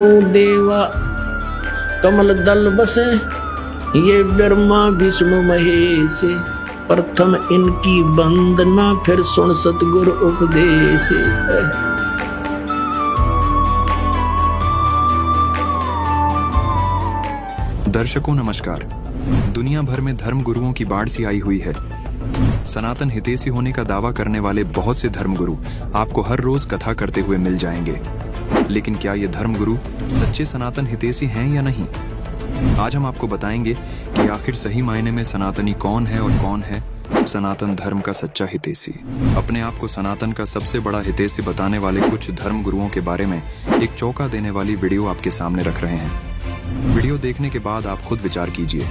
देवा कमल दल बसे, ये ब्रह्मा विष्णु महेश, प्रथम इनकी वंदना फिर सुन सतगुरु उपदेश। दर्शकों नमस्कार। दुनिया भर में धर्म गुरुओं की बाढ़ सी आई हुई है। सनातन हितैषी होने का दावा करने वाले बहुत से धर्मगुरु आपको हर रोज कथा करते हुए मिल जाएंगे, लेकिन क्या ये धर्मगुरु सच्चे सनातन हितैषी हैं या नहीं? आज हम आपको बताएंगे कि आखिर सही मायने में सनातनी कौन है और कौन है सनातन धर्म का सच्चा हितैषी। अपने आप को सनातन का सबसे बड़ा हितैषी बताने वाले कुछ धर्म गुरुओं के बारे में एक चौंका देने वाली वीडियो आपके सामने रख रहे हैं। वीडियो देखने के बाद आप खुद विचार कीजिए,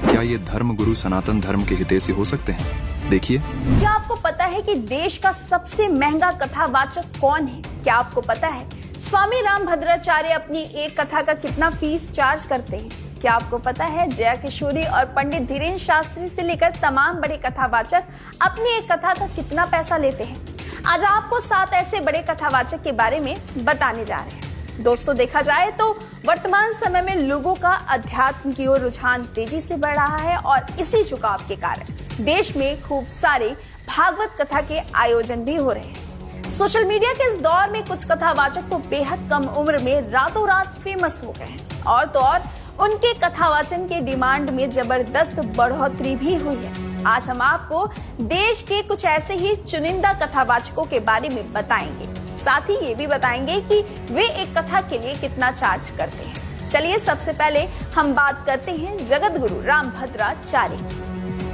क्या ये धर्म गुरु सनातन धर्म के हितैषी हो सकते हैं? देखिए। क्या आपको पता है कि देश का सबसे महंगा कथावाचक कौन है? क्या आपको पता है स्वामी रामभद्राचार्य अपनी एक कथा का कितना फीस चार्ज करते हैं? क्या आपको पता है जया किशोरी और पंडित धीरेन्द्र शास्त्री से लेकर तमाम बड़े कथावाचक अपनी एक कथा का कितना पैसा लेते हैं? आज आपको 7 ऐसे बड़े कथावाचक के बारे में बताने जा रहे हैं। दोस्तों, देखा जाए तो वर्तमान समय में लोगों का अध्यात्म की ओर रुझान तेजी से बढ़ रहा है और इसी झुकाव के कारण देश में खूब सारे भागवत कथा के आयोजन भी हो रहे हैं। सोशल मीडिया के इस दौर में कुछ कथावाचक तो बेहद कम उम्र में रातों रात फेमस हो गए हैं और तो और उनके कथावाचन के डिमांड में जबरदस्त बढ़ोतरी भी हुई है। आज हम आपको देश के कुछ ऐसे ही चुनिंदा कथावाचकों के बारे में बताएंगे, साथ ही ये भी बताएंगे कि वे एक कथा के लिए कितना चार्ज करते हैं। चलिए सबसे पहले हम बात करते हैं जगत गुरु रामभद्राचार्य की।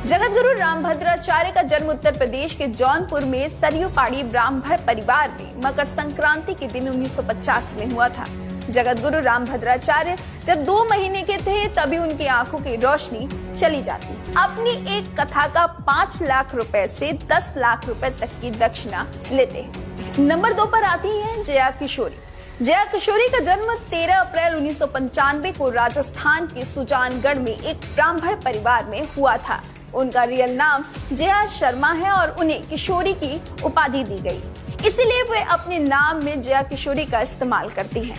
जगत गुरु रामभद्राचार्य का जन्म उत्तर प्रदेश के जौनपुर में सरयू पाड़ी ब्राह्मण परिवार में मकर संक्रांति के दिन 1950 में हुआ था। जगत गुरु रामभद्राचार्य जब 2 महीने के थे तभी उनकी आंखों की रोशनी चली जाती। अपनी एक कथा का 5 लाख रुपए से 10 लाख रुपए तक की दक्षिणा लेते हैं। नंबर 2 पर आती है जया किशोरी। जया किशोरी का जन्म 13 अप्रैल 1995 को राजस्थान के सुजानगढ़ में एक ब्राह्मण परिवार में हुआ था। उनका रियल नाम जया शर्मा है और उन्हें किशोरी की उपाधि दी गई, इसीलिए वे अपने नाम में जया किशोरी का इस्तेमाल करती हैं।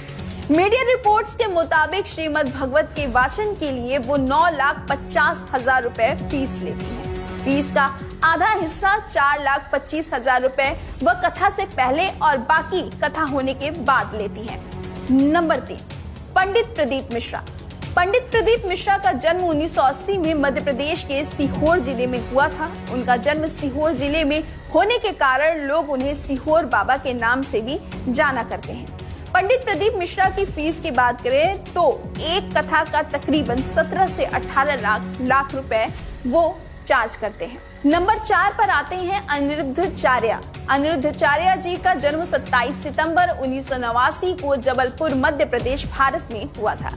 मीडिया रिपोर्ट्स के मुताबिक श्रीमद् भागवत के वाचन के लिए वो 9,50,000 रुपए फीस लेती हैं। फीस का आधा हिस्सा 4,25,000 रुपए वह कथा से पहले और बाकी कथा होने के बाद लेती हैं। नंबर 3, पंडित प्रदीप मिश्रा। पंडित प्रदीप मिश्रा का जन्म 1980 में मध्य प्रदेश के सीहोर जिले में हुआ था। उनका जन्म सीहोर जिले में होने के कारण लोग उन्हें सीहोर बाबा के नाम से भी जाना करते हैं। पंडित प्रदीप मिश्रा की फीस की बात करें तो एक कथा का तकरीबन 17 से 18 लाख रुपए वो चार्ज करते हैं। नंबर 4 पर आते हैं अनिरुद्धाचार्य। अनिरुद्धाचार्य जी का जन्म 27 सितंबर 1989 को जबलपुर मध्य प्रदेश भारत में हुआ था।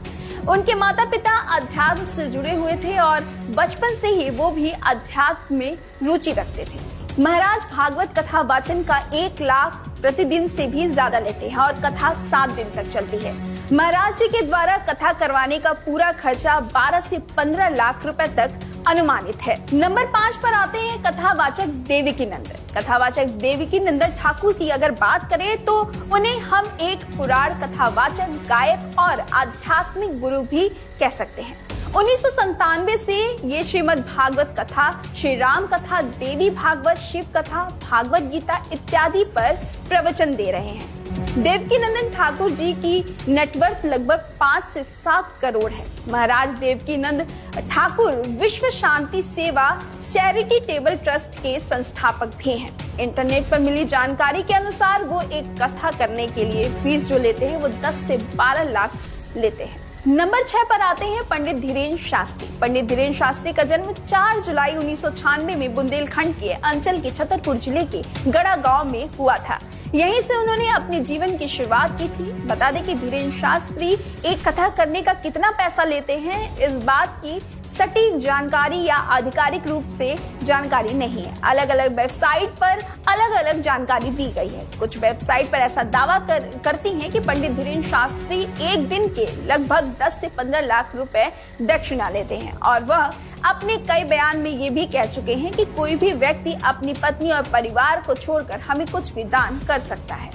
उनके माता पिता अध्यात्म से जुड़े हुए थे और बचपन से ही वो भी अध्यात्म में रुचि रखते थे। महाराज भागवत कथा वाचन का 1 लाख प्रतिदिन से भी ज्यादा लेते हैं और कथा 7 दिन तक चलती है। महाराज जी के द्वारा कथा करवाने का पूरा खर्चा 12 से 15 लाख रुपए तक अनुमानित है। नंबर 5 पर आते हैं कथावाचक देवकीनंदन। कथावाचक देवकीनंदन ठाकुर की अगर बात करें तो उन्हें हम एक पुराण कथावाचक, गायक और आध्यात्मिक गुरु भी कह सकते हैं। 1997 से ये श्रीमद् भागवत कथा, श्री राम कथा, देवी भागवत, शिव कथा, भागवत गीता इत्यादि पर प्रवचन दे रहे हैं। देवकीनंदन ठाकुर जी की नेटवर्थ लगभग 5 से 7 करोड़ है। महाराज देवकीनंद ठाकुर विश्व शांति सेवा चैरिटेबल ट्रस्ट के संस्थापक भी हैं। इंटरनेट पर मिली जानकारी के अनुसार वो एक कथा करने के लिए फीस जो लेते हैं वो 10 से 12 लाख लेते हैं। नंबर 6 पर आते हैं पंडित धीरेन्द्र शास्त्री। पंडित धीरेन्द्र शास्त्री का जन्म 4 जुलाई 1996 में बुंदेलखंड के अंचल के छतरपुर जिले के गड़ा गांव में हुआ था। यहीं से उन्होंने अपने जीवन की शुरुआत की थी। बता दें कि धीरेन्द्र शास्त्री एक कथा करने का कितना पैसा लेते हैं, इस बात की सटीक जानकारी या आधिकारिक रूप से जानकारी नहीं है। अलग अलग वेबसाइट पर अलग अलग जानकारी दी गई है। कुछ वेबसाइट पर ऐसा दावा करती हैं कि पंडित धीरेन्द्र शास्त्री एक दिन के लगभग 10 से 15 लाख रुपए दक्षिणा लेते हैं और वह अपने कई बयान में ये भी कह चुके हैं कि कोई भी व्यक्ति अपनी पत्नी और परिवार को छोड़कर हमें कुछ भी दान कर सकता है।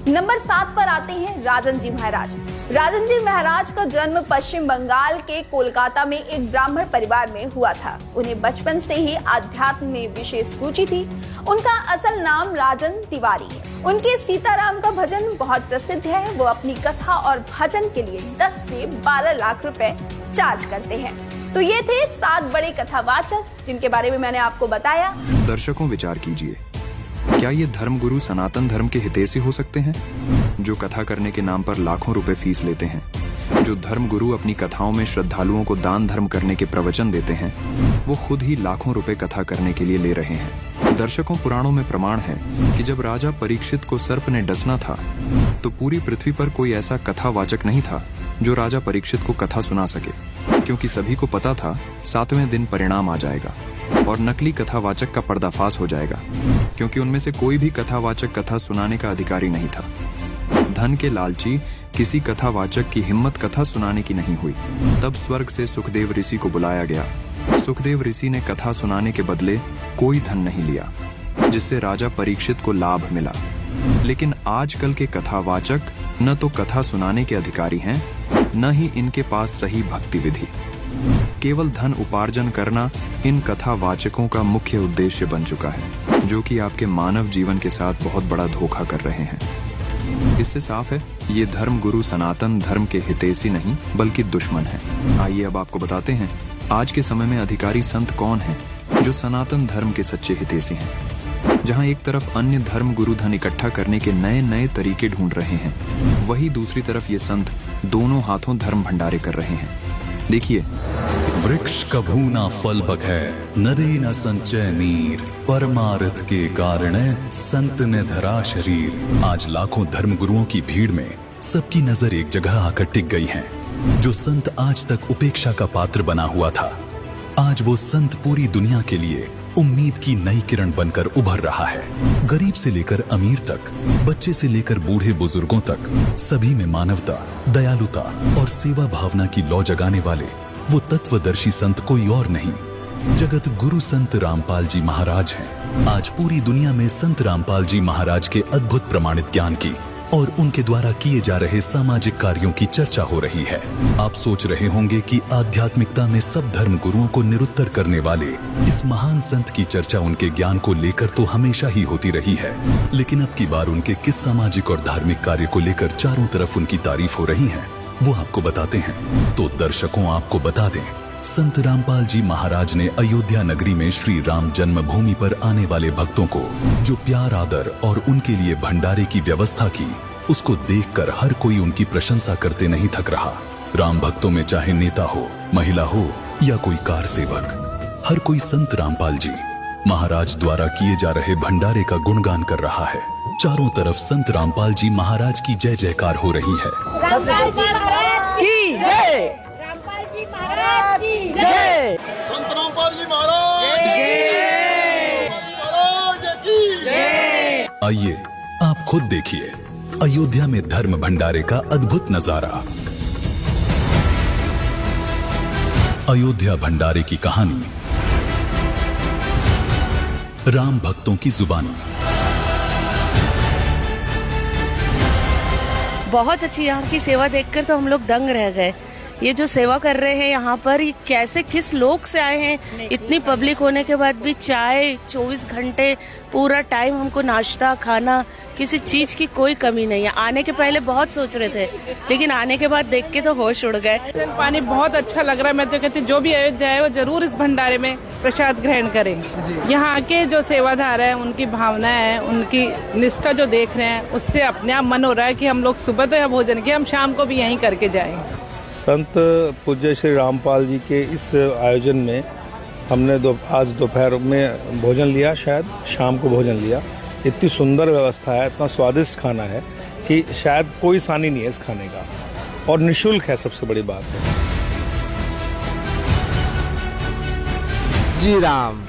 नंबर 7 पर आते हैं राजन जी महाराज। राजन जी महाराज का जन्म पश्चिम बंगाल के कोलकाता में एक ब्राह्मण परिवार में हुआ था। उन्हें बचपन से ही आध्यात्म में विशेष रुचि थी। उनका असल नाम राजन तिवारी है। उनके सीताराम का भजन बहुत प्रसिद्ध है। वो अपनी कथा और भजन के लिए 10 से 12 लाख रुपए चार्ज करते हैं। तो ये थे 7 बड़े कथावाचक जिनके बारे में मैंने आपको बताया। दर्शकों, विचार कीजिए, क्या ये धर्मगुरु सनातन धर्म के हितैषी हो सकते हैं, जो कथा करने के नाम पर लाखों रुपए फीस लेते हैं? जो धर्मगुरु अपनी कथाओं में श्रद्धालुओं को दान धर्म करने के प्रवचन देते हैं, वो खुद ही लाखों रुपए कथा करने के लिए ले रहे हैं। दर्शकों, पुराणों में प्रमाण है कि जब राजा परीक्षित को सर्प ने डसना था, तो पूरी पृथ्वी पर कोई ऐसा कथावाचक नहीं था जो राजा परीक्षित को कथा सुना सके, क्योंकि सभी को पता था 7वें दिन परिणाम आ जाएगा और नकली कथावाचक का पर्दाफाश हो जाएगा, क्योंकि उनमें से कोई भी कथावाचक कथा सुनाने का अधिकारी नहीं था। धन के लालची किसी कथावाचक की हिम्मत कथा सुनाने की नहीं हुई। तब स्वर्ग से सुखदेव ऋषि को बुलाया गया। सुखदेव ऋषि ने कथा सुनाने के बदले कोई धन नहीं लिया, जिससे राजा परीक्षित को लाभ मिला। लेकिन आजकल के कथावाचक न तो कथा सुनाने के अधिकारी हैं, न ही इनके पास सही भक्ति विधि। केवल धन उपार्जन करना इन कथावाचकों का मुख्य उद्देश्य बन चुका है, जो कि आपके मानव जीवन के साथ बहुत बड़ा धोखा कर रहे हैं। इससे साफ है, ये धर्म गुरु सनातन धर्म के हितैषी नहीं बल्कि दुश्मन है। आइए अब आपको बताते हैं आज के समय में अधिकारी संत कौन हैं जो सनातन धर्म के सच्चे हितैषी हैं। जहां एक तरफ अन्य धर्म गुरु धन इकट्ठा करने के नए नए तरीके ढूंढ रहे हैं, वहीं दूसरी तरफ ये संत दोनों हाथों धर्म भंडारे कर रहे हैं। देखिए, वृक्ष कभू ना फल बखै, नदी न संचय नीर, परमार्थ के कारण संत ने धरा शरीर। आज लाखों धर्म गुरुओं की भीड़ में सबकी नजर एक जगह आकर टिक गई है। जो संत आज तक उपेक्षा का पात्र बना हुआ था, आज वो संत पूरी दुनिया के लिए उम्मीद की नई किरण बनकर उभर रहा है। गरीब से लेकर अमीर तक, बच्चे से लेकर बूढ़े बुजुर्गों तक, सभी में मानवता, दयालुता और सेवा भावना की लौ जगाने वाले वो तत्वदर्शी संत कोई और नहीं, जगत गुरु संत रामपाल जी महाराज हैं। आज पूरी दुनिया में संत रामपाल जी महाराज के अद्भुत प्रमाणित ज्ञान की और उनके द्वारा किए जा रहे सामाजिक कार्यों की चर्चा हो रही है। आप सोच रहे होंगे कि आध्यात्मिकता में सब धर्म गुरुओं को निरुत्तर करने वाले इस महान संत की चर्चा उनके ज्ञान को लेकर तो हमेशा ही होती रही है, लेकिन अब की बार उनके किस सामाजिक और धार्मिक कार्य को लेकर चारों तरफ उनकी तारीफ हो रही है, वो आपको बताते हैं। तो दर्शकों, आपको बता दें, संत रामपाल जी महाराज ने अयोध्या नगरी में श्री राम जन्मभूमि पर आने वाले भक्तों को जो प्यार आदर और उनके लिए भंडारे की व्यवस्था की, उसको देखकर हर कोई उनकी प्रशंसा करते नहीं थक रहा। राम भक्तों में चाहे नेता हो, महिला हो या कोई कार सेवक, हर कोई संत रामपाल जी महाराज द्वारा किए जा रहे भंडारे का गुणगान कर रहा है। चारों तरफ संत रामपाल जी महाराज की जय जयकार हो रही है। रामपाल जी महाराज की जय, रामपाल जी महाराज की जय, संत रामपाल जी महाराज की जय। आइए आप खुद देखिए अयोध्या में धर्म भंडारे का अद्भुत नजारा। अयोध्या भंडारे की कहानी राम भक्तों की जुबानी। बहुत अच्छी यहाँ की सेवा देखकर तो हम लोग दंग रह गए। ये जो सेवा कर रहे हैं यहाँ पर, ये कैसे किस लोग से आए हैं। इतनी पब्लिक होने के बाद भी चाय 24 घंटे पूरा टाइम, हमको नाश्ता खाना, किसी चीज की कोई कमी नहीं है। आने के पहले बहुत सोच रहे थे, लेकिन आने के बाद देख के तो होश उड़ गए। पानी बहुत अच्छा लग रहा है। मैं तो कहती जो भी अयोध्या है वो जरूर इस भंडारे में प्रसाद ग्रहण करें। यहाँ के जो सेवादार है, उनकी भावना है, उनकी निष्ठा जो देख रहे हैं, उससे अपने आप मन हो रहा है कि हम लोग सुबह तो यहाँ भोजन किए, हम शाम को भी यहीं करके जाएं। संत पूज्य श्री रामपाल जी के इस आयोजन में हमने आज दोपहर में भोजन लिया, शायद शाम को भोजन लिया। इतनी सुंदर व्यवस्था है, इतना स्वादिष्ट खाना है कि शायद कोई सानी नहीं है इस खाने का, और निःशुल्क है, सबसे बड़ी बात है। जी राम,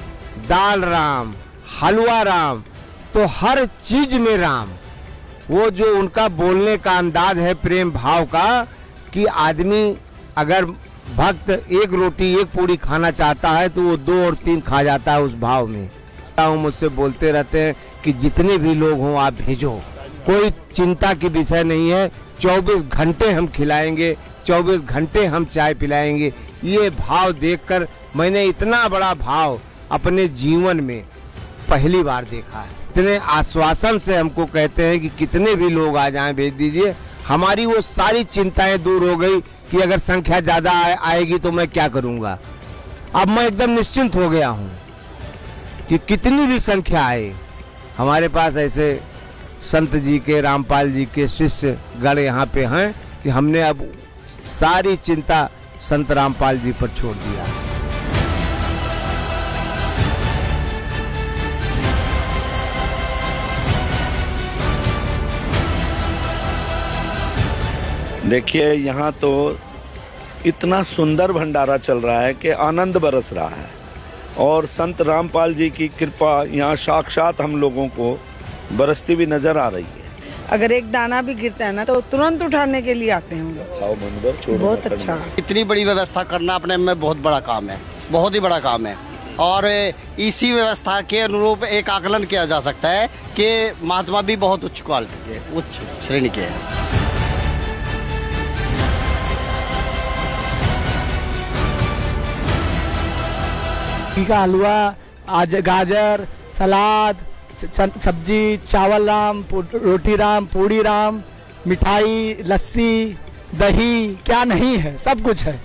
दाल राम, हलवा राम, तो हर चीज में राम। वो जो उनका बोलने का अंदाज है प्रेम भाव का, कि आदमी अगर भक्त एक रोटी एक पूड़ी खाना चाहता है तो वो 2 और 3 खा जाता है उस भाव में। मुझसे बोलते रहते हैं कि जितने भी लोग हों आप भेजो, कोई चिंता की विषय नहीं है। 24 घंटे हम खिलाएंगे, 24 घंटे हम चाय पिलाएंगे। ये भाव देखकर मैंने इतना बड़ा भाव अपने जीवन में पहली बार देखा है। इतने आश्वासन से हमको कहते हैं कि कितने भी लोग आ जाएं भेज दीजिए। हमारी वो सारी चिंताएं दूर हो गई कि अगर संख्या ज्यादा आएगी तो मैं क्या करूंगा। अब मैं एकदम निश्चिंत हो गया हूं कि कितनी भी संख्या आए, हमारे पास ऐसे संत जी के, रामपाल जी के शिष्य गण यहाँ पे हैं कि हमने अब सारी चिंता संत रामपाल जी पर छोड़ दिया है। देखिए यहाँ तो इतना सुंदर भंडारा चल रहा है कि आनंद बरस रहा है और संत रामपाल जी की कृपा यहाँ साक्षात हम लोगों को बरसती भी नजर आ रही है। अगर एक दाना भी गिरता है ना तो तुरंत उठाने के लिए आते हैं हम लोग। बहुत अच्छा। इतनी बड़ी व्यवस्था करना अपने में बहुत बड़ा काम है, बहुत ही बड़ा काम है। और इसी व्यवस्था के अनुरूप एक आकलन किया जा सकता है कि महात्मा भी बहुत उच्च क्वालिटी के, उच्च श्रेणी के हैं। का हलवा, आज गाजर, सलाद, सब्जी, चावल राम, रोटी राम, पूड़ी राम, मिठाई, लस्सी, दही, क्या नहीं है, सब कुछ है।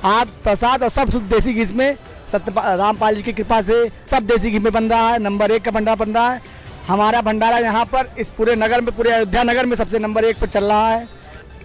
आप प्रसाद और सब शुद्ध देसी घी में रामपाल जी की कृपा से सब देसी घी में बन रहा है। नंबर 1 का भंडारा बन रहा है। हमारा भंडारा यहाँ पर इस पूरे नगर में, पूरे अयोध्या नगर में सबसे नंबर 1 पर चल रहा है।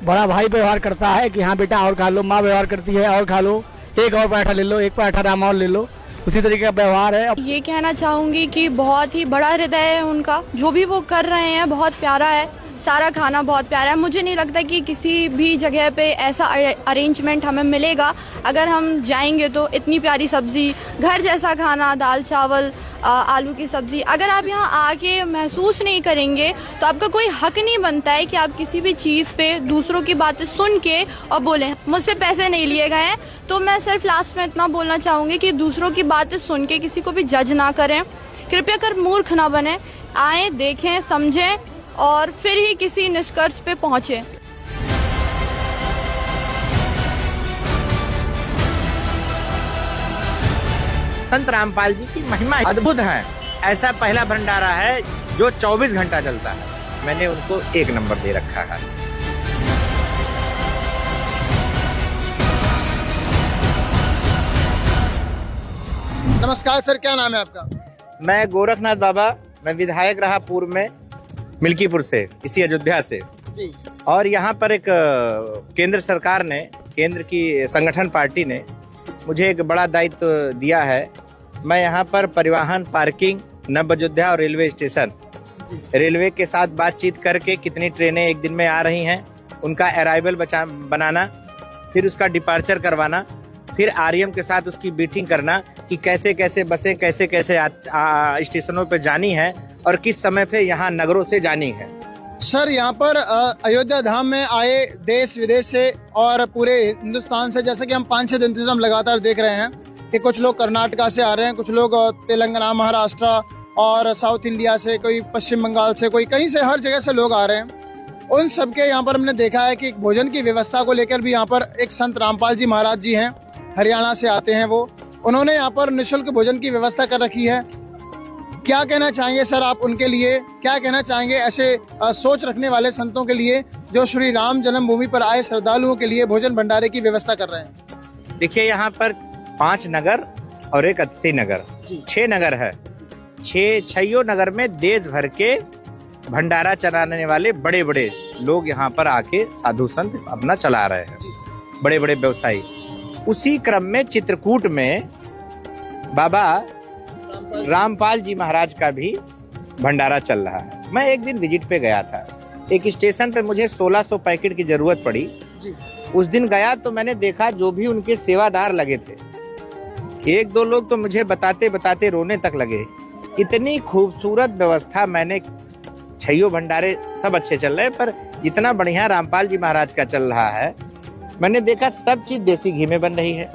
बड़ा भाई व्यवहार करता है कि हाँ बेटा और खा लो, माँ व्यवहार करती है और खा लो, एक और पराठा ले लो, एक पराठा राम और ले लो, उसी तरीके का व्यवहार है। ये कहना चाहूँगी कि बहुत ही बड़ा हृदय है उनका, जो भी वो कर रहे हैं बहुत प्यारा है। सारा खाना बहुत प्यारा है। मुझे नहीं लगता कि किसी भी जगह पे ऐसा अरेंजमेंट हमें मिलेगा। अगर हम जाएंगे तो इतनी प्यारी सब्जी, घर जैसा खाना, दाल चावल, आलू की सब्जी, अगर आप यहाँ आके महसूस नहीं करेंगे तो आपका कोई हक नहीं बनता है कि आप किसी भी चीज़ पे दूसरों की बातें सुन के और बोलें। मुझसे पैसे नहीं लिए गए हैं, तो मैं सिर्फ लास्ट में इतना बोलना चाहूँगी कि दूसरों की बातें सुन के किसी को भी जज ना करें, कृपया कर मूर्ख ना बने। आएँ, देखें, समझें और फिर ही किसी निष्कर्ष पे पहुँचें। संत रामपाल जी की महिमा अद्भुत है। ऐसा पहला भंडारा है जो 24 घंटा चलता है। मैंने उनको 1 नंबर दे रखा है। नमस्कार सर, क्या नाम है आपका? मैं गोरखनाथ बाबा, मैं विधायक रहा पूर्व में मिल्कीपुर से, इसी अयोध्या से। और यहाँ पर एक केंद्र सरकार ने, केंद्र की संगठन पार्टी ने मुझे एक बड़ा दायित्व दिया है। मैं यहाँ पर परिवहन, पार्किंग, नव अयोध्या और रेलवे स्टेशन, रेलवे के साथ बातचीत करके कितनी ट्रेनें एक दिन में आ रही हैं, उनका अराइवल बनाना, फिर उसका डिपार्चर करवाना, फिर आरएम के साथ उसकी मीटिंग करना कि कैसे कैसे बसें कैसे कैसे स्टेशनों पर जानी है और किस समय पे यहाँ नगरों से जानी है। सर, यहाँ पर अयोध्या धाम में आए देश विदेश से और पूरे हिंदुस्तान से, जैसे कि हम 5-6 दिन से हम लगातार देख रहे हैं कि कुछ लोग कर्नाटका से आ रहे हैं, कुछ लोग तेलंगाना, महाराष्ट्र और साउथ इंडिया से, कोई पश्चिम बंगाल से, कोई कहीं से, हर जगह से लोग आ रहे हैं। उन सबके यहाँ पर हमने देखा है कि भोजन की व्यवस्था को लेकर भी यहाँ पर एक संत रामपाल जी महाराज जी हैं, हरियाणा से आते हैं वो, उन्होंने यहाँ पर निःशुल्क भोजन की व्यवस्था कर रखी है। क्या कहना चाहेंगे सर आप उनके लिए? क्या कहना चाहेंगे ऐसे सोच रखने वाले संतों के लिए जो श्री राम जन्मभूमि पर आए श्रद्धालुओं के लिए भोजन भंडारे की व्यवस्था कर रहे हैं? देखिए, यहाँ पर 5 नगर और एक अतिथि नगर, 6 नगर है। 6 नगर में देश भर के भंडारा चलाने वाले बड़े बड़े लोग यहाँ पर आके साधु संत अपना चला रहे हैं, बड़े बड़े व्यवसायी। उसी क्रम में चित्रकूट में बाबा रामपाल जी महाराज का भी भंडारा चल रहा है। मैं एक दिन विजिट पे गया था, एक स्टेशन पे मुझे 1600 पैकेट की जरूरत पड़ी। उस दिन गया तो मैंने देखा जो भी उनके सेवादार लगे थे, 1-2 लोग तो मुझे बताते बताते रोने तक लगे। इतनी खूबसूरत व्यवस्था। मैंने 6 भंडारे सब अच्छे चल रहे हैं, पर इतना बढ़िया रामपाल जी महाराज का चल रहा है। मैंने देखा सब चीज देसी घी में बन रही है।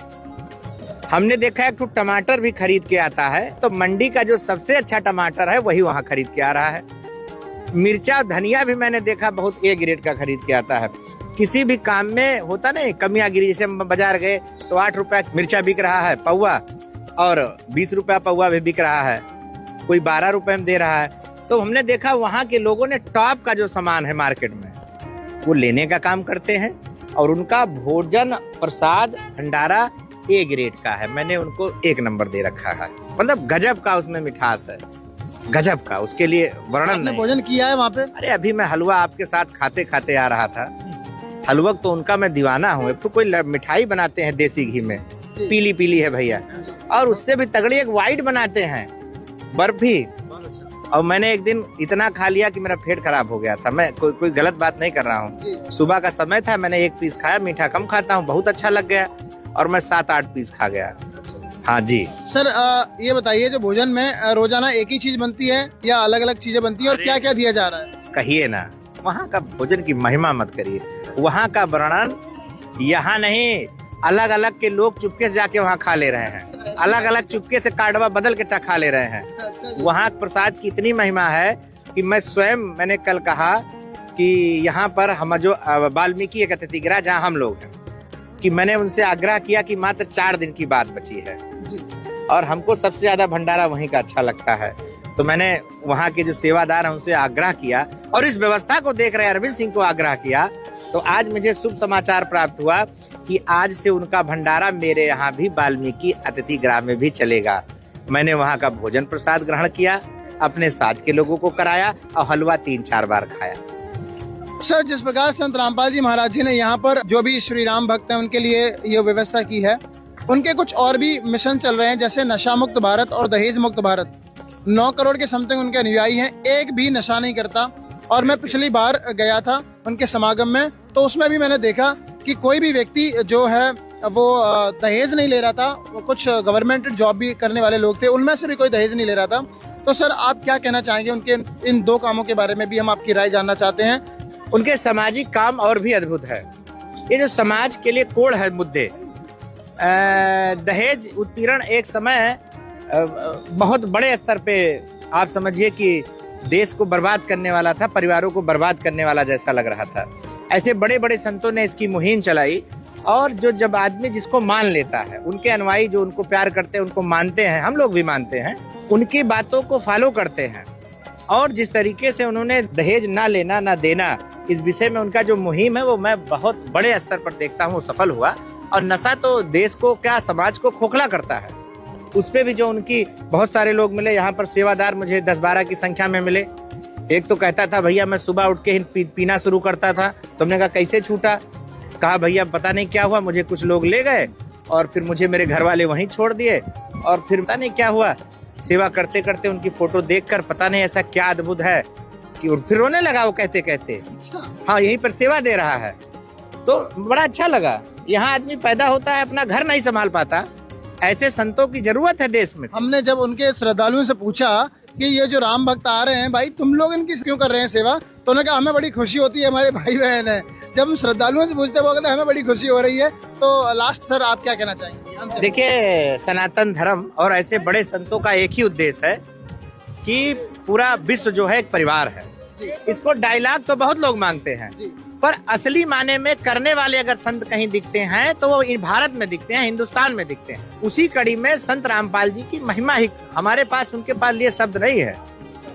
हमने देखा एक टमाटर भी खरीद के आता है तो मंडी का जो सबसे अच्छा टमाटर है वही वहाँ खरीद के आ रहा है। मिर्चा धनिया भी मैंने देखा बहुत ए ग्रेड का खरीद के आता है। किसी भी काम में होता नहीं कमियां गिरी, जैसे हम बाजार गए तो 8 रुपया मिर्चा बिक रहा है पौवा और 20 रुपया पौवा भी बिक रहा है, कोई 12 रुपए में दे रहा है। तो हमने देखा वहाँ के लोगों ने टॉप का जो सामान है मार्केट में वो लेने का काम करते हैं और उनका भोजन प्रसाद भंडारा ए ग्रेड का है। मैंने उनको 1 नंबर दे रखा है, मतलब गजब का उसमें मिठास है, गजब का, उसके लिए वर्णन नहीं। भोजन किया है वहाँ पे? अरे अभी मैं हलवा आपके साथ खाते खाते आ रहा था। हलवा तो उनका मैं दीवाना हूँ। तो कोई मिठाई बनाते हैं देसी घी में, पीली पीली है भैया, और उससे भी तगड़ी एक व्हाइट बनाते हैं बर्फी। और मैंने एक दिन इतना खा लिया कि मेरा पेट खराब हो गया था। मैं कोई गलत बात नहीं कर रहा हूँ। सुबह का समय था, मैंने 1 पीस खाया, मीठा कम खाता हूँ, बहुत अच्छा लग गया और मैं 7-8 पीस खा गया। हाँ जी सर, ये बताइए जो भोजन में रोजाना एक ही चीज बनती है या अलग अलग चीजें बनती है और क्या क्या दिया जा रहा है? कहिए ना, वहाँ का भोजन की महिमा मत करिए। वहाँ का वर्णन यहाँ नहीं, अलग अलग के लोग चुपके से जाके वहाँ खा ले रहे हैं, अलग अलग चुपके से कार्डवा बदल के खा ले रहे हैं। वहाँ प्रसाद की इतनी महिमा है कि मैं स्वयं, मैंने कल कहा कि यहाँ पर हम जो वाल्मीकि एक अतिथिगृह जहाँ हम लोग हैं, कि मैंने उनसे आग्रह किया कि मात्र 4 दिन की बात बची है और हमको सबसे ज्यादा भंडारा वहीं का अच्छा लगता है। तो मैंने वहाँ के जो सेवादार हैं उनसे आग्रह किया और इस व्यवस्था को देख रहे अरविंद सिंह को आग्रह किया। तो आज मुझे शुभ समाचार प्राप्त हुआ कि आज से उनका भंडारा मेरे यहाँ भी वाल्मीकि अतिथि गृह में भी चलेगा। मैंने वहाँ का भोजन प्रसाद ग्रहण किया, अपने साथ के लोगों को कराया और हलवा 3-4 बार खाया। सर, जिस प्रकार संत रामपाल जी महाराज जी ने यहाँ पर जो भी श्री राम भक्त हैं उनके लिए ये व्यवस्था की है, उनके कुछ और भी मिशन चल रहे हैं, जैसे नशा मुक्त भारत और दहेज मुक्त भारत। 9 करोड़ के समथिंग उनके अनुयायी हैं, एक भी नशा नहीं करता। और मैं पिछली बार गया था उनके समागम में, तो उसमें भी मैंने देखा कि कोई भी व्यक्ति जो है वो दहेज नहीं ले रहा था। वो कुछ गवर्नमेंट जॉब भी करने वाले लोग थे, उनमें से भी कोई दहेज नहीं ले रहा था। तो सर, आप क्या कहना चाहेंगे उनके इन 2 कामों के बारे में भी हम आपकी राय जानना चाहते हैं। उनके सामाजिक काम और भी अद्भुत है। ये जो समाज के लिए कोड है मुद्दे, दहेज उत्पीड़न एक समय बहुत बड़े स्तर पे आप समझिए कि देश को बर्बाद करने वाला था, परिवारों को बर्बाद करने वाला जैसा लग रहा था। ऐसे बड़े बड़े संतों ने इसकी मुहिम चलाई और जो जब आदमी जिसको मान लेता है, उनके अनुयायी जो उनको प्यार करते हैं, उनको मानते हैं, हम लोग भी मानते हैं, उनकी बातों को फॉलो करते हैं। और जिस तरीके से उन्होंने दहेज ना लेना ना देना इस विषय में उनका जो मुहिम है वो मैं बहुत बड़े स्तर पर देखता हूँ सफल हुआ। और नशा तो देश को क्या समाज को खोखला करता है, उस पे भी जो उनकी बहुत सारे लोग मिले। यहाँ पर सेवादार मुझे 10-12 की संख्या में मिले। एक तो कहता था भैया मैं सुबह उठ के ही पीना शुरू करता था। तुमने कहा कैसे छूटा? कहा भैया पता नहीं क्या हुआ, मुझे कुछ लोग ले गए और फिर मुझे मेरे घर वाले वहीं छोड़ दिए और फिर पता नहीं क्या हुआ, सेवा करते करते उनकी फोटो देखकर पता नहीं ऐसा क्या अद्भुत है कि और फिर रोने लगा वो कहते कहते। हाँ, यहीं पर सेवा दे रहा है। तो बड़ा अच्छा लगा। यहाँ आदमी पैदा होता है, अपना घर नहीं संभाल पाता, ऐसे संतों की जरूरत है देश में। हमने जब उनके श्रद्धालुओं से पूछा कि ये जो राम भक्त आ रहे हैं, भाई तुम लोग इनकी क्यों कर रहे हैं सेवा, तो उन्होंने कहा हमें बड़ी खुशी होती है, हमारे भाई बहन है। जब हम श्रद्धालुओं से पूछते वो कहते हमें बड़ी खुशी हो रही है। तो लास्ट सर, आप क्या कहना चाहेंगे? देखिए, सनातन धर्म और ऐसे बड़े संतों का एक ही उद्देश्य है कि पूरा विश्व जो है एक परिवार है। इसको डायलॉग तो बहुत लोग मांगते हैं, पर असली माने में करने वाले अगर संत कहीं दिखते हैं तो वो भारत में दिखते हैं, हिंदुस्तान में दिखते हैं। उसी कड़ी में संत रामपाल जी की महिमा ही हमारे पास, उनके पास लिए शब्द नहीं है,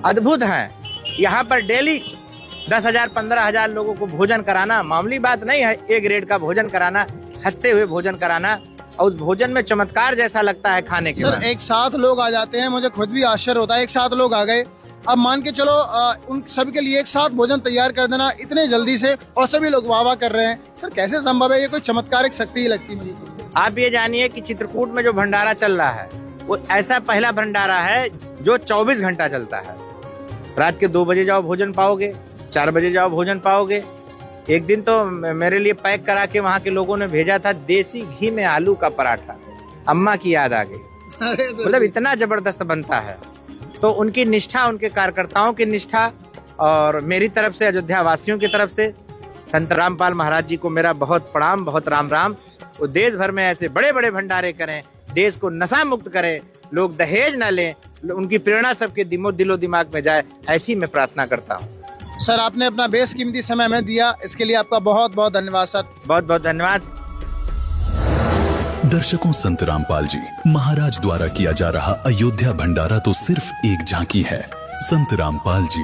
अद्भुत है। यहाँ पर डेली 10,000 15,000 लोगों को भोजन कराना मामूली बात नहीं है। ए ग्रेड का भोजन कराना, हंसते हुए भोजन कराना, और उस भोजन में चमत्कार जैसा लगता है खाने के बाद। सर, एक साथ लोग आ जाते हैं, मुझे खुद भी आश्चर्य होता है। एक साथ लोग आ गए, अब मान के चलो उन सभी के लिए एक साथ भोजन तैयार कर देना इतने जल्दी से, और सभी लोग वाह वाह कर रहे हैं। सर, कैसे संभव है? ये कोई चमत्कारिक शक्ति ही लगती मुझे। आप ये जानिए कि चित्रकूट में जो भंडारा चल रहा है वो ऐसा पहला भंडारा है जो 24 घंटा चलता है। रात के 2 बजे जाओ भोजन पाओगे, 4 बजे जाओ भोजन पाओगे। एक दिन तो मेरे लिए पैक करा के वहाँ के लोगों ने भेजा था देसी घी में आलू का पराठा, अम्मा की याद आ गई। मतलब इतना जबरदस्त बनता है। तो उनकी निष्ठा, उनके कार्यकर्ताओं की निष्ठा, और मेरी तरफ से, अयोध्या वासियों की तरफ से संत रामपाल महाराज जी को मेरा बहुत प्रणाम, बहुत राम राम। वो देश भर में ऐसे बड़े बड़े भंडारे करें, देश को नशा मुक्त करें, लोग दहेज न लें, उनकी प्रेरणा सबके दिलो दिमाग में जाए, ऐसी मैं प्रार्थना करता हूँ। सर आपने अपना बेशकीमती समय हमें दिया, इसके लिए आपका बहुत बहुत धन्यवाद सर। बहुत बहुत धन्यवाद। दर्शकों, संत रामपाल जी महाराज द्वारा किया जा रहा अयोध्या भंडारा तो सिर्फ एक झांकी है। संत रामपाल जी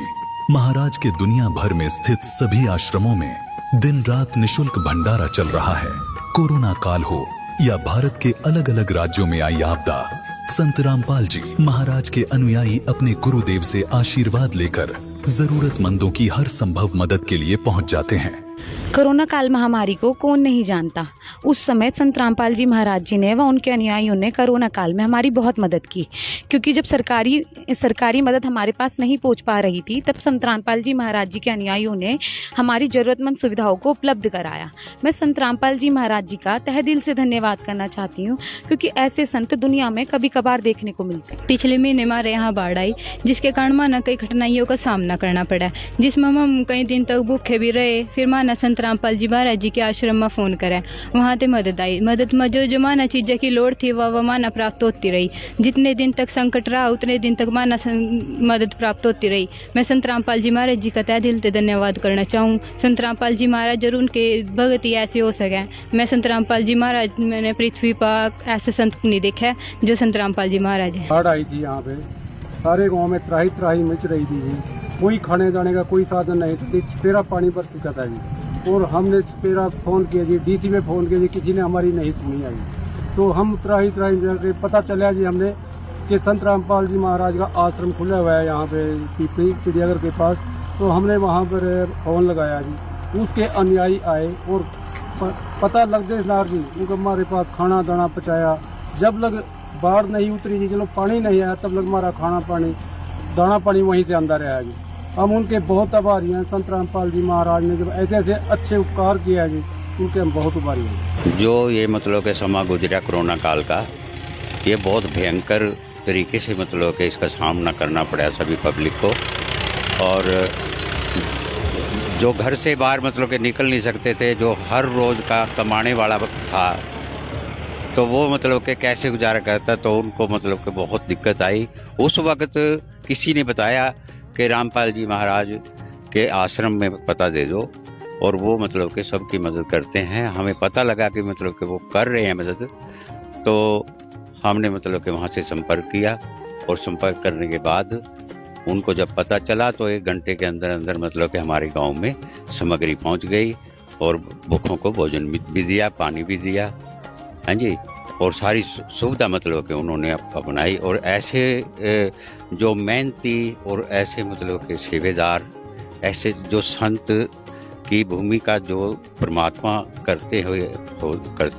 महाराज के दुनिया भर में स्थित सभी आश्रमों में दिन रात निशुल्क भंडारा चल रहा है। कोरोना काल हो या भारत के अलग अलग राज्यों में आई आपदा, संत रामपाल जी महाराज के अनुयायी अपने गुरुदेव से आशीर्वाद लेकर जरूरतमंदों की हर संभव मदद के लिए पहुंच जाते हैं। कोरोना काल महामारी को कौन नहीं जानता। उस समय संत रामपाल जी महाराज जी ने व उनके अनुयायियों ने कोरोना काल में हमारी बहुत मदद की, क्योंकि जब सरकारी मदद हमारे पास नहीं पहुंच पा रही थी, तब संत रामपाल जी महाराज जी के अनुयायियों ने हमारी ज़रूरतमंद सुविधाओं को उपलब्ध कराया। मैं संत रामपाल जी महाराज जी का तहे दिल से धन्यवाद करना चाहती हूँ, क्योंकि ऐसे संत दुनिया में कभी कभार देखने को मिलते हैं। पिछले महीने हमारे यहाँ बाढ़ आई, जिसके कारण माना कई कठिनाइयों का सामना करना पड़ा, जिसमें हम कई दिन तक भूखे भी रहे। फिर माना संत रामपाल जी महाराज जी के आश्रम में फ़ोन करें, वहाँ से मदद आई। मदद में जो माना चीज़ें की लोड़ थी वह माना प्राप्त होती रही। जितने दिन तक संकट रहा उतने दिन तक माना मदद प्राप्त होती रही। मैं संत रामपाल जी महाराज जी का तहे दिल से धन्यवाद करना चाहूँ। संत रामपाल जी महाराज और उनके भगत ही ऐसे हो सके। मैं संत रामपाल जी महाराज, मैंने पृथ्वी पर ऐसे संत नहीं देखा है जो संत रामपाल जी महाराज है। बाढ़ आई थी यहाँ पे, सारे गाँव में त्राही त्राही मच रही थी, कोई खाने जाने का कोई साधन नहीं था, चपेरा पानी पर चुका था जी। और हमने चपेरा फ़ोन किया जी, डीसी में फ़ोन किया जी, किसी ने हमारी नहीं सुनी आई। तो हम त्राही त्राही पता चला जी हमने कि संत रामपाल जी महाराज का आश्रम खुला हुआ है यहाँ पे चिड़ियाघर के पास। तो हमने वहाँ पर फ़ोन लगाया जी, उसके अनुयायी आए और पता लग गए नार जी, उनको हमारे पास खाना दाना पहुँचाया। जब लग बाढ़ नहीं उतरी जी, चलो पानी नहीं आया, तब लग हमारा खाना पानी दाना पानी वहीं से अंदर आया जी। हम उनके बहुत आभारी हैं। संत रामपाल जी महाराज ने जब ऐसे ऐसे अच्छे उपकार किया जी, उनके हम बहुत आभारी हैं। जो ये मतलब के समा गुजरा कोरोना काल का, ये बहुत भयंकर तरीके से मतलब कि इसका सामना करना पड़ा सभी पब्लिक को। और जो घर से बाहर मतलब कि निकल नहीं सकते थे, जो हर रोज़ का कमाने वाला था, तो वो मतलब कि कैसे गुजारा करता, तो उनको मतलब कि बहुत दिक्कत आई। उस वक्त किसी ने बताया कि रामपाल जी महाराज के आश्रम में पता दे दो, और वो मतलब कि सबकी मदद करते हैं। हमें पता लगा कि मतलब कि वो कर रहे हैं मदद, तो हमने मतलब कि वहाँ से संपर्क किया, और संपर्क करने के बाद उनको जब पता चला तो 1 घंटे के अंदर अंदर मतलब कि हमारे गांव में सामग्री पहुँच गई, और भूखों को भोजन भी दिया, पानी भी दिया, हाँ जी, और सारी सुविधा मतलब कि उन्होंने अपनाई। और ऐसे जो मेहनती और ऐसे मतलब कि सेवेदार, ऐसे जो संत की भूमिका जो परमात्मा करते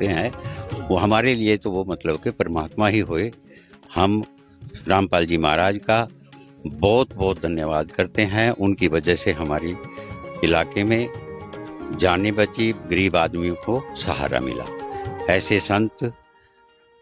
हैं, वो हमारे लिए तो वो मतलब कि परमात्मा ही हुए। हम रामपाल जी महाराज का बहुत बहुत धन्यवाद करते हैं। उनकी वजह से हमारी इलाके में जाने बची, गरीब आदमियों को सहारा मिला। ऐसे संत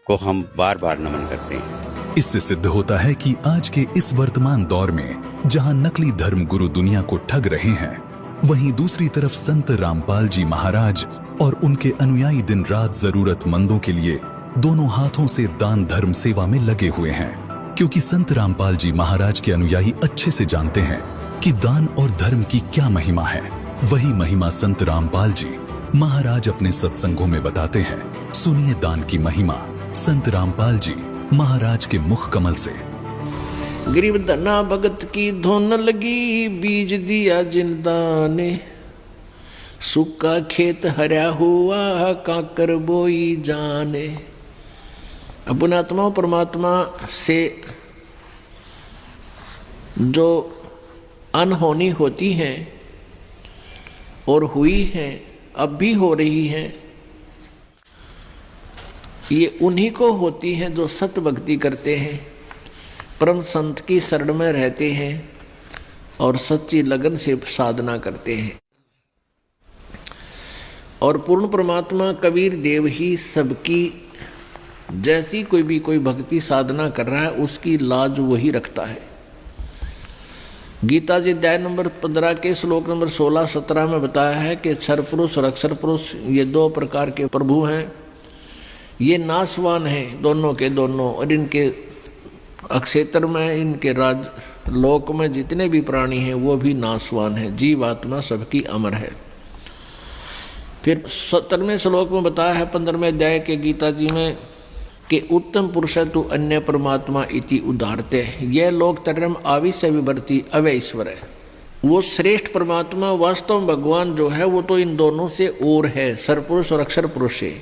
को हम बार बार नमन करते हैं। इससे सिद्ध होता है कि आज के इस वर्तमान दौर में जहां नकली धर्म गुरु दुनिया को ठग रहे हैं, वहीं दूसरी तरफ संत रामपाल जी महाराज और उनके अनुयायी दिन रात जरूरतमंदों के लिए दोनों हाथों से दान धर्म सेवा में लगे हुए हैं। क्योंकि संत रामपाल जी महाराज के अनुयायी अच्छे से जानते हैं कि दान और धर्म की क्या महिमा है। वही महिमा संत रामपाल जी महाराज अपने सत्संगों में बताते हैं। सुनिए दान की महिमा संत रामपाल जी महाराज के मुख कमल से। गरीब धना भगत की धुन लगी, बीज दिया जिंदा ने, सूखा खेत हरा हुआ, काकर बोई जाने। अपने आत्मा परमात्मा से जो अनहोनी होती है और हुई है, अब भी हो रही है, ये उन्हीं को होती हैं जो सत भक्ति करते हैं, परम संत की शरण में रहते हैं और सच्ची लगन से साधना करते हैं। और पूर्ण परमात्मा कबीर देव ही सबकी, जैसी कोई भक्ति साधना कर रहा है उसकी लाज वही रखता है। गीता जी अध्याय नंबर 15 के श्लोक नंबर 16-17 में बताया है कि क्षर पुरुष और अक्षर पुरुष ये 2 प्रकार के प्रभु हैं। ये नाशवान हैं दोनों के दोनों, और इनके अक्षेत्र में इनके राज लोक में जितने भी प्राणी हैं वो भी नाशवान हैं, जीवात्मा सबकी अमर है। फिर 17वें श्लोक में बताया है 15वें अध्याय के गीता जी में कि उत्तम पुरुष तु अन्य परमात्मा इति उदाहरते, यह लोक तरम आविश्य विभर्ति अवय ईश्वर है। वो श्रेष्ठ परमात्मा वास्तव में भगवान जो है वो तो इन दोनों से और है, सरपुरुष और अक्षर पुरुष है,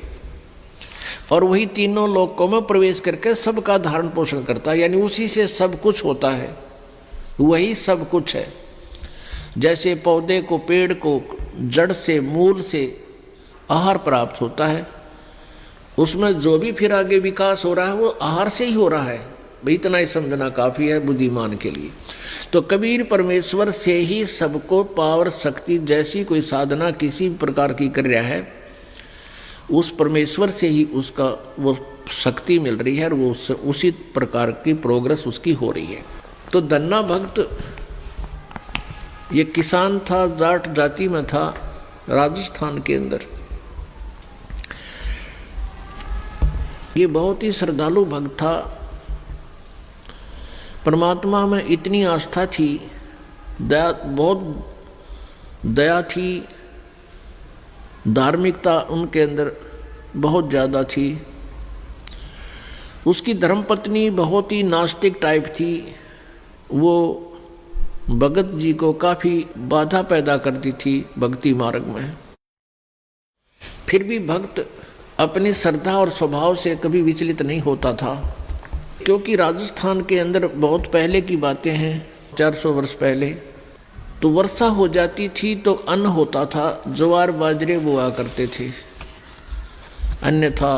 और वही तीनों लोकों में प्रवेश करके सबका धारण पोषण करता है, यानी उसी से सब कुछ होता है, वही सब कुछ है। जैसे पौधे को, पेड़ को जड़ से, मूल से आहार प्राप्त होता है, उसमें जो भी फिर आगे विकास हो रहा है वो आहार से ही हो रहा है। भाई इतना ही समझना काफ़ी है बुद्धिमान के लिए। तो कबीर परमेश्वर से ही सबको पावर, शक्ति जैसी कोई साधना किसी प्रकार की कर रहा है, उस परमेश्वर से ही उसका वो शक्ति मिल रही है और वो उसी प्रकार की प्रोग्रेस उसकी हो रही है। तो धन्ना भक्त ये किसान था, जाट जाति में था, राजस्थान के अंदर। ये बहुत ही श्रद्धालु भक्त था, परमात्मा में इतनी आस्था थी, बहुत दया थी, धार्मिकता उनके अंदर बहुत ज़्यादा थी। उसकी धर्मपत्नी बहुत ही नास्तिक टाइप थी, वो भगत जी को काफ़ी बाधा पैदा करती थी भक्ति मार्ग में। फिर भी भक्त अपनी श्रद्धा और स्वभाव से कभी विचलित नहीं होता था, क्योंकि राजस्थान के अंदर बहुत पहले की बातें हैं, 400 वर्ष पहले, तो वर्षा हो जाती थी तो अन्न होता था, ज्वार बाजरे बोआ करते थे, अन्यथा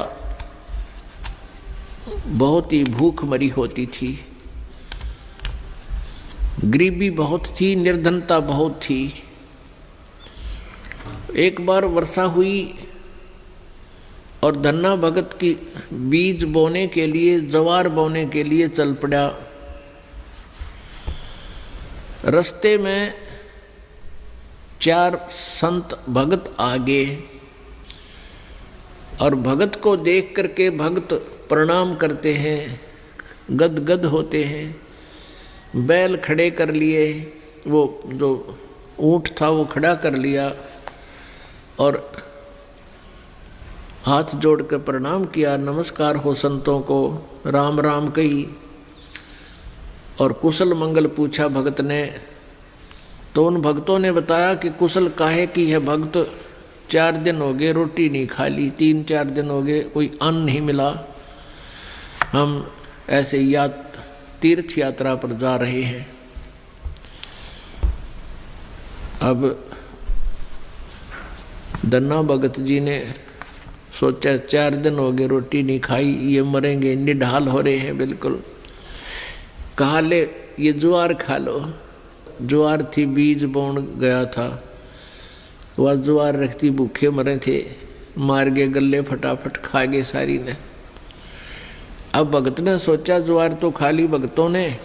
बहुत ही भूखमरी होती थी, गरीबी बहुत थी, निर्धनता बहुत थी। एक बार वर्षा हुई और धन्ना भगत की बीज बोने के लिए, ज्वार बोने के लिए चल पड़ा। रास्ते में 4 संत भगत आगे, और भगत को देख करके भगत प्रणाम करते हैं, गदगद होते हैं, बैल खड़े कर लिए, वो जो ऊंट था वो खड़ा कर लिया और हाथ जोड़ कर प्रणाम किया, नमस्कार हो संतों को, राम राम कही और कुशल मंगल पूछा भगत ने। तो उन भक्तों ने बताया कि कुशल काहे की है भगत, 4 दिन हो गए रोटी नहीं खा ली, 3-4 दिन हो गए कोई अन्न नहीं मिला, हम ऐसे तीर्थ यात्रा पर जा रहे हैं। अब धन्ना भगत जी ने सोचा 4 दिन हो गए रोटी नहीं खाई, ये मरेंगे, निढाल हो रहे हैं बिल्कुल। कहा ले ये ज्वार खा लो। ज्वार थी, बीज बोन गया था, वह ज्वार रखती, भूखे मरे थे, मार गए गले, फटाफट खा गए सारी ने। अब भगत ने सोचा ज्वार तो खा ली भगतों ने,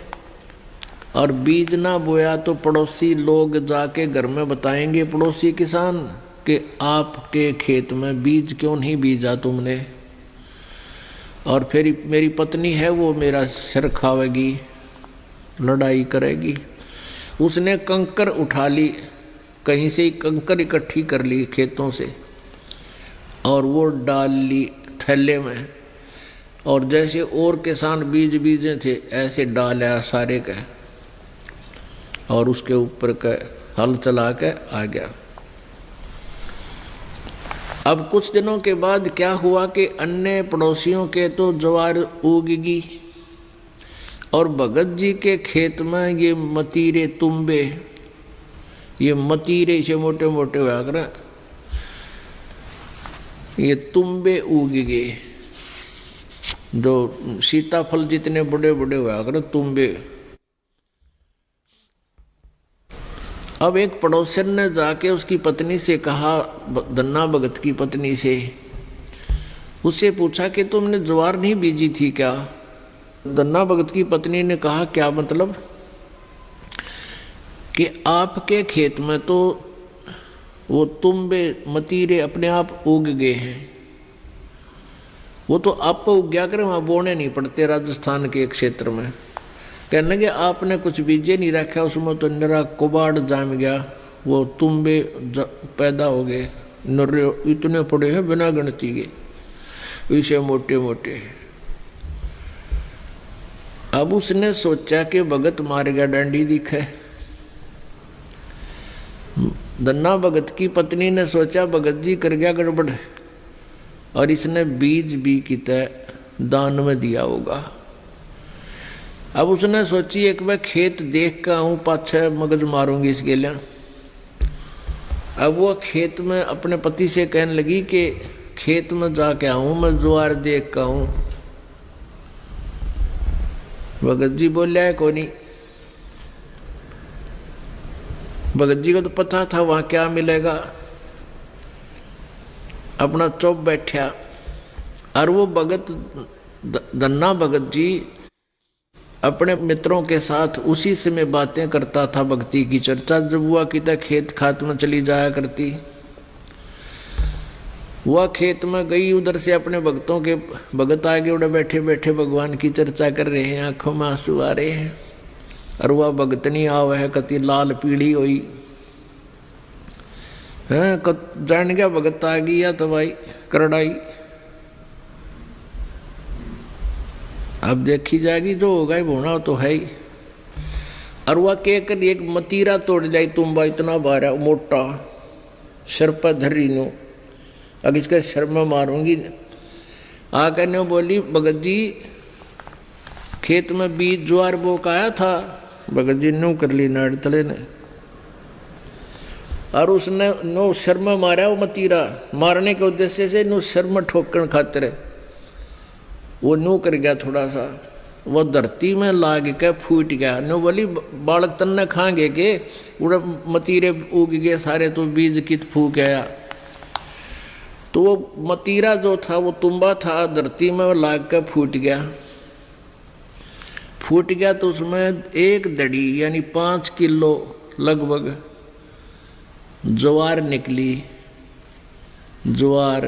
और बीज ना बोया तो पड़ोसी लोग जाके घर में बताएंगे, पड़ोसी किसान, कि आपके खेत में बीज क्यों नहीं बीजा तुमने, और फिर मेरी पत्नी है वो मेरा सिर खावेगी, लड़ाई करेगी। उसने कंकर उठा ली, कहीं से ही कंकर इकट्ठी कर ली खेतों से, और वो डाल ली थैले में, और जैसे और किसान बीज बीजे थे ऐसे डाला सारे का, और उसके ऊपर का हल चला के आ गया। अब कुछ दिनों के बाद क्या हुआ कि अन्य पड़ोसियों के तो ज्वार उगगी, और भगत जी के खेत में ये मतीरे तुम्बे, ये मतीरे से मोटे मोटे हुआ कर, ये तुम्बे उग गए, जो सीताफल जितने बड़े बड़े हुआ कर तुम्बे। अब एक पड़ोसन ने जाके उसकी पत्नी से कहा, धन्ना भगत की पत्नी से, उससे पूछा कि तुमने ज्वार नहीं बीजी थी क्या? धन्ना भगत की पत्नी ने कहा क्या मतलब? कि आपके खेत में तो वो तुम्बे मतीरे अपने आप उग गए हैं, वो तो आपको उग गया करें, वहाँ बोने नहीं पड़ते राजस्थान के क्षेत्र में। कहने लगे आपने कुछ बीजे नहीं रखा, उसमें तो निरा कुबाड़ जाम गया, वो तुम्बे पैदा हो गए, नर्रे इतने पड़े हैं बिना गिनती के, इसे मोटे मोटे। अब उसने सोचा कि भगत मार गया डंडी दिखे। धन्ना भगत की पत्नी ने सोचा भगत जी कर गया गड़बड़, और इसने बीज भी की तरह दान में दिया होगा। अब उसने सोची एक मैं खेत देख कर आऊँ, पाछे मगज मारूंगी इसके लिए। अब वो खेत में अपने पति से कहने लगी कि खेत में जाके आऊँ, मैं ज्वार देख कर आऊँ। भगत जी बोलिया है को नहीं। भगत जी को तो पता था वहां क्या मिलेगा, अपना चुप बैठा। और वो भगत धन्ना भगत जी अपने मित्रों के साथ उसी से में बातें करता था, भक्ति की चर्चा जब हुआ कि तक खेत खात में चली जाया करती। वह खेत में गई, उधर से अपने भक्तों के भगत आगे उड़े बैठे बैठे भगवान की चर्चा कर रहे हैं, आंखों में आंसू आ रहे हैं। और वह भगतनी आव है कति लाल पीड़ी हुई है, जान गया भगत आ गई या तो भाई करड़ाई। अब देखी जाएगी, जो होगा ही होना तो है ही। और वह कहकर एक मतीरा तोड़ जाई, तुम्बा इतना बारा मोटा सर पर धरी नो, अब इसके सर में मारूंगी। आ कहने बोली भगत जी खेत में बीज ज्वार बोक आया था। भगत जी नो कर ली नाड़ तले ने, और उसने नो सर में मारा। वो मतीरा मारने के उद्देश्य से नो सर में ठोकन खातिर वो नो कर गया थोड़ा सा, वो धरती में लाग के फूट गया। नो बोली बालक तन्ने खाएंगे के उड़ा मतीरे उग गए सारे, तो बीज कित फूक गया। तो वो मतीरा जो था वो तुम्बा था, धरती में लाग के फूट गया। फूट गया तो उसमें एक दड़ी यानी 5 किलो लगभग ज्वार निकली। ज्वार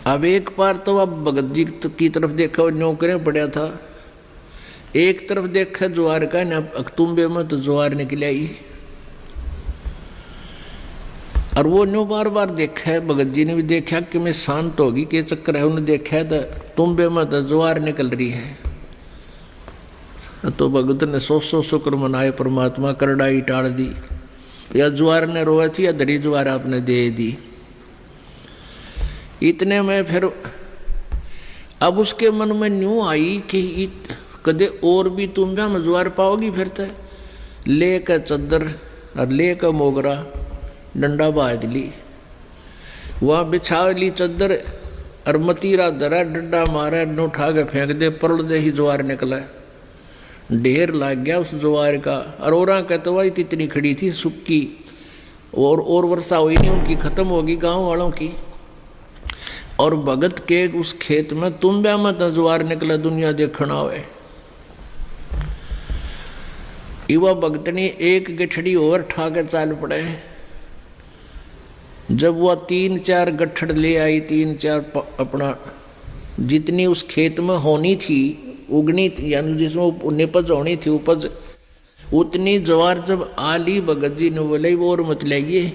अब एक बार तो अब भगत जी की तरफ देखा, वो नौकरें पड़ा था, एक तरफ देखा ज्वार का न अक्तुम्बे में तो ज्वार निकल आई। और वो न्यू बार बार देखा है, भगत जी ने भी देखा कि मैं शांत होगी के चक्कर है, उन्हें देखा तो तुम्बे में तो ज्वार निकल रही है। तो भगत ने 100 शुक्र मनाए, परमात्मा करड़ाई टाल दी, या ज्वार ने रोए थी या दरी ज्वार आपने दे दी। इतने में फिर अब उसके मन में न्यू आई कि कदे और भी तुम भी हम ज्वार पाओगी। फिर तो ले कर चद्दर और ले कर मोगरा डंडा बाज ली, वहाँ बिछा ली चद्दर और मतीरा दरा डंडा मारा, न उठा के फेंक दे, परल दे ही ज्वार निकला। ढेर लग गया उस ज्वार का। और औरा कहते वही इतनी खड़ी थी सुक्की, और वर्षा हुई नहीं, उनकी खत्म होगी गांव वालों की। और भगत के उस खेत में तुम्बे में तो ज्वार निकला, दुनिया देखना हुए। युवा भगतनी एक गठड़ी और ठा के चाल पड़े। जब वह 3-4 गठड़ ले आई, 3-4 अपना जितनी उस खेत में होनी थी उगनी थी, यानी जिसमें निपज होनी थी उपज, उतनी ज्वार जब आ ली, भगत जी ने बोले वो और मत लाइए,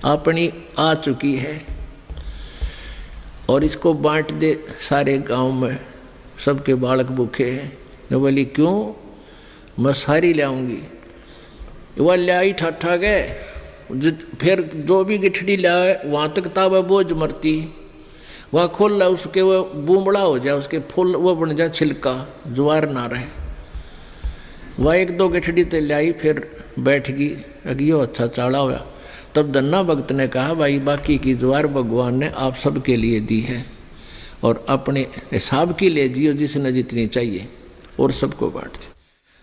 अपनी आ चुकी है और इसको बांट दे सारे गांव में, सबके बालक भूखे हैं। ने बोली क्यों, मैं सारी लाऊंगी। वह लाई ठा गए, फिर जो भी गिठड़ी लाए वहाँ तक ताबा बोझ मरती, वहाँ खोल ला उसके वो बूमड़ा हो जाए, उसके फूल वो बन जाए छिलका, ज्वार ना रहे। वह 1-2 गिठड़ी तो लाई, फिर बैठ गई, अगियो अच्छा चाड़ा हुआ। तब धन्ना भक्त ने कहा भाई बाकी की ज्वार भगवान ने आप सबके लिए दी है, और अपने हिसाब की ले जियो जिसने जितनी चाहिए, और सबको बांट दे।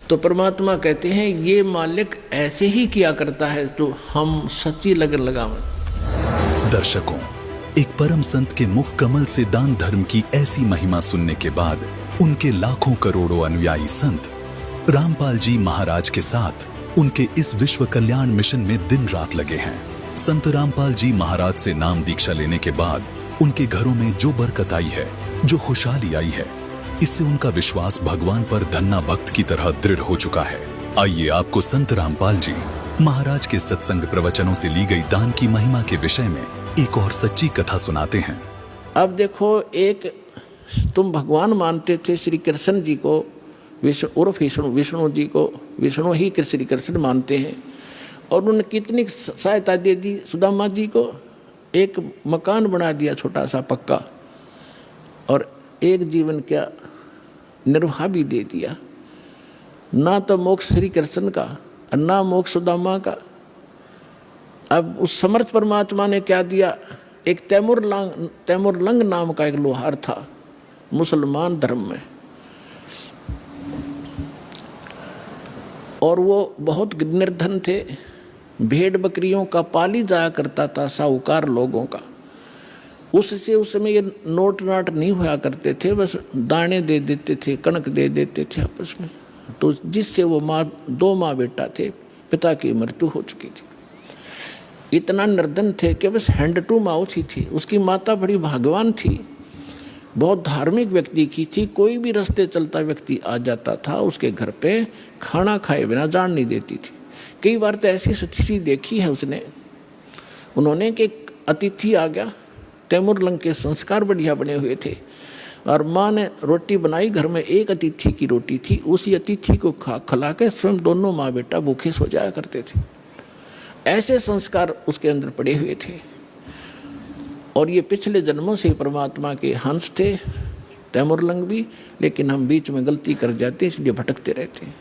तो परमात्मा कहते हैं ये मालिक ऐसे ही किया करता है, तो हम सच्ची लगन लगावें। दर्शकों, एक परम संत के मुख कमल से दान धर्म की ऐसी महिमा सुनने के बाद उनके लाखों करोड़ों अनुयायी संत रामपाल जी महाराज के साथ उनके इस विश्व कल्याण मिशन में दिन रात लगे हैं। संत रामपाल जी महाराज से नाम दीक्षा लेने के बाद उनके घरों में जो बरकत आई है, जो खुशहाली आई है, इससे उनका विश्वास भगवान पर धन्ना भक्त की तरह दृढ़ हो चुका है। आइए आपको संत रामपाल जी महाराज के सत्संग प्रवचनों से ली गई दान की महिमा के विषय में एक और सच्ची कथा सुनाते हैं। अब देखो, एक तुम भगवान मानते थे श्री कृष्ण जी को, विष्णु जी को, विष्णु ही श्री कृष्ण मानते हैं, और उन्होंने कितनी सहायता दे दी सुदामा जी को। एक मकान बना दिया छोटा सा पक्का, और एक जीवन का निर्वाह भी दे दिया। ना तो मोक्ष श्री कृष्ण का और ना मोक्ष सुदामा का। अब उस समर्थ परमात्मा ने क्या दिया, एक तैमुरलंग नाम का एक लोहार था मुसलमान धर्म में, और वो बहुत निर्धन थे। भेड़ बकरियों का पाली जाया करता था, साहूकार लोगों का। उससे उस समय ये नोट नाट नहीं हुआ करते थे, बस दाने दे देते थे, कणक दे देते थे आपस में। तो जिससे वो दो माँ बेटा थे, पिता की मृत्यु हो चुकी थी। इतना निर्धन थे कि बस हैंड टू माउथ ही थी। उसकी माता बड़ी भाग्यवान थी, बहुत धार्मिक व्यक्ति की थी। कोई भी रास्ते चलता व्यक्ति आ जाता था उसके घर पे, खाना खाए बिना जान नहीं देती थी। कई बार तो ऐसी स्थिति देखी है उन्होंने कि अतिथि आ गया, तैमुरलंग के संस्कार बढ़िया बने हुए थे, और माँ ने रोटी बनाई, घर में एक अतिथि की रोटी थी, उसी अतिथि को खिला के स्वयं दोनों माँ बेटा भूखे सो जाया करते थे। ऐसे संस्कार उसके अंदर पड़े हुए थे। और ये पिछले जन्मों से परमात्मा के हंस थे तैमुरलंग भी, लेकिन हम बीच में गलती कर जाते इसलिए भटकते रहते हैं।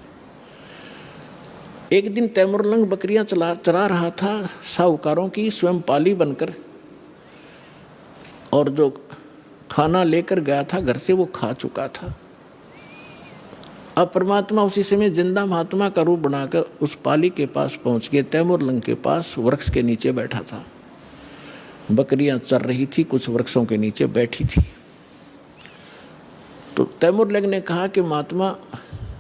एक दिन तैमुरलंग बकरियां चरा रहा था साहूकारों की, स्वयं पाली बनकर, और जो खाना लेकर गया था घर से वो खा चुका था। अब परमात्मा उसी समय जिंदा महात्मा का रूप बनाकर उस पाली के पास पहुंच गए। तैमुरलंग के पास वृक्ष के नीचे बैठा था, बकरियां चर रही थी, कुछ वृक्षों के नीचे बैठी थी। तो तैमुरलंग ने कहा कि महात्मा,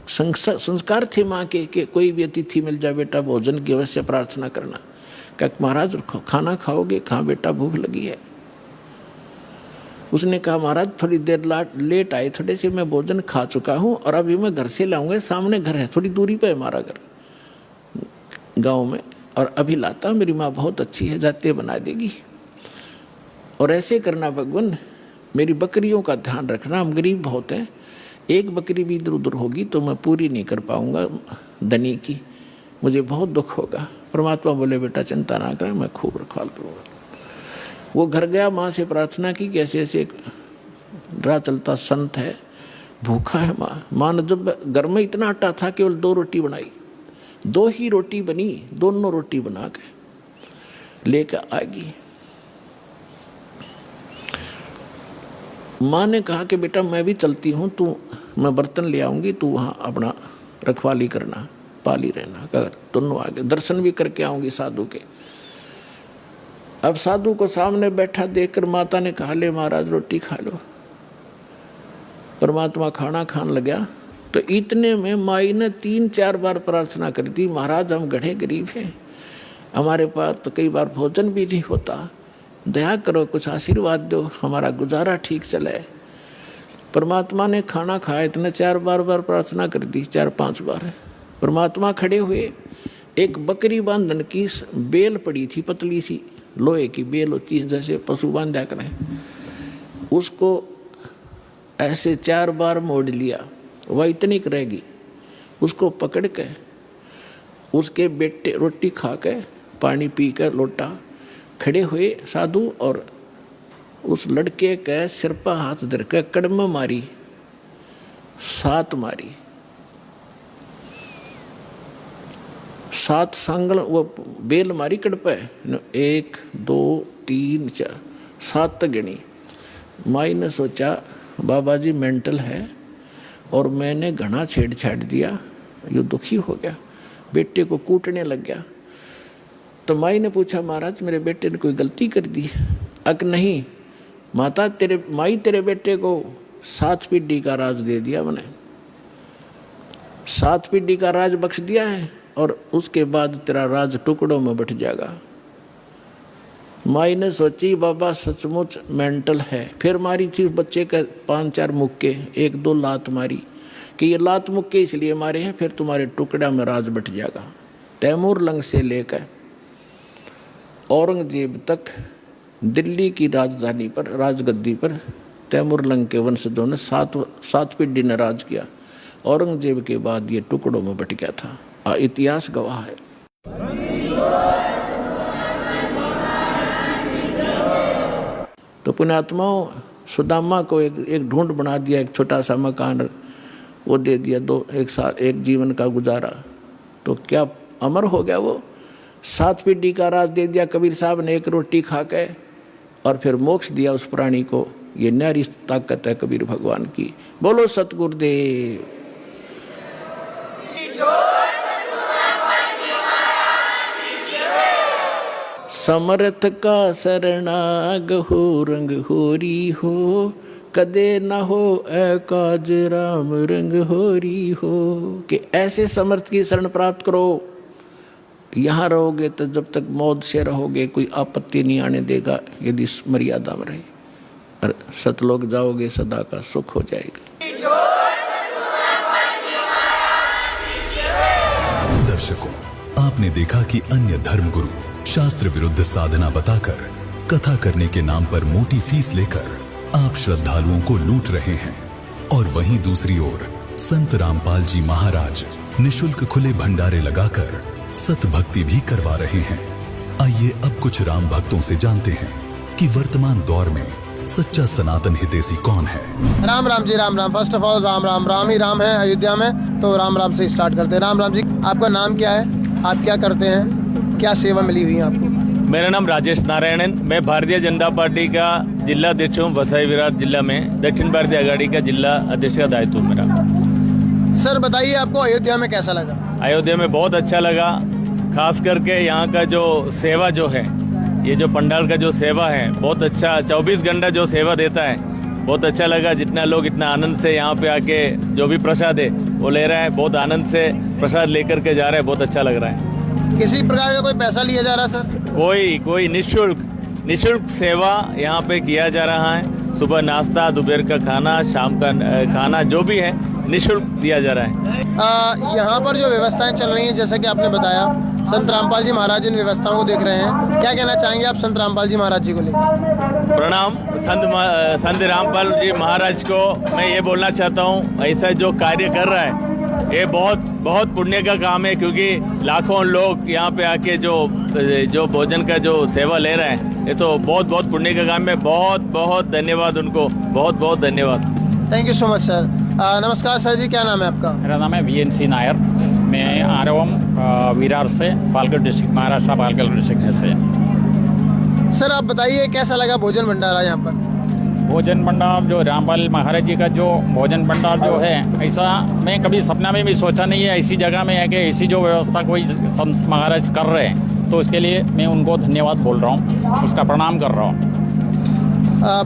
संस्कार थे माँ के कि कोई भी अतिथि मिल जाए बेटा भोजन की अवश्य प्रार्थना करना। क्या महाराज खाना खाओगे? कहाँ बेटा, भूख लगी है। उसने कहा महाराज थोड़ी देर लेट आए थोड़े से, मैं भोजन खा चुका हूँ और अभी मैं घर से लाऊंगा, सामने घर है, थोड़ी दूरी पे है हमारा घर गांव में, और अभी लाता। मेरी माँ बहुत अच्छी है, जाते बना देगी। और ऐसे करना भगवान, मेरी बकरियों का ध्यान रखना, हम गरीब बहुत हैं, एक बकरी भी इधर उधर होगी तो मैं पूरी नहीं कर पाऊंगा धनी की, मुझे बहुत दुख होगा। परमात्मा बोले बेटा चिंता ना करें, मैं खूब रखवाल करूँगा। वो घर गया, माँ से प्रार्थना की कि ऐसे ऐसे राह चलता संत है, भूखा है। माँ ने जब घर में इतना आटा था केवल 2 रोटी बनाई, 2 ही रोटी बनी, दोनों रोटी बना के लेकर आ गई। माँ ने कहा कि बेटा मैं भी चलती हूँ, मैं बर्तन ले आऊँगी, तू वहाँ अपना रखवाली करना, पाली रहना। दोनों आगे दर्शन भी करके आऊँगी साधु के। अब साधु को सामने बैठा देखकर माता ने कहा ले महाराज रोटी खा लो। परमात्मा खाना खाने लगा तो इतने में माई ने 3-4 बार प्रार्थना कर दी, महाराज हम गढ़े गरीब हैं, हमारे पास तो कई बार भोजन भी नहीं होता, दया करो, कुछ आशीर्वाद दो, हमारा गुजारा ठीक चले। परमात्मा ने खाना खाया, इतने 4 बार प्रार्थना कर दी, 4-5 बार। परमात्मा खड़े हुए, एक बकरी बांधन की बेल पड़ी थी, पतली सी लोहे की बेल होती है जैसे पशु बांधा करें, उसको ऐसे 4 बार मोड़ लिया, वह इतनी रहेगी, उसको पकड़ के उसके बेटे रोटी खा के पानी पी कर लोटा खड़े हुए साधु, और उस लड़के के सिर पर हाथ धर के कड़म मारी, 7 मारी, 7 सांगल वो बेल मारी कड़ पे, 1 2 3 4 7 तक गिनी। माई ने सोचा बाबा जी मेंटल है और मैंने घना छेड़छाड़ दिया, ये दुखी हो गया, बेटे को कूटने लग गया। तो माई ने पूछा महाराज मेरे बेटे ने कोई गलती कर दी? अक नहीं माता, तेरे बेटे को 7 पीढ़ी का राज दे दिया मैंने, 7 पीढ़ी का राज बख्श दिया है, और उसके बाद तेरा राज टुकड़ों में बट जाएगा। माई ने सोची बाबा सचमुच मेंटल है। फिर मारी थी बच्चे का 5-4 मुक्के, 1-2 लात मारी कि ये लात मुक्के इसलिए मारे हैं, फिर तुम्हारे टुकड़ा में राज बट जाएगा। तैमूर लंग से लेकर औरंगजेब तक दिल्ली की राजधानी पर, राजगद्दी पर तैमूर लंग के वंशजों ने 7 पीढ़ी ने राज किया। औरंगजेब के बाद ये टुकड़ों में बट गया था, इतिहास गवाह है। तो पुण्यात्माओं, सुदामा को एक ढूंढ बना दिया, एक छोटा सा मकान वो दे दिया, एक जीवन का गुजारा, तो क्या अमर हो गया वो? 7 पीढ़ी का राज दे दिया कबीर साहब ने, एक रोटी खा के, और फिर मोक्ष दिया उस प्राणी को। ये न्यारी ताकत है कबीर भगवान की। बोलो सतगुरुदेव। समर्थ का शरणाग हो, रंग होरी हो, कदे न हो एकाज राम रंग होरी हो। कि ऐसे समर्थ की शरण प्राप्त करो, यहाँ रहोगे तो जब तक मौत से रहोगे कोई आपत्ति नहीं आने देगा, यदि मर्यादा में रहे, और सतलोक जाओगे सदा का सुख हो जाएगा। दर्शकों, आपने देखा कि अन्य धर्मगुरु शास्त्र विरुद्ध साधना बताकर, कथा करने के नाम पर मोटी फीस लेकर आप श्रद्धालुओं को लूट रहे हैं, और वहीं दूसरी ओर संत रामपाल जी महाराज निशुल्क खुले भंडारे लगाकर सत भक्ति भी करवा रहे हैं। आइए अब कुछ राम भक्तों से जानते हैं कि वर्तमान दौर में सच्चा सनातन हितैषी कौन है। Ram Ram ji, Ram Ram. First of all Ram Ram, Ram ही राम है अयोध्या में, तो राम राम से स्टार्ट करते हैं। राम राम जी, आपका नाम क्या है, आप क्या करते हैं, क्या सेवा मिली हुई है आपको? मेरा नाम राजेश नारायणन, मैं भारतीय जनता पार्टी का जिला अध्यक्ष हूँ। वसई विराट जिला में दक्षिण भारतीय आघाड़ी का जिला अध्यक्ष का दायित्व मेरा। सर बताइए, आपको अयोध्या में कैसा लगा? अयोध्या में बहुत अच्छा लगा, खास करके यहाँ का जो सेवा जो है, ये जो पंडाल का जो सेवा है बहुत अच्छा, 24 घंटा जो सेवा देता है, बहुत अच्छा लगा। जितना लोग इतना आनंद से यहाँ पे आके जो भी प्रसाद है वो ले रहा है, बहुत आनंद से प्रसाद लेकर के जा रहा है, बहुत अच्छा लग रहा है। किसी प्रकार का कोई पैसा लिया जा रहा है सर? कोई निःशुल्क सेवा यहाँ पे किया जा रहा है। सुबह नाश्ता, दोपहर का खाना, शाम का खाना, जो भी है निःशुल्क दिया जा रहा है। यहाँ पर जो व्यवस्थाएं चल रही हैं, जैसा कि आपने बताया, संत रामपाल जी महाराज इन व्यवस्थाओं को देख रहे हैं, क्या कहना चाहेंगे आप संत रामपाल जी महाराज जी को लेकर? प्रणाम। संत रामपाल जी महाराज को मैं ये बोलना चाहता हूँ, ऐसा जो कार्य कर रहा है ये बहुत पुण्य का काम है, क्योंकि लाखों लोग यहाँ पे आके जो भोजन का जो सेवा ले रहे हैं, ये तो बहुत पुण्य का काम है। बहुत धन्यवाद उनको, बहुत धन्यवाद। Thank you so much sir. नमस्कार सर जी, क्या नाम है आपका? मेरा नाम है VNC नायर, मैं आ रहा हूँ विरार से, पालघर डिस्ट्रिक्ट, महाराष्ट्र पालघर डिस्ट्रिक्ट में से। सर आप बताइए कैसा लगा भोजन भंडारा यहाँ पर? भोजन भंडार जो रामपाल महाराज जी का जो भोजन भंडार जो है, ऐसा मैं कभी सपना में भी सोचा नहीं है ऐसी जगह में है कि ऐसी जो व्यवस्था कोई संत महाराज कर रहे हैं, तो उसके लिए मैं उनको धन्यवाद बोल रहा हूँ, उसका प्रणाम कर रहा हूँ।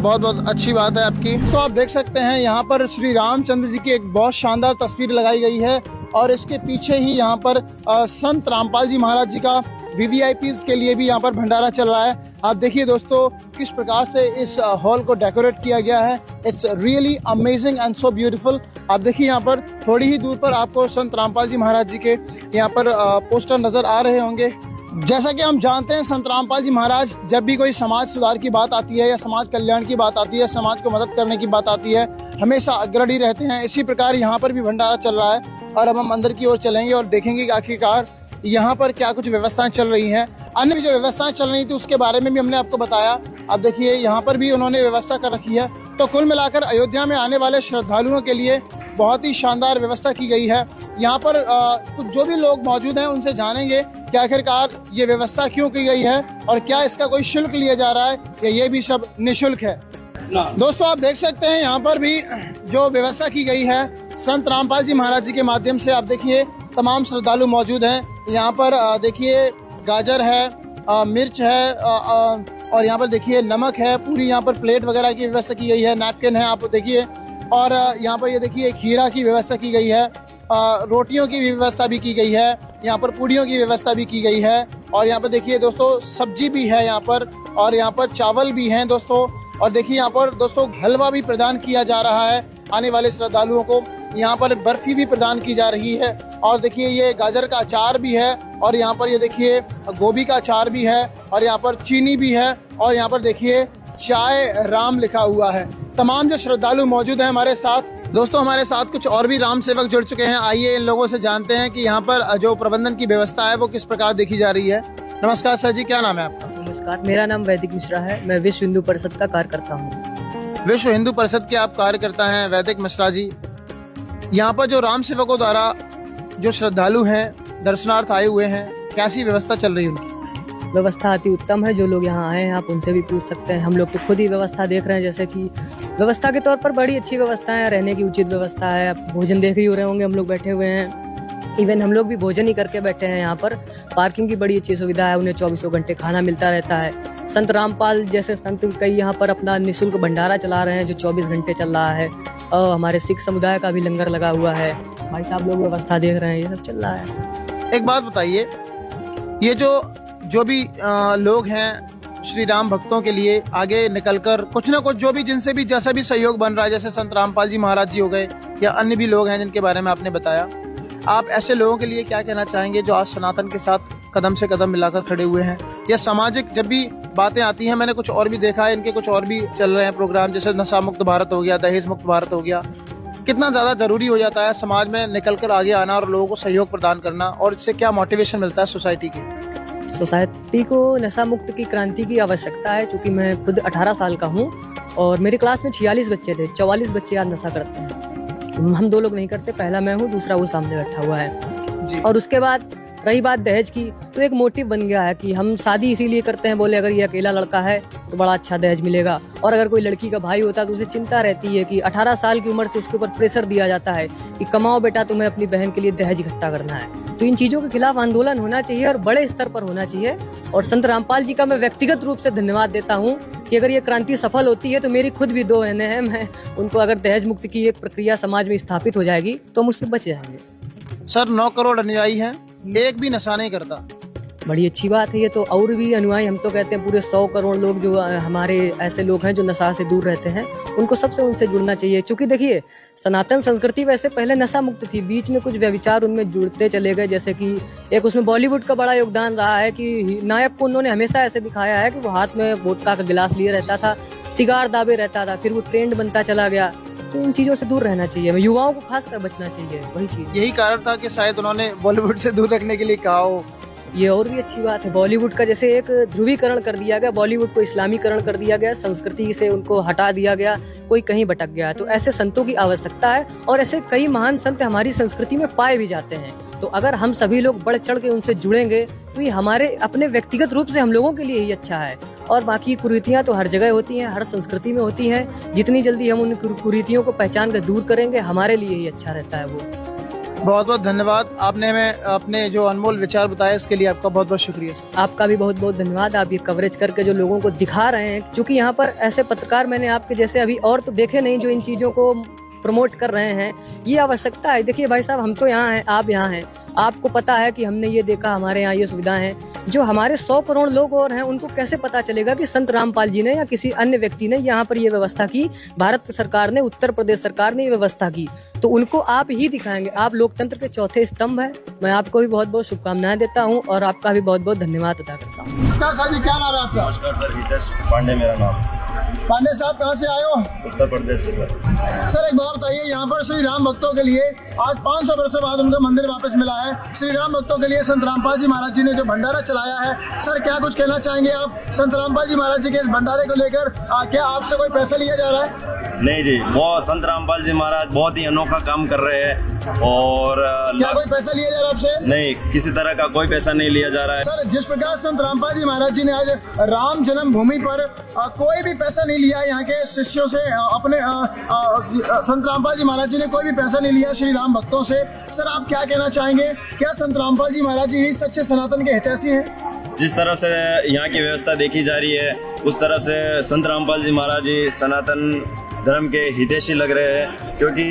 बहुत अच्छी बात है आपकी। तो आप देख सकते हैं यहाँ पर श्री रामचंद्र जी की एक बहुत शानदार तस्वीर लगाई गई है, और इसके पीछे ही यहाँ पर संत रामपाल जी महाराज जी का VVIPs के लिए भी यहाँ पर भंडारा चल रहा है। आप देखिए दोस्तों किस प्रकार से इस हॉल को डेकोरेट किया गया है। It's really amazing and so beautiful. आप देखिए यहाँ पर थोड़ी ही दूर पर आपको संत रामपाल जी महाराज जी के यहाँ पर पोस्टर नजर आ रहे होंगे। जैसा कि हम जानते हैं, संत रामपाल जी महाराज जब भी कोई समाज सुधार की बात आती है या समाज कल्याण की बात आती है, समाज को मदद करने की बात आती है, हमेशा अग्रणी रहते हैं। इसी प्रकार यहाँ पर भी भंडारा चल रहा है, और अब हम अंदर की ओर चलेंगे और देखेंगे कि आखिरकार यहाँ पर क्या कुछ व्यवस्थाएं चल रही हैं। अन्य जो व्यवस्थाएं चल रही थी उसके बारे में भी हमने आपको बताया। अब देखिए यहाँ पर भी उन्होंने व्यवस्था कर रखी है। तो कुल मिलाकर अयोध्या में आने वाले श्रद्धालुओं के लिए बहुत ही शानदार व्यवस्था की गई है। यहाँ पर कुछ जो भी लोग मौजूद हैं उनसे जानेंगे कि आखिरकार ये व्यवस्था क्यों की गई है और क्या इसका कोई शुल्क लिया जा रहा है या ये भी सब निःशुल्क है। दोस्तों आप देख सकते हैं यहाँ पर भी जो व्यवस्था की गई है संत रामपाल जी महाराज जी के माध्यम से। आप देखिए तमाम श्रद्धालु मौजूद हैं यहाँ पर। देखिए गाजर है, मिर्च है, और यहाँ पर देखिए नमक है, पूरी यहाँ पर प्लेट वगैरह की व्यवस्था की गई है, नैपकिन है आप देखिए, और यहाँ पर ये देखिए खीरा की व्यवस्था की गई है, रोटियों की व्यवस्था भी की गई है, यहाँ पर पूड़ियों की व्यवस्था भी की गई है, और यहाँ पर देखिए दोस्तों सब्जी भी है यहाँ पर, और यहाँ पर चावल भी हैं दोस्तों, और देखिए यहाँ पर दोस्तों हलवा भी प्रदान किया जा रहा है आने वाले श्रद्धालुओं को। यहाँ पर बर्फी भी प्रदान की जा रही है, और देखिए ये गाजर का अचार भी है, और यहाँ पर ये देखिए गोभी का अचार भी है, और यहाँ पर चीनी भी है, और यहाँ पर देखिए चाय राम लिखा हुआ है। तमाम जो श्रद्धालु मौजूद हैं हमारे साथ दोस्तों, हमारे साथ कुछ और भी राम सेवक जुड़ चुके हैं। आइए इन लोगों से जानते हैं कि यहाँ पर जो प्रबंधन की व्यवस्था है वो किस प्रकार देखी जा रही है। नमस्कार सर जी, क्या नाम है आपका? नमस्कार, मेरा नाम वैदिक मिश्रा है। मैं विश्व हिंदू परिषद का कार्यकर्ता हूँ। विश्व हिंदू परिषद के आप कार्यकर्ता हैं वैदिक मिश्रा जी। यहाँ पर जो राम सेवकों द्वारा जो श्रद्धालु हैं दर्शनार्थ आए हुए हैं, कैसी व्यवस्था चल रही है उनकी? व्यवस्था अति उत्तम है। जो लोग यहाँ आए हैं आप उनसे भी पूछ सकते हैं। हम लोग तो खुद ही व्यवस्था देख रहे हैं, जैसे कि व्यवस्था के तौर पर बड़ी अच्छी व्यवस्था है, रहने की उचित व्यवस्था है। भोजन देख ही हो रहे होंगे, हम लोग बैठे हुए हैं, इवन हम लोग भी भोजन ही करके बैठे हैं। यहाँ पर पार्किंग की बड़ी अच्छी सुविधा है, उन्हें 24 घंटे खाना मिलता रहता है। संत रामपाल जैसे संत कई यहाँ पर अपना निःशुल्क भंडारा चला रहे हैं जो 24 घंटे चल रहा है, और हमारे सिख समुदाय का भी लंगर लगा हुआ है। भाई साहब लोग व्यवस्था देख रहे हैं, ये सब चल रहा है। एक बात बताइए, ये जो भी लोग हैं श्री राम भक्तों के लिए आगे निकलकर कुछ ना कुछ जो भी जिनसे भी जैसा भी सहयोग बन रहा है, जैसे संत रामपाल जी महाराज जी हो गए या अन्य भी लोग हैं जिनके बारे में आपने बताया, आप ऐसे लोगों के लिए क्या कहना चाहेंगे जो आज सनातन के साथ कदम से कदम मिलाकर खड़े हुए हैं? या सामाजिक जब भी बातें आती हैं, मैंने कुछ और भी देखा है, इनके कुछ और भी चल रहे हैं प्रोग्राम, जैसे नशा मुक्त भारत हो गया, दहेज मुक्त भारत हो गया, कितना ज़्यादा ज़रूरी हो जाता है समाज में निकल कर आगे आना और लोगों को सहयोग प्रदान करना, और इससे क्या मोटिवेशन मिलता है सोसाइटी की? सोसाइटी को नशा मुक्त की क्रांति की आवश्यकता है, क्योंकि मैं खुद 18 साल का हूँ और मेरी क्लास में 46 बच्चे थे, 44 बच्चे आज नशा करते हैं। हम 2 लोग नहीं करते, पहला मैं हूँ, दूसरा वो सामने बैठा हुआ है जी। और उसके बाद रही बात दहेज की, तो एक मोटिव बन गया है कि हम शादी इसीलिए करते हैं, बोले अगर ये अकेला लड़का है तो बड़ा अच्छा दहेज मिलेगा, और अगर कोई लड़की का भाई होता है तो उसे चिंता रहती है कि 18 साल की उम्र से उसके ऊपर प्रेशर दिया जाता है कि कमाओ बेटा, तुम्हें अपनी बहन के लिए दहेज इकट्ठा करना है। तो इन चीज़ों के खिलाफ आंदोलन होना चाहिए और बड़े स्तर पर होना चाहिए। और संत रामपाल जी का मैं व्यक्तिगत रूप से धन्यवाद देता हूँ कि अगर ये क्रांति सफल होती है तो मेरी खुद भी 2 बहनें हैं, मैं उनको अगर दहेज मुक्त की एक प्रक्रिया समाज में स्थापित हो जाएगी तो हम उससे बच जाएंगे। सर 9 करोड़ अनुयायी हैं, एक भी नशा नहीं करता, बड़ी अच्छी बात है ये तो। और भी अनुयायी, हम तो कहते हैं पूरे 100 करोड़ लोग जो हमारे ऐसे लोग हैं जो नशा से दूर रहते हैं, उनको सबसे उनसे जुड़ना चाहिए। क्योंकि देखिए सनातन संस्कृति वैसे पहले नशा मुक्त थी, बीच में कुछ व्यभिचार उनमें जुड़ते चले गए, जैसे कि एक उसमें बॉलीवुड का बड़ा योगदान रहा है कि नायक को उन्होंने हमेशा ऐसे दिखाया है कि वो हाथ में वोडका का गिलास लिए रहता था, सिगार दाबे रहता था, फिर वो ट्रेंड बनता चला गया। तो इन चीज़ों से दूर रहना चाहिए, युवाओं को खासकर बचना चाहिए, वही चीज़। यही कारण था कि शायद उन्होंने बॉलीवुड से दूर रखने के लिए कहा हो। ये और भी अच्छी बात है, बॉलीवुड का जैसे एक ध्रुवीकरण कर दिया गया, बॉलीवुड को इस्लामीकरण कर दिया गया, संस्कृति से उनको हटा दिया गया, कोई कहीं भटक गया। तो ऐसे संतों की आवश्यकता है, और ऐसे कई महान संत हमारी संस्कृति में पाए भी जाते हैं। तो अगर हम सभी लोग बढ़ चढ़ के उनसे जुड़ेंगे तो ये हमारे अपने व्यक्तिगत रूप से हम लोगों के लिए ही अच्छा है। और बाकी कुरीतियाँ तो हर जगह होती हैं, हर संस्कृति में होती हैं, जितनी जल्दी हम उन कुरीतियों को पहचान कर दूर करेंगे हमारे लिए ही अच्छा रहता है वो। बहुत बहुत धन्यवाद, आपने हमें अपने जो अनमोल विचार बताए इसके लिए आपका बहुत बहुत शुक्रिया। आपका भी बहुत बहुत धन्यवाद, आप ये कवरेज करके जो लोगों को दिखा रहे हैं, क्योंकि यहाँ पर ऐसे पत्रकार मैंने आपके जैसे अभी और तो देखे नहीं जो इन चीज़ों को प्रमोट कर रहे हैं। ये आवश्यकता है। देखिए भाई साहब, हम तो यहाँ हैं, आप यहाँ हैं, आपको पता है कि हमने ये देखा, हमारे यहाँ ये सुविधा है। जो हमारे 100 करोड़ लोग और हैं उनको कैसे पता चलेगा कि संत रामपाल जी ने या किसी अन्य व्यक्ति ने यहाँ पर ये व्यवस्था की, भारत सरकार ने, उत्तर प्रदेश सरकार ने ये व्यवस्था की, तो उनको आप ही दिखाएंगे। आप लोकतंत्र के चौथे स्तंभ है। मैं आपको भी बहुत बहुत शुभकामनाएं देता हूँ और आपका भी बहुत बहुत धन्यवाद अदा करता हूँ। नमस्कार सर जी, क्या नाम है आपका? नमस्कार सर, हितेश पांडे मेरा नाम। पांडे साहब कहाँ से आए हो? उत्तर प्रदेश से सर। सर एक बात बताइए, यहाँ पर श्री राम भक्तों के लिए आज 500 वर्षों बाद उनका मंदिर वापस मिला है। श्री राम भक्तों के लिए संत रामपाल जी महाराज जी ने जो भंडारा चलाया है, सर क्या कुछ कहना चाहेंगे आप संत रामपाल जी महाराज जी के इस भंडारे को लेकर? क्या आपसे कोई पैसा लिया जा रहा है? नहीं जी, वो संत रामपाल जी महाराज बहुत ही अनोखा काम कर रहे हैं। और क्या कोई पैसा लिया जा रहा है आपसे? नहीं, किसी तरह का कोई पैसा नहीं लिया जा रहा है। सर जिस प्रकार संत रामपाल जी महाराज जी ने आज राम जन्मभूमि पर कोई भी पैसा नहीं लिया, यहाँ के शिष्यों से अपने संत रामपाल जी महाराज जी ने कोई भी पैसा नहीं लिया श्री राम भक्तों से। सर आप क्या कहना चाहेंगे, क्या संत रामपाल जी महाराज जी ही सच्चे सनातन के हितैषी हैं? जिस तरह से यहाँ की व्यवस्था देखी जा रही है, उस तरफ से संत रामपाल जी महाराज जी सनातन धर्म के हितैषी लग रहे हैं, क्योंकि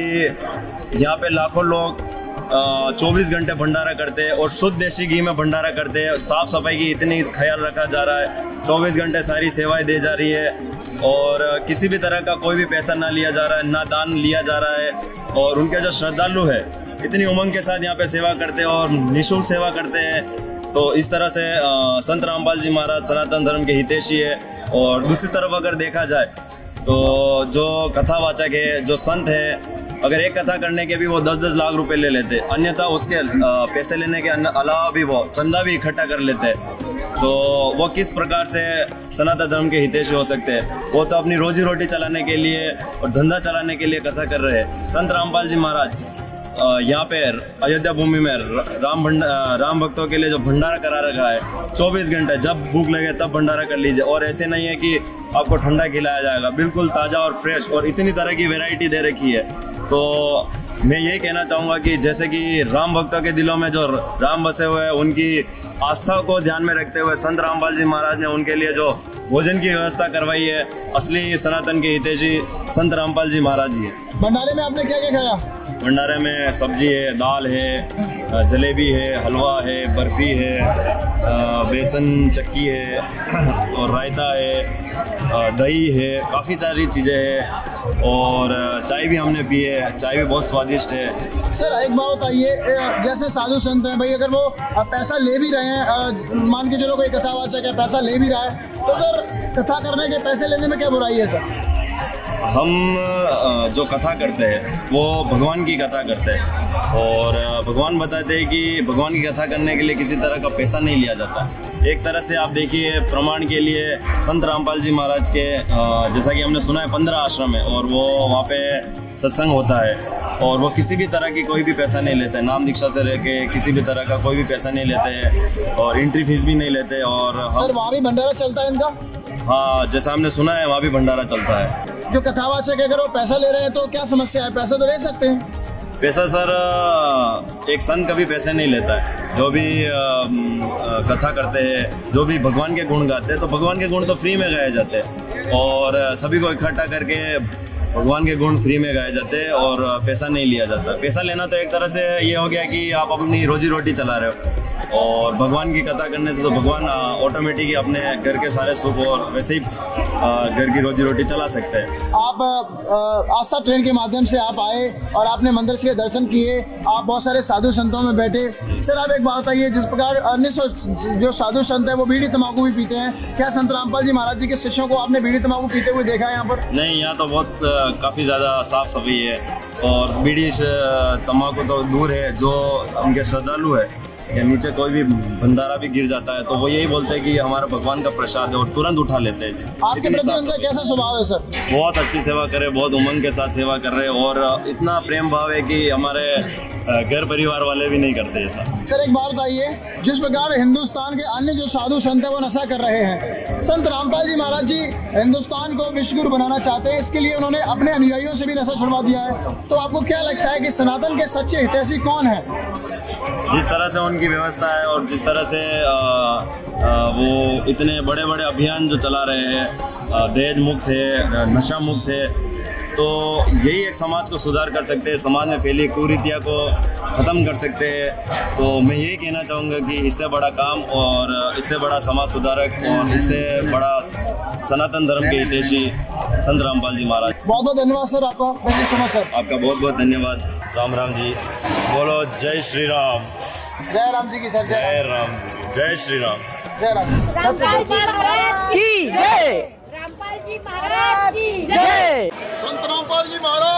यहाँ पे लाखों लोग 24 घंटे भंडारा करते हैं और शुद्ध देसी घी में भंडारा करते हैं। साफ सफाई की इतनी ख्याल रखा जा रहा है, 24 घंटे सारी सेवाएं दी जा रही है और किसी भी तरह का कोई भी पैसा ना लिया जा रहा है, ना दान लिया जा रहा है। और उनके जो श्रद्धालु है इतनी उमंग के साथ यहाँ पे सेवा करते हैं और निःशुल्क सेवा करते हैं। तो इस तरह से संत रामपाल जी महाराज सनातन धर्म के हितैषी है। और दूसरी तरफ अगर देखा जाए तो जो कथावाचक है, जो संत है, अगर एक कथा करने के भी वो 10-10 लाख रुपए ले लेते, अन्यथा उसके पैसे लेने के अलावा भी वो चंदा भी इकट्ठा कर लेते हैं। तो वो किस प्रकार से सनातन धर्म के हितैषी हो सकते हैं? वो तो अपनी रोजी रोटी चलाने के लिए और धंधा चलाने के लिए कथा कर रहे हैं। संत रामपाल जी महाराज यहाँ पे अयोध्या भूमि में राम भक्तों के लिए जो भंडारा करा रखा है, 24 घंटे जब भूख लगे तब भंडारा कर लीजिए। और ऐसे नहीं है कि आपको ठंडा खिलाया जाएगा, बिल्कुल ताज़ा और फ्रेश, और इतनी तरह की वैरायटी दे रखी है। तो मैं यही कहना चाहूँगा कि जैसे कि राम भक्तों के दिलों में जो राम बसे हुए हैं, उनकी आस्था को ध्यान में रखते हुए संत रामपाल जी महाराज ने उनके लिए जो भोजन की व्यवस्था करवाई है, असली सनातन के हितैषी संत रामपाल जी महाराज जी है। भंडारे में आपने क्या क्या खाया? भंडारे में सब्जी है, दाल है, जलेबी है, हलवा है, बर्फी है, बेसन चक्की है और रायता है, दही है, काफ़ी सारी चीज़ें हैं। और चाय भी हमने पी है, चाय भी बहुत स्वादिष्ट है। सर एक बात बताइए, जैसे साधु संत हैं भाई, अगर वो पैसा ले भी रहे हैं, मान के चलो कोई कथावाचक है पैसा ले भी रहा है, तो सर कथा करने के पैसे लेने में क्या बुराई है सर? हम जो कथा करते हैं वो भगवान की कथा करते हैं और भगवान बताते हैं कि भगवान की कथा करने के लिए किसी तरह का पैसा नहीं लिया जाता। एक तरह से आप देखिए, प्रमाण के लिए संत रामपाल जी महाराज के जैसा कि हमने सुना है 15 आश्रम है और वो वहाँ पे सत्संग होता है और वो किसी भी तरह की कोई भी पैसा नहीं लेते, नाम दीक्षा से रह के किसी भी तरह का कोई भी पैसा नहीं लेते हैं और एंट्री फीस भी नहीं लेते। और सर वहाँ भी भंडारा चलता है इनका? हाँ, जैसा हमने सुना है वहाँ भी भंडारा चलता है। जो कथावाचक अगर वो पैसा ले रहे हैं तो क्या समस्या है? पैसा तो ले सकते हैं। पैसा सर, एक संत कभी पैसे नहीं लेता है। जो भी कथा करते हैं, जो भी भगवान के गुण गाते हैं, तो भगवान के गुण तो फ्री में गाए जाते हैं और सभी को इकट्ठा करके भगवान के गुण फ्री में गाए जाते हैं और पैसा नहीं लिया जाता। पैसा लेना तो एक तरह से ये हो गया कि आप अपनी रोजी रोटी चला रहे हो और भगवान की कथा करने से तो भगवान ऑटोमेटिक ही अपने घर के सारे सुख और वैसे ही घर की रोजी रोटी चला सकते हैं। आप आस्था ट्रेन के माध्यम से आप आए और आपने मंदिर के दर्शन किए, आप बहुत सारे साधु संतों में बैठे। सर आप एक बात बताइए, जिस प्रकार अन्य जो साधु संत है वो बीड़ी तम्बाकू भी पीते हैं, क्या संत रामपाल जी महाराज जी के शिष्यों को आपने बीड़ी तम्बाकू पीते हुए देखा है यहाँ पर? नहीं, यहाँ तो बहुत काफ़ी ज़्यादा साफ सफाई है और बीड़ी से तम्बाकू तो दूर है। जो उनके श्रद्धालु है या नीचे कोई भी भंडारा भी गिर जाता है तो वो यही बोलते हैं कि हमारा भगवान का प्रसाद है और तुरंत उठा लेते हैं जी। आपके प्रति उनका कैसा स्वभाव है सर? बहुत अच्छी सेवा करे, बहुत उमंग के साथ सेवा कर रहे हैं और इतना प्रेम भाव है कि हमारे घर परिवार वाले भी नहीं करते ऐसा। सर एक बात बताइए, जिस प्रकार हिंदुस्तान के अन्य जो साधु संत है वो नशा कर रहे हैं, संत रामपाल जी महाराज जी हिंदुस्तान को विश्व गुरु बनाना चाहते हैं, इसके लिए उन्होंने अपने अनुयायियों से भी नशा छुड़वा दिया है। तो आपको क्या लगता है कि सनातन के सच्चे हितैषी कौन है? जिस तरह से उनकी व्यवस्था है और जिस तरह से वो इतने बड़े बड़े अभियान जो चला रहे हैं, दहेज मुक्त है, नशा मुक्त है, तो यही एक समाज को सुधार कर सकते हैं, समाज में फैली कुरीतियाँ को ख़त्म कर सकते हैं। तो मैं यही कहना चाहूँगा कि इससे बड़ा काम और इससे बड़ा समाज सुधारक और इससे बड़ा सनातन धर्म के हितैषी संत रामपाल जी महाराज। बहुत बहुत धन्यवाद सर आपका। Thank you so much sir. आपका बहुत बहुत धन्यवाद। राम राम जी। बोलो जय श्री राम। जय राम जी की सर। जय राम। जय श्री राम। जय राम। रामपाल जी महाराज की जय। रामपाल जी महाराज की जय। संत रामपाल जी महाराज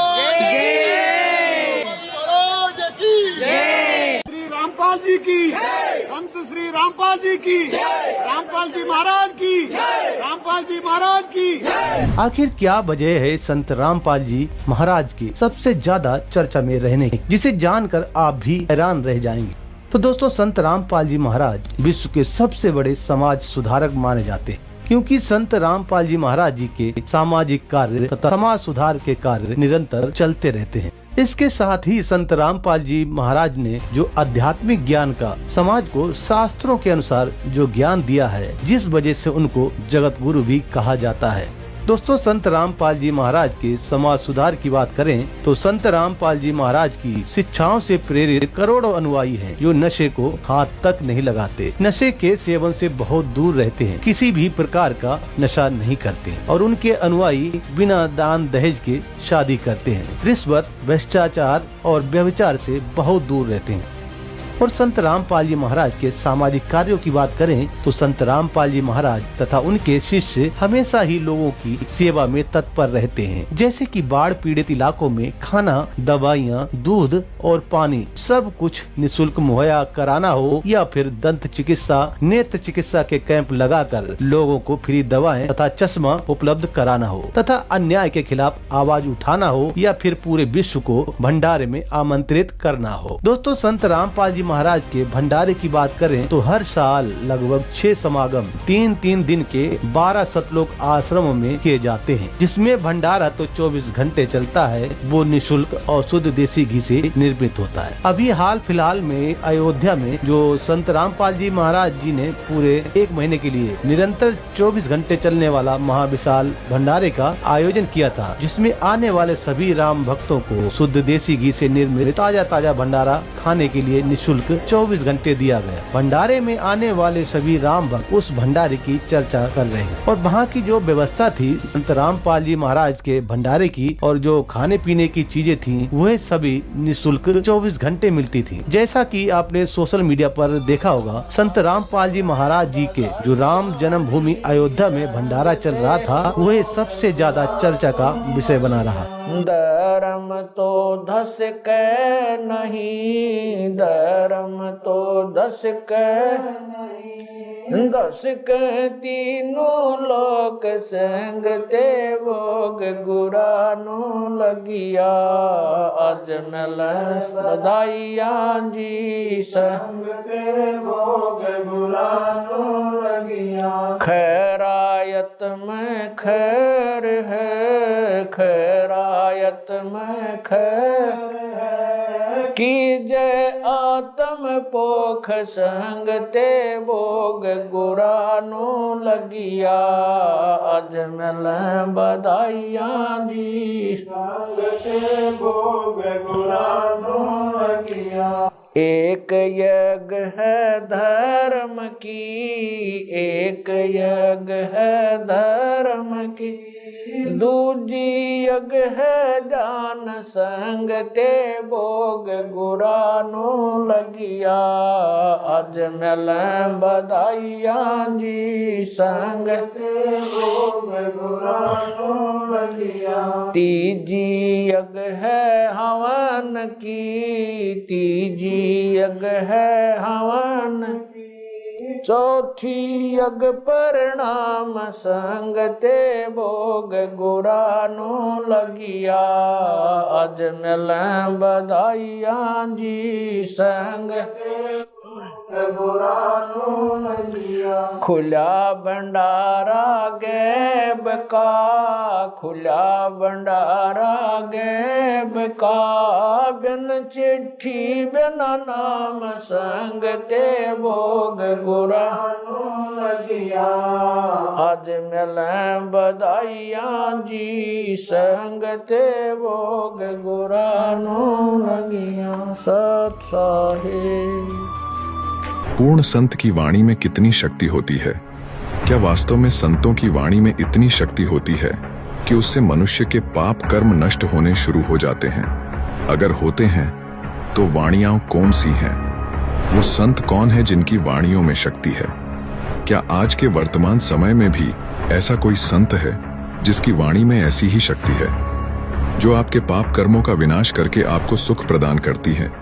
की जय। श्री रामपाल जी की, संत श्री रामपाल जी की, रामपाल जी महाराज की, रामपाल जी महाराज की। आखिर क्या वजह है संत रामपाल जी महाराज की सबसे ज्यादा चर्चा में रहने की, जिसे जानकर आप भी हैरान रह जाएंगे। तो दोस्तों, संत रामपाल जी महाराज विश्व के सबसे बड़े समाज सुधारक माने जाते हैं, क्योंकि संत रामपाल जी महाराज जी के सामाजिक कार्य तथा समाज सुधार के कार्य निरंतर चलते रहते हैं। इसके साथ ही संत रामपाल जी महाराज ने जो आध्यात्मिक ज्ञान का समाज को शास्त्रों के अनुसार जो ज्ञान दिया है, जिस वजह से उनको जगत गुरु भी कहा जाता है। दोस्तों, संत रामपाल जी महाराज के समाज सुधार की बात करें तो संत रामपाल जी महाराज की शिक्षाओं से प्रेरित करोड़ों अनुयायी हैं, जो नशे को हाथ तक नहीं लगाते, नशे के सेवन से बहुत दूर रहते हैं, किसी भी प्रकार का नशा नहीं करते और उनके अनुयायी बिना दान दहेज के शादी करते हैं, रिश्वत, भ्रष्टाचार और व्यभिचार से बहुत दूर रहते हैं। और संत रामपाल जी महाराज के सामाजिक कार्यों की बात करें तो संत रामपाल जी महाराज तथा उनके शिष्य हमेशा ही लोगों की सेवा में तत्पर रहते हैं, जैसे कि बाढ़ पीड़ित इलाकों में खाना, दवाइयाँ, दूध और पानी सब कुछ निःशुल्क मुहैया कराना हो या फिर दंत चिकित्सा, नेत्र चिकित्सा के कैंप लगाकर लोगों को फ्री दवाएं तथा चश्मा उपलब्ध कराना हो तथा अन्याय के खिलाफ आवाज उठाना हो या फिर पूरे विश्व को भंडारे में आमंत्रित करना हो। दोस्तों, संत रामपाल जी महाराज के भंडारे की बात करें तो हर साल लगभग 6 समागम 3-3 दिन के 12 सतलोक आश्रमों में किए जाते हैं, जिसमें भंडारा तो 24 घंटे चलता है, वो निःशुल्क और शुद्ध देसी घी से निर्मित होता है। अभी हाल फिलहाल में अयोध्या में जो संत रामपाल जी महाराज जी ने पूरे 1 महीने के लिए निरंतर 24 घंटे चलने वाला महाविशाल भंडारे का आयोजन किया था, जिसमें आने वाले सभी राम भक्तों को शुद्ध देसी घी से निर्मित ताजा भंडारा खाने के लिए निःशुल्क 24 घंटे दिया गया। भंडारे में आने वाले सभी राम भक्त उस भंडारे की चर्चा कर रहे हैं और वहाँ की जो व्यवस्था थी संत रामपाल जी महाराज के भंडारे की और जो खाने पीने की चीजें थी वह सभी निःशुल्क 24 घंटे मिलती थी। जैसा कि आपने सोशल मीडिया पर देखा होगा, संत रामपाल जी महाराज जी के जो राम जन्मभूमि अयोध्या में भंडारा चल रहा था वह सबसे ज्यादा चर्चा का विषय बना रहा। धर्म तो धस के नहीं, धर्म तो धस के तीनों लोक संग ते भोग गुरानो लगिया, अजमल बधाइया जी संग ते भोग गुरानो लगिया। खैरायत में खैर है, खैरायत में खैर की जय आत्म पोख संग ते भोग गुरानो लगिया, अजमल बधाइया जी संग ते भोग गुरानो लगिया। एक यज्ञ है धर्म की, एक यज्ञ है धर्म की, दूजी यज्ञ है जान संग ते भोग गुरानो लगिया, अजमल बधाइया जी संग ते भोग गुरानो लगिया। तीजी यज्ञ है हवन की, तीजी यज्ञ है हवन, चौथी यज्ञ परिणाम संग ते भोग गुरानो लगिया, अजमल बधाइया जी संग गुरानो लगिया। खुला भंडारा गैब का, खुला भंडारा गैब का, बिन चिट्ठी बिन नाम संग ते भोग गुरानो लगिया, अजमल बधाइया जी संग ते भोग गुरानो लगिया। सत साहिब। पूर्ण संत की वाणी में कितनी शक्ति होती है? क्या वास्तव में संतों की वाणी में इतनी शक्ति होती है कि उससे मनुष्य के पाप कर्म नष्ट होने शुरू हो जाते हैं? अगर होते हैं तो वाणियां कौन सी हैं? वो संत कौन है जिनकी वाणियों में शक्ति है? क्या आज के वर्तमान समय में भी ऐसा कोई संत है जिसकी वाणी में ऐसी ही शक्ति है, जो आपके पाप कर्मों का विनाश करके आपको सुख प्रदान करती है?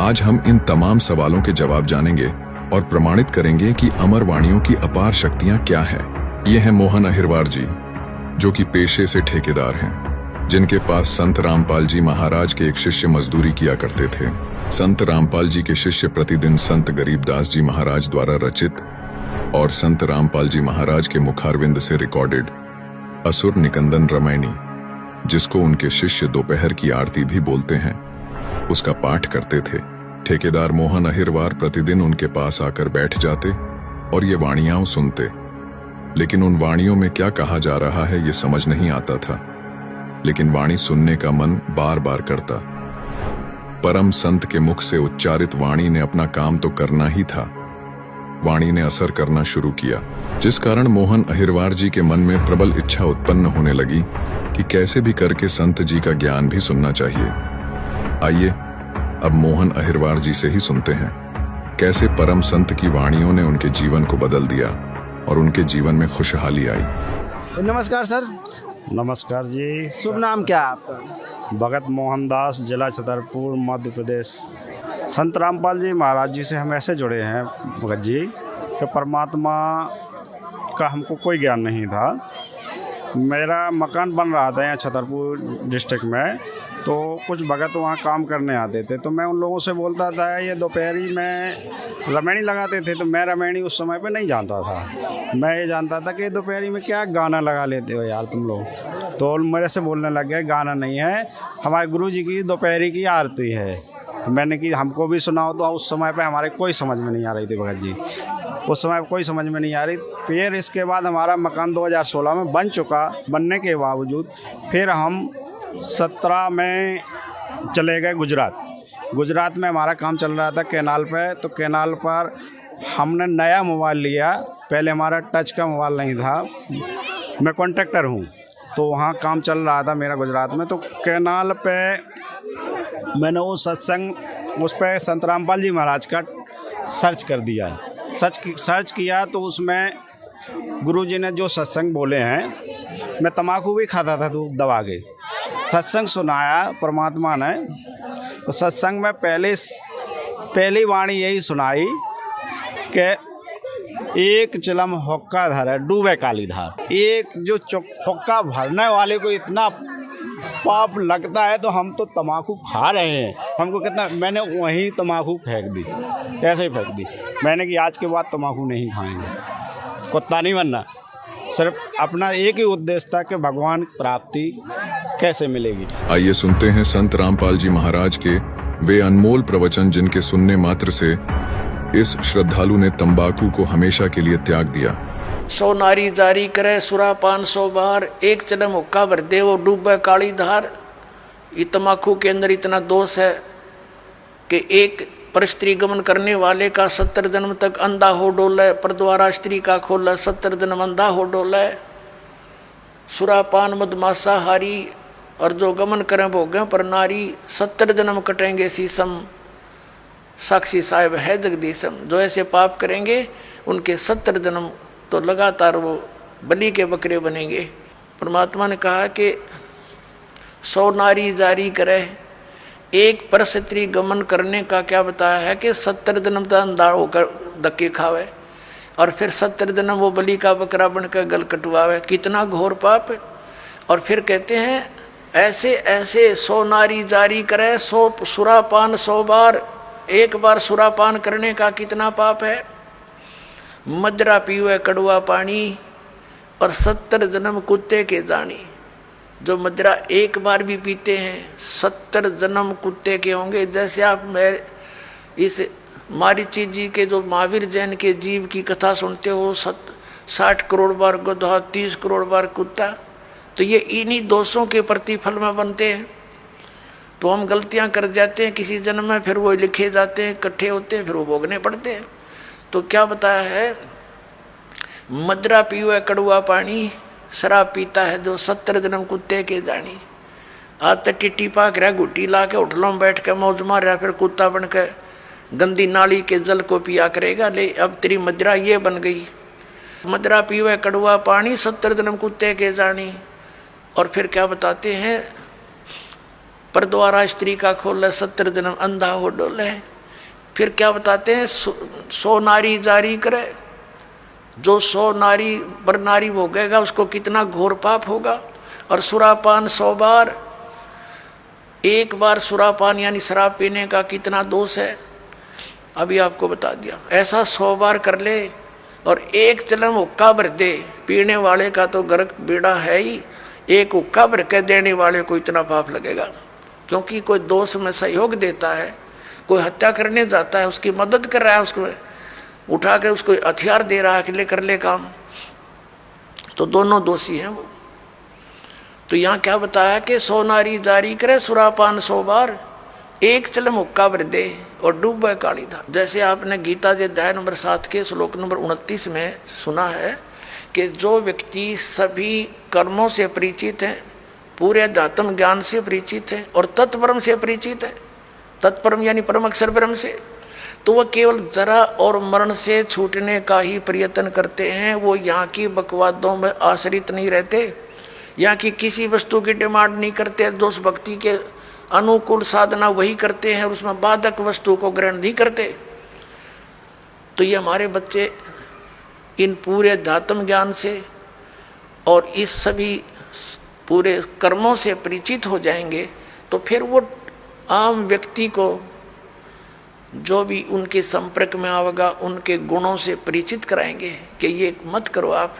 आज हम इन तमाम सवालों के जवाब जानेंगे और प्रमाणित करेंगे कि अमर वाणियों की अपार शक्तियां क्या हैं। ये हैं मोहन अहिरवार जी, जो कि पेशे से ठेकेदार हैं, जिनके पास संत रामपाल जी महाराज के एक शिष्य मजदूरी किया करते थे। संत रामपाल जी के शिष्य प्रतिदिन संत गरीबदास जी महाराज द्वारा रचित और संत रामपाल जी महाराज के मुखारविंद से रिकॉर्डेड असुर निकंदन रामायणी, जिसको उनके शिष्य दोपहर की आरती भी बोलते हैं, उसका पाठ करते थे। ठेकेदार मोहन अहिरवार प्रतिदिन उनके पास आकर बैठ जाते और ये वाणियां सुनते। लेकिन उन वाणियों में क्या कहा जा रहा है ये समझ नहीं आता था। लेकिन वाणी सुनने का मन बार बार करता। परम संत के मुख से उच्चारित वाणी ने अपना काम तो करना ही था। वाणी ने असर करना शुरू किया, जिस कारण मोहन अहिरवार जी के मन में प्रबल इच्छा उत्पन्न होने लगी कि कैसे भी करके संत जी का ज्ञान भी सुनना चाहिए। आइए अब मोहन अहिरवार जी से ही सुनते हैं कैसे परम संत की वाणियों ने उनके जीवन को बदल दिया और उनके जीवन में खुशहाली आई। नमस्कार सर। नमस्कार जी। शुभ नाम क्या है आपका? भगत मोहनदास, जिला छतरपुर, मध्य प्रदेश। संत रामपाल जी महाराज जी से हम ऐसे जुड़े हैं भगत जी कि परमात्मा का हमको कोई ज्ञान नहीं था। मेरा मकान बन रहा था यहाँ छतरपुर डिस्ट्रिक्ट में, तो कुछ भगत वहाँ काम करने आते थे, तो मैं उन लोगों से बोलता था ये दोपहरी में रमैनी लगाते थे, तो मैं रमैनी उस समय पे नहीं जानता था। मैं ये जानता था कि दोपहरी में क्या गाना लगा लेते हो यार तुम लोग। तो मेरे से बोलने लग गए गाना नहीं है, हमारे गुरु जी की दोपहरी की आरती है। तो मैंने कि हमको भी सुनाओ, तो उस समय पर हमारे कोई समझ में नहीं आ रही थी भगत जी, उस समय कोई समझ में नहीं आ रही। फिर इसके बाद हमारा मकान 2016 में बन चुका। बनने के बावजूद फिर हम 17 में चले गए गुजरात में हमारा काम चल रहा था कैनाल पे। तो कैनाल पर हमने नया मोबाइल लिया, पहले हमारा टच का मोबाइल नहीं था। मैं कॉन्ट्रैक्टर हूँ, तो वहाँ काम चल रहा था मेरा गुजरात में। तो कैनाल पे मैंने वो सत्संग उस पर संत रामपाल जी महाराज का सर्च कर दिया। सर्च किया तो उसमें गुरुजी ने जो सत्संग बोले हैं, मैं तम्बाकू भी खाता था तो दबा के सत्संग सुनाया परमात्मा ने। तो सत्संग में पहली वाणी यही सुनाई कि एक चिलम हुक्का धरे डूबे काली धार। एक जो हुक्का भरने वाले को इतना पाप लगता है, तो हम तो तम्बाकू खा रहे हैं, हमको कितना। मैंने वहीं तम्बाकू फेंक दी, ऐसे ही फेंक दी। मैंने कि आज के बाद तम्बाकू नहीं खाएंगे, कुत्ता नहीं बनना। सिर्फ अपना एक ही उद्देश्य था कि भगवान प्राप्ति कैसे मिलेगी। आइए सुनते हैं संत रामपाल जी महाराज के वे अनमोल प्रवचन, जिनके सुनने मात्र से इस श्रद्धालु ने तंबाकू को हमेशा के लिए त्याग दिया। 100 नारी जारी करे सुरापान 100 बार, एक चलम हुक्का भर दे वो डूबे काली धार। ये तम्बाकू के अंदर इतना दोष है कि एक पर स्त्री गमन करने वाले का 70 जन्म तक अंधा हो डोले, पर द्वारा स्त्री का खोला 70 जन्म अंधा हो डोले। सुरापान मदमासाहारी और जो गमन करें भोगें पर नारी, 70 जन्म कटेंगे शीशम। साक्षी साहिब है जगदीशम। जो ऐसे पाप करेंगे उनके 70 जन्म तो लगातार वो बलि के बकरे बनेंगे। परमात्मा ने कहा कि 100 नारी जारी करे, एक पर स्त्री गमन करने का क्या बताया है कि 70 जन्म तक अंधा होकर धक्के खावे और फिर 70 जन्म वो बलि का बकरा बनकर गल कटवावे। कितना घोर पाप। और फिर कहते हैं ऐसे ऐसे 100 नारी जारी करे 100 सुरापान 100 बार। एक बार सुरापान करने का कितना पाप है। मदरा पीवे कड़वा पानी और 70 जन्म कुत्ते के जानी। जो मदरा एक बार भी पीते हैं 70 जन्म कुत्ते के होंगे। जैसे आप मैं इस मारीची जी के जो महावीर जैन के जीव की कथा सुनते हो, 60 करोड़ बार गधा, 30 करोड़ बार कुत्ता, तो ये इन्हीं दोषों के प्रतिफल में बनते हैं। तो हम गलतियां कर जाते हैं किसी जन्म में, फिर वो लिखे जाते हैं, इकट्ठे होते हैं, फिर वो भोगने पड़ते हैं। तो क्या बताया है, मदरा पीवे कड़वा पानी, शराब पीता है जो 70 जन्म कुत्ते के जानी। आज तक टिट्टी पाक रहा, गुट्टी ला के होटलों में बैठ के मौज मार रहा, फिर कुत्ता बन के गंदी नाली के जल को पिया करेगा। ले अब तेरी मदरा ये बन गई। मदरा पीवे कड़वा पानी 70 जन्म कुत्ते के जानी। और फिर क्या बताते हैं, पर द्वारा स्त्री का खोले 70 जन्म अंधा हो डोले। फिर क्या बताते हैं, 100 नारी जारी करे। जो 100 नारी पर नारी भोगेगा उसको कितना घोर पाप होगा। और सुरापान 100 बार, एक बार सुरापान यानी शराब पीने का कितना दोष है, अभी आपको बता दिया। ऐसा 100 बार कर ले और एक चलम हुक्का भर दे, पीने वाले का तो गर्क बेड़ा है ही, एक हुक्का भर के देने वाले को इतना पाप लगेगा। क्योंकि कोई दोष में सहयोग देता है, कोई हत्या करने जाता है, उसकी मदद कर रहा है, उसको उठा के उसको हथियार दे रहा है कि ले कर ले काम, तो दोनों दोषी हैं वो। तो यहाँ क्या बताया कि 100 नारी जारी करे सुरापान 100 बार, एक चल मुक्का भर दे और डूबे काली धार। जैसे आपने गीता जी अध्याय नंबर 7 के श्लोक नंबर 29 में सुना है कि जो व्यक्ति सभी कर्मों से परिचित हैं, पूरे अध्यात्म ज्ञान से परिचित है और तत्परम से परिचित है, तत्परम यानी परम अक्षर ब्रह्म से, तो वह केवल जरा और मरण से छूटने का ही प्रयत्न करते हैं। वो यहाँ की बकवादों में आश्रित नहीं रहते, यहाँ की किसी वस्तु की डिमांड नहीं करते, दोष भक्ति के अनुकूल साधना वही करते हैं, उसमें बाधक वस्तु को ग्रहण नहीं करते। तो ये हमारे बच्चे इन पूरे अध्यात्म ज्ञान से और इस सभी पूरे कर्मों से परिचित हो जाएंगे, तो फिर वो आम व्यक्ति को जो भी उनके संपर्क में आवेगा उनके गुणों से परिचित कराएंगे कि ये मत करो आप,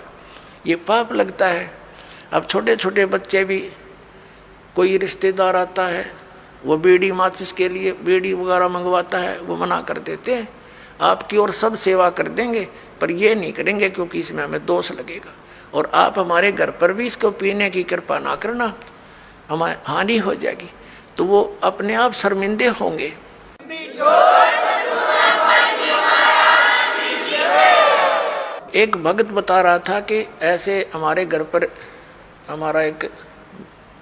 ये पाप लगता है। अब छोटे छोटे बच्चे भी, कोई रिश्तेदार आता है, वो बीड़ी माचिस के लिए बीड़ी वगैरह मंगवाता है, वो मना कर देते हैं, आपकी और सब सेवा कर देंगे पर ये नहीं करेंगे क्योंकि इसमें हमें दोष लगेगा, और आप हमारे घर पर भी इसको पीने की कृपा ना करना, हमारी हानि हो जाएगी। तो वो अपने आप शर्मिंदे होंगे। एक भक्त बता रहा था कि ऐसे हमारे घर पर हमारा एक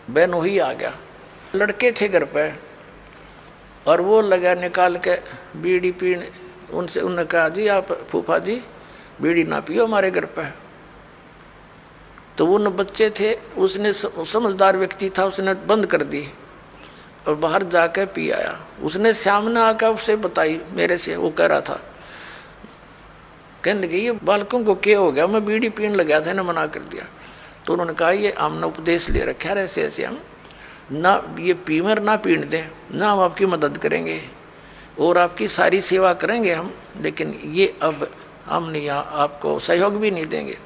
बहनोई आ गया, लड़के थे घर पे और वो लगा निकाल के बीड़ी पीने। उनसे उन्होंने कहा जी आप फूफा जी बीड़ी ना पियो हमारे घर पे। तो वो न बच्चे थे, उसने समझदार व्यक्ति था, उसने बंद कर दी और बाहर जाके पी आया। उसने सामने आकर उससे बताई मेरे से, वो कह रहा था, कहने लगे ये बालकों को क्या हो गया, मैं बीड़ी पीने लगा था ना मना कर दिया। तो उन्होंने कहा ये हमने उपदेश ले रखा है ऐसे ऐसे, हम ना ये पीमर ना पीने दें, ना हम आपकी मदद करेंगे और आपकी सारी सेवा करेंगे हम, लेकिन ये अब हम नहीं आपको सहयोग भी नहीं देंगे।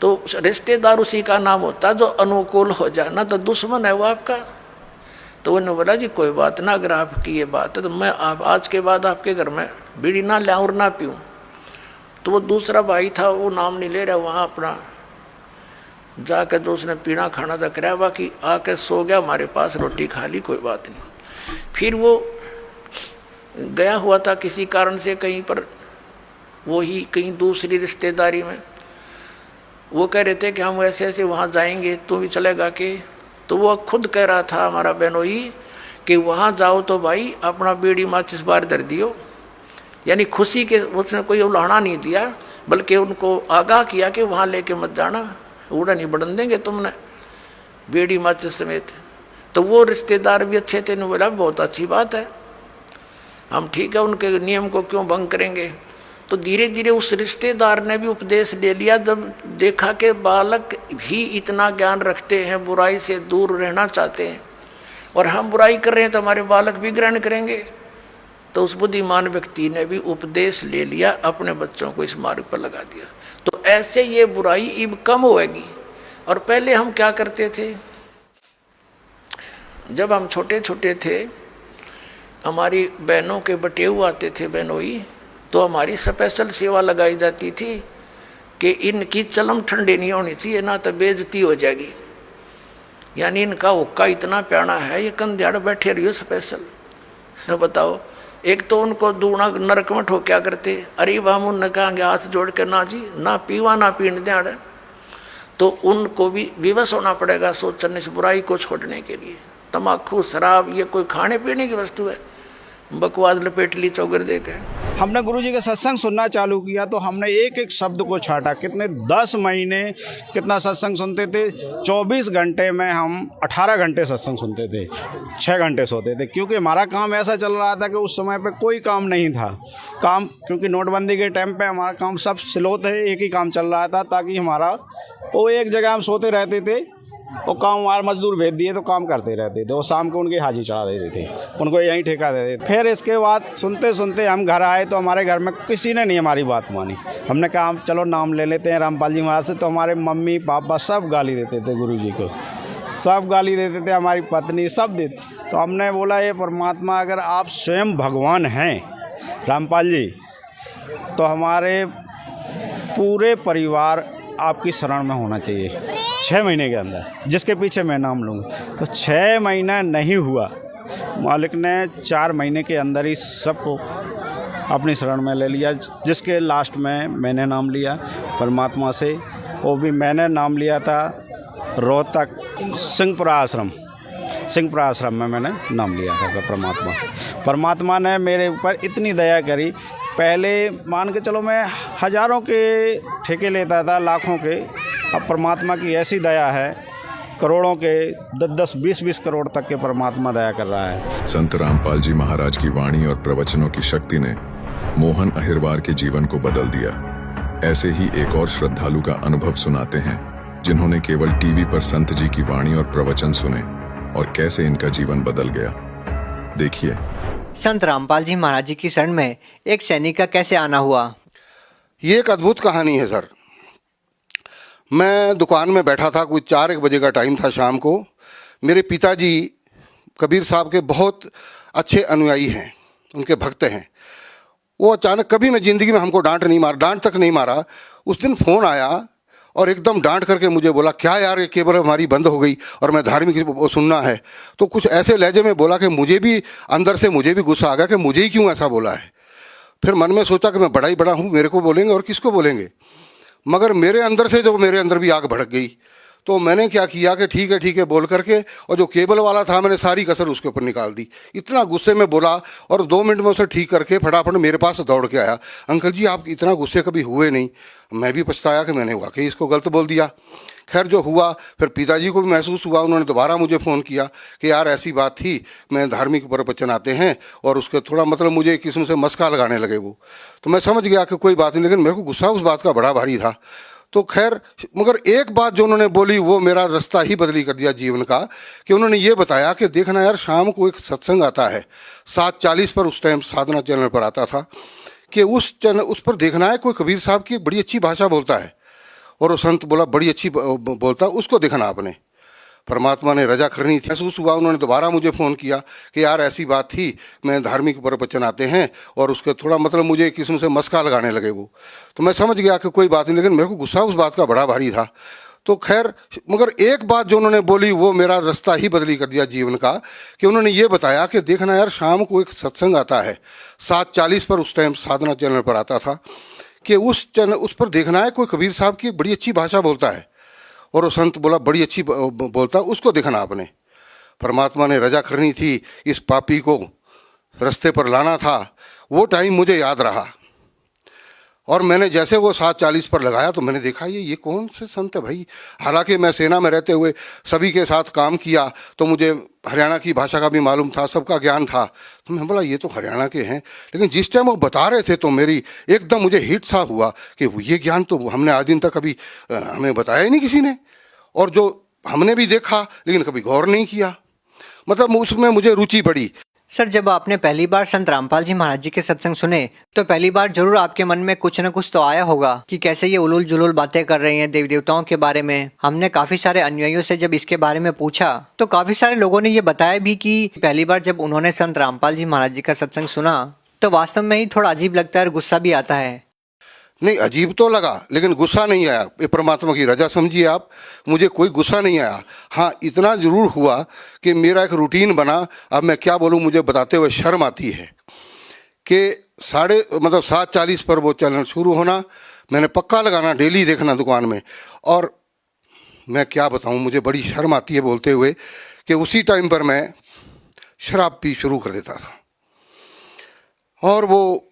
तो रिश्तेदार उसी का नाम होता है जो अनुकूल हो जाए, ना तो दुश्मन है वो आपका। तो उन्होंने बोला जी कोई बात ना, अगर आपकी ये बात है तो मैं आप आज के बाद आपके घर में बीड़ी ना लाऊं और ना पीऊँ। तो वो दूसरा भाई था, वो नाम नहीं ले रहा, वहाँ अपना जाकर जो उसने पीना खाना था कराया, बाकी आके सो गया, हमारे पास रोटी खा ली, कोई बात नहीं। फिर वो गया हुआ था किसी कारण से कहीं पर, वो ही कहीं दूसरी रिश्तेदारी में, वो कह रहे थे कि हम ऐसे ऐसे वहाँ जाएंगे, तू भी चलेगा कि? तो वो खुद कह रहा था हमारा बहनोई कि वहाँ जाओ तो भाई अपना बीड़ी माचिस बार धर दियो, यानी खुशी के उसने कोई उलाहना नहीं दिया, बल्कि उनको आगाह किया कि वहाँ लेके मत जाना, उड़ा नहीं बढ़न देंगे तुमने बीड़ी माचिस समेत। तो वो रिश्तेदार भी अच्छे थे, ने बोला बहुत अच्छी बात है, हम ठीक है, उनके नियम को क्यों भंग करेंगे। तो धीरे धीरे उस रिश्तेदार ने भी उपदेश ले लिया, जब देखा कि बालक भी इतना ज्ञान रखते हैं, बुराई से दूर रहना चाहते हैं और हम बुराई कर रहे हैं तो हमारे बालक भी ग्रहण करेंगे। तो उस बुद्धिमान व्यक्ति ने भी उपदेश ले लिया, अपने बच्चों को इस मार्ग पर लगा दिया। तो ऐसे ये बुराई अब कम होएगी। और पहले हम क्या करते थे, जब हम छोटे छोटे थे, हमारी बहनों के बटेऊ आते थे बहनोई, तो हमारी स्पेशल सेवा लगाई जाती थी कि इनकी चलम ठंडी नहीं होनी चाहिए, ना तो बेइज्जती हो जाएगी, यानी इनका हुक्का इतना प्यारा है, ये कंध्याड़ बैठे रहियो स्पेशल। बताओ, एक तो उनको दूना नरक में ठोक्या करते, अरे हम उनने कहेंगे हाथ जोड़ के ना जी ना पीवा ना पीने दें, तो उनको भी विवश होना पड़ेगा सोचने से बुराई को छोड़ने के लिए। तम्बाकू शराब ये कोई खाने पीने की वस्तु है, बकवास लपेट ली चौगर दे के। हमने गुरुजी का सत्संग सुनना चालू किया तो हमने एक एक शब्द को छाटा। कितने 10 महीने कितना सत्संग सुनते थे, 24 घंटे में हम 18 घंटे सत्संग सुनते थे, 6 घंटे सोते थे, क्योंकि हमारा काम ऐसा चल रहा था कि उस समय पे कोई काम नहीं था। काम क्योंकि नोटबंदी के टाइम पे हमारा काम सब स्लो थे, एक ही काम चल रहा था, ताकि हमारा वो एक जगह हम सोते रहते थे, वो काम हमारे मजदूर भेज दिए तो काम करते रहते थे, वो शाम को उनकी हाजिरी चढ़ा देते थे, उनको यहीं ठेका देते थे। फिर इसके बाद सुनते सुनते हम घर आए तो हमारे घर में किसी ने नहीं हमारी बात मानी। हमने कहा हम चलो नाम ले लेते हैं रामपाल जी महाराज से, तो हमारे मम्मी पापा सब गाली देते थे गुरुजी को, सब गाली देते थे, हमारी पत्नी सब देते। तो हमने बोला ये परमात्मा अगर आप स्वयं भगवान हैं रामपाल जी, तो हमारे पूरे परिवार आपकी शरण में होना चाहिए 6 महीने के अंदर, जिसके पीछे मैं नाम लूँगा। तो 6 महीना नहीं हुआ, मालिक ने 4 महीने के अंदर ही सबको अपनी शरण में ले लिया, जिसके लास्ट में मैंने नाम लिया परमात्मा से। वो भी मैंने नाम लिया था रोहतक सिंहपुरा आश्रम में मैंने नाम लिया था परमात्मा से। परमात्मा ने मेरे ऊपर इतनी दया करी, पहले मान के चलो मैं हज़ारों के ठेके लेता था, लाखों के। अब परमात्मा की ऐसी दया है, करोड़ों के 10-10, 20-20 करोड़ तक के परमात्मा दया कर रहा है। संत रामपाल जी महाराज की वाणी और प्रवचनों की शक्ति ने मोहन अहिरवार के जीवन को बदल दिया। ऐसे ही एक और श्रद्धालु का अनुभव सुनाते हैं, जिन्होंने केवल टीवी पर संत जी की वाणी और प्रवचन सुने और कैसे इनका जीवन बदल गया। देखिए। संत रामपाल जी महाराज जी की शरण में एक सैनिक का कैसे आना हुआ। ये एक अद्भुत कहानी है सर। मैं दुकान में बैठा था, कुछ 4-1 बजे का टाइम था शाम को। मेरे पिताजी कबीर साहब के बहुत अच्छे अनुयायी हैं, उनके भक्त हैं। वो अचानक, कभी मैं ज़िंदगी में हमको डांट तक नहीं मारा। उस दिन फ़ोन आया और एकदम डांट करके मुझे बोला, क्या यार ये केबल हमारी बंद हो गई और मैं धार्मिक सुनना है। तो कुछ ऐसे लहजे में बोला कि मुझे भी अंदर से मुझे भी गुस्सा आ गया कि मुझे ही क्यों ऐसा बोला है। फिर मन में सोचा कि मैं बड़ा ही बड़ा हूँ, मेरे को बोलेंगे और किसको बोलेंगे। मगर मेरे अंदर भी आग भड़क गई। तो मैंने क्या किया कि ठीक है बोल करके, और जो केबल वाला था मैंने सारी कसर उसके ऊपर निकाल दी। इतना गुस्से में बोला और 2 मिनट में उसे ठीक करके फटाफट मेरे पास दौड़ के आया। अंकल जी आप इतना गुस्से कभी हुए नहीं। मैं भी पछताया कि मैंने वाकई इसको गलत बोल दिया। खैर जो हुआ, फिर पिताजी को भी महसूस हुआ, उन्होंने दोबारा मुझे फ़ोन किया कि यार ऐसी बात थी, मैं धार्मिक प्रवचन आते हैं और उसके थोड़ा मतलब मुझे एक किस्म से मस्का लगाने लगे वो। तो मैं समझ गया कि कोई बात नहीं, लेकिन मेरे को गुस्सा उस बात का बड़ा भारी था। तो खैर, मगर एक बात जो उन्होंने बोली वो मेरा रास्ता ही बदली कर दिया जीवन का। कि उन्होंने ये बताया कि देखना यार, शाम को एक सत्संग आता है 7:40 पर, उस टाइम साधना चैनल पर आता था, कि उस पर देखना है कोई कबीर साहब की बड़ी अच्छी भाषा बोलता है। और वो संत बोला बड़ी अच्छी बोलता है, उसको देखना आपने। परमात्मा ने रजा करनी थी। महसूस हुआ, उन्होंने दोबारा मुझे फ़ोन किया कि यार ऐसी बात थी, मैं धार्मिक प्रवचन आते हैं और उसके थोड़ा मतलब मुझे एक किस्म से मस्का लगाने लगे वो। तो मैं समझ गया कि कोई बात नहीं, लेकिन मेरे को गुस्सा उस बात का बड़ा भारी था। तो खैर, मगर एक बात जो उन्होंने बोली वो मेरा रास्ता ही बदली कर दिया जीवन का। कि उन्होंने ये बताया कि देखना यार, शाम को एक सत्संग आता है 7:40 पर, उस टाइम साधना चैनल पर आता था, कि उस पर देखना है कोई कबीर साहब की बड़ी अच्छी भाषा बोलता है। और वो संत बोला बड़ी अच्छी बोलता है, उसको देखना आपने। परमात्मा ने रजा करनी थी, इस पापी को रास्ते पर लाना था। वो टाइम मुझे याद रहा। और मैंने जैसे वो 7:40 पर लगाया तो मैंने देखा ये कौन से संत है भाई। हालांकि मैं सेना में रहते हुए सभी के साथ काम किया, तो मुझे हरियाणा की भाषा का भी मालूम था, सबका ज्ञान था। तो मैं बोला ये तो हरियाणा के हैं। लेकिन जिस टाइम वो बता रहे थे तो मेरी एकदम मुझे हिट सा हुआ कि ये ज्ञान तो हमने आज दिन तक कभी हमें बताया ही नहीं किसी ने, और जो हमने भी देखा लेकिन कभी गौर नहीं किया। मतलब उसमें मुझे रुचि पड़ी। सर, जब आपने पहली बार संत रामपाल जी महाराज जी के सत्संग सुने तो पहली बार जरूर आपके मन में कुछ न कुछ तो आया होगा कि कैसे ये उलूल जुलूल बातें कर रहे हैं देवी देवताओं के बारे में। हमने काफी सारे अनुयायियों से जब इसके बारे में पूछा तो काफी सारे लोगों ने ये बताया भी कि पहली बार जब उन्होंने संत रामपाल जी महाराज जी का सत्संग सुना तो वास्तव में ही थोड़ा अजीब लगता है और गुस्सा भी आता है। नहीं, अजीब तो लगा लेकिन गुस्सा नहीं आया। ये परमात्मा की रजा समझिए आप, मुझे कोई गुस्सा नहीं आया। हाँ, इतना ज़रूर हुआ कि मेरा एक रूटीन बना। अब मैं क्या बोलूँ, मुझे बताते हुए शर्म आती है कि 7:40 पर वो चैनल शुरू होना, मैंने पक्का लगाना, डेली देखना दुकान में। और मैं क्या बताऊँ, मुझे बड़ी शर्म आती है बोलते हुए कि उसी टाइम पर मैं शराब पी शुरू कर देता था। और वो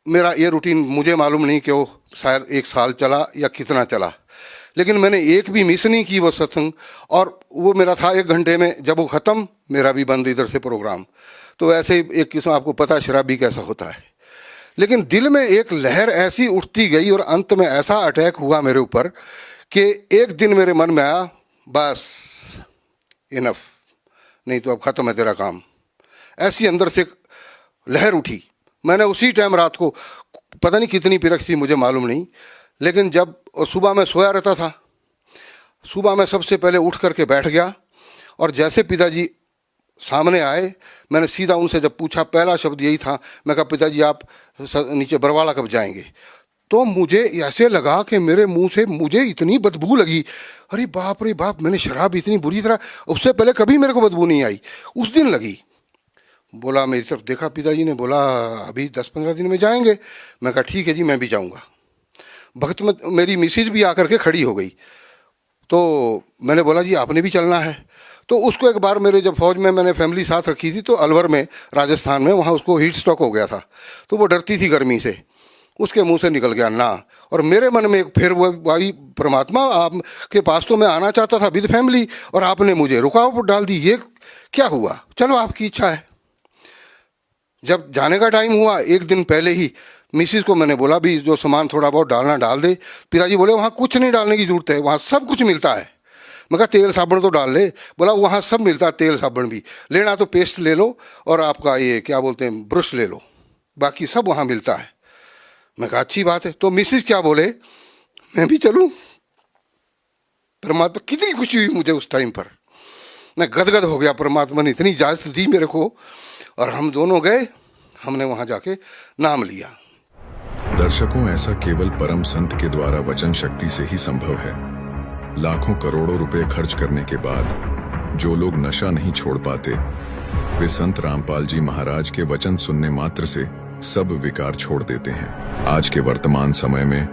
मेरा ये रूटीन, मुझे मालूम नहीं कि वो शायद 1 साल चला या कितना चला, लेकिन मैंने एक भी मिस नहीं की वो सत्संग। और वो मेरा था 1 घंटे में, जब वो ख़त्म मेरा भी बंद इधर से प्रोग्राम। तो ऐसे ही एक किस्म, आपको पता है शराबी कैसा होता है। लेकिन दिल में एक लहर ऐसी उठती गई और अंत में ऐसा अटैक हुआ मेरे ऊपर कि एक दिन मेरे मन में आया, बस इनफ, नहीं तो अब ख़त्म है तेरा काम। ऐसी अंदर से लहर उठी। मैंने उसी टाइम रात को, पता नहीं कितनी पिरक थी मुझे मालूम नहीं, लेकिन जब सुबह मैं सोया रहता था, सुबह मैं सबसे पहले उठ करके बैठ गया। और जैसे पिताजी सामने आए, मैंने सीधा उनसे जब पूछा, पहला शब्द यही था, मैं कहा पिताजी आप नीचे बरवाला कब जाएंगे। तो मुझे ऐसे लगा कि मेरे मुंह से मुझे इतनी बदबू लगी, अरे बाप रे बाप, मैंने शराब इतनी बुरी तरह, उससे पहले कभी मेरे को बदबू नहीं आई, उस दिन लगी। बोला, मेरी तरफ देखा पिताजी ने, बोला अभी 10-15 दिन में जाएंगे। मैं कहा ठीक है जी, मैं भी जाऊंगा। वक्त में मेरी मिसेज भी आकर के खड़ी हो गई, तो मैंने बोला जी आपने भी चलना है। तो उसको एक बार मेरे जब फौज में मैंने फैमिली साथ रखी थी, तो अलवर में राजस्थान में, वहाँ उसको हीट स्ट्रोक हो गया था, तो वो डरती थी गर्मी से, उसके मुंह से निकल गया ना। और मेरे मन में फिर वो भाई परमात्मा, आपके पास तो मैं आना चाहता था विद फैमिली, और आपने मुझे रुकावट डाल दी, ये क्या हुआ? चलो आपकी इच्छा है। जब जाने का टाइम हुआ, एक दिन पहले ही मिसिस को मैंने बोला भी जो सामान थोड़ा बहुत डालना डाल दे। पिताजी बोले वहाँ कुछ नहीं डालने की ज़रूरत है, वहाँ सब कुछ मिलता है। मैं कहा तेल साबुन तो डाल ले। बोला वहाँ सब मिलता है, तेल साबुन भी लेना तो पेस्ट ले लो और आपका ये क्या बोलते हैं ब्रश ले लो, बाकी सब वहाँ मिलता है। मैं कहा अच्छी बात है। तो मिसिस क्या बोले, मैं भी चलूँ? परमात्मा कितनी खुशी हुई मुझे उस टाइम पर, मैं गदगद हो गया। परमात्मा ने इतनी इजाज़त दी मेरे को, और हम दोनों गए, हमने वहाँ जाके नाम लिया। दर्शकों, ऐसा केवल परम संत के द्वारा वचन शक्ति से ही संभव है। लाखों करोड़ों रुपए खर्च करने के बाद जो लोग नशा नहीं छोड़ पाते, वे संत रामपाल जी महाराज के वचन सुनने मात्र से सब विकार छोड़ देते हैं। आज के वर्तमान समय में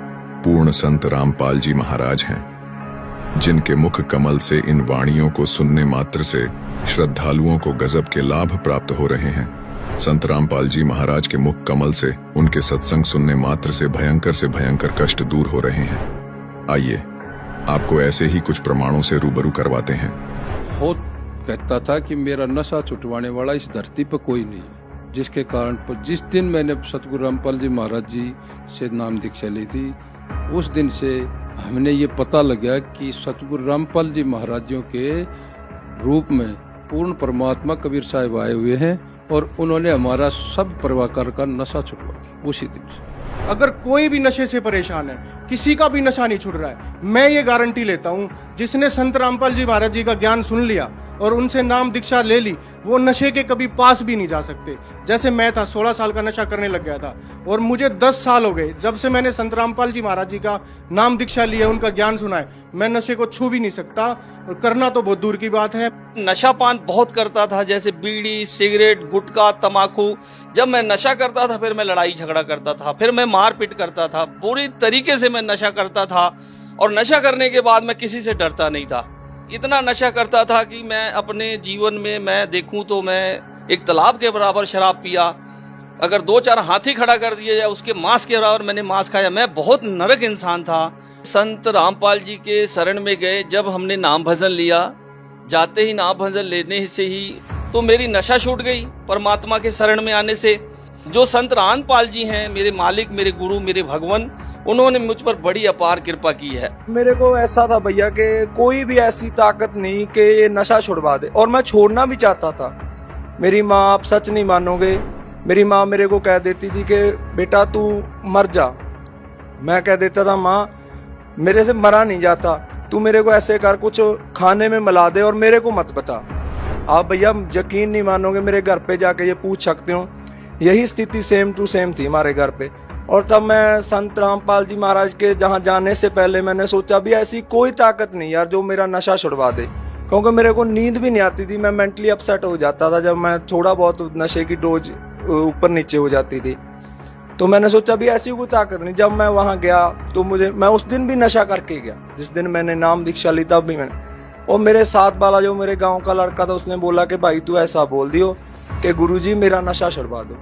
पूर्ण संत रामपाल जी महाराज हैं, जिनके मुख कमल से इन वाणियों को सुनने मात्र से श्रद्धालुओं को गजब के लाभ प्राप्त हो रहे हैं। संत रामपाल जी महाराज के मुख कमल से, उनके सत्संग सुनने मात्र से भयंकर कष्ट दूर हो रहे हैं। आइए आपको ऐसे ही कुछ प्रमाणों से रूबरू करवाते हैं। बहुत कहता था कि मेरा नशा छुटवाने वाला इस धरती पर कोई नहीं है, जिसके कारण पर जिस दिन मैंने सतगुरु रामपाल जी महाराज जी से नाम दीक्षा ली थी, उस दिन से हमने ये पता लगा कि सतगुरु रामपाल जी महाराजियों के रूप में पूर्ण परमात्मा कबीर साहिब आए हुए हैं, और उन्होंने हमारा सब प्रभाकर का नशा छुटवा दिया उसी दिन से। अगर कोई भी नशे से परेशान है, किसी का भी नशा नहीं छूट रहा है, मैं ये गारंटी लेता हूँ, जिसने संत रामपाल जी महाराज जी का ज्ञान सुन लिया और उनसे नाम दीक्षा ले ली, वो नशे के कभी पास भी नहीं जा सकते। जैसे मैं था, 16 साल का नशा करने लग गया था, और मुझे 10 साल हो गए जब से मैंने संत रामपाल जी महाराज जी का नाम दीक्षा लिया, उनका ज्ञान सुना है। मैं नशे को छू भी नहीं सकता, और करना तो बहुत दूर की बात है। नशा पान बहुत करता था, जैसे बीड़ी, सिगरेट, गुटखा, तम्बाकू। जब मैं नशा करता था, फिर मैं लड़ाई झगड़ा करता था, फिर मैं मारपीट करता था, पूरी तरीके से मैं नशा करता था। और नशा करने के बाद मैं किसी से डरता नहीं था। इतना नशा करता था कि मैं अपने जीवन में मैं देखूं तो मैं एक तालाब के बराबर शराब पिया। अगर 2-4 हाथी खड़ा कर दिया जाए, उसके मांस के बराबर मैंने मांस खाया। मैं बहुत नरक इंसान था। संत रामपाल जी के शरण में गए, जब हमने नाम भजन लिया, जाते ही नाम भजन लेने से ही तो मेरी नशा छूट गई परमात्मा के शरण में आने से। जो संत रामपाल जी हैं, मेरे मालिक, मेरे गुरु, मेरे भगवान, उन्होंने मुझ पर बड़ी अपार कृपा की है। मेरे को ऐसा था भैया कि कोई भी ऐसी ताकत नहीं कि ये नशा छुड़वा दे, और मैं छोड़ना भी चाहता था। मेरी माँ, आप सच नहीं मानोगे, मेरी माँ मेरे को कह देती थी कि बेटा तू मर जा। मैं कह देता था माँ मेरे से मरा नहीं जाता, तू मेरे को ऐसे कर, कुछ खाने में मिला दे और मेरे को मत बता। आप भैया यकीन नहीं मानोगे, मेरे घर पे जाके ये पूछ सकते हो, यही स्थिति सेम टू सेम थी हमारे घर पे। और तब मैं संत रामपाल जी महाराज के जहाँ जाने से पहले मैंने सोचा भी ऐसी कोई ताकत नहीं यार जो मेरा नशा छुड़वा दे, क्योंकि मेरे को नींद भी नहीं आती थी। मैं मेंटली अपसेट हो जाता था जब मैं थोड़ा बहुत नशे की डोज ऊपर नीचे हो जाती थी। तो मैंने सोचा भी ऐसी कोई ताकत नहीं। जब मैं वहाँ गया तो मैं उस दिन भी नशा करके गया, जिस दिन मैंने नाम दीक्षा ली तब भी मैंने। और मेरे साथ वाला जो मेरे गाँव का लड़का था, उसने बोला कि भाई तू ऐसा बोल दियो कि गुरुजी मेरा नशा छुड़वा दो।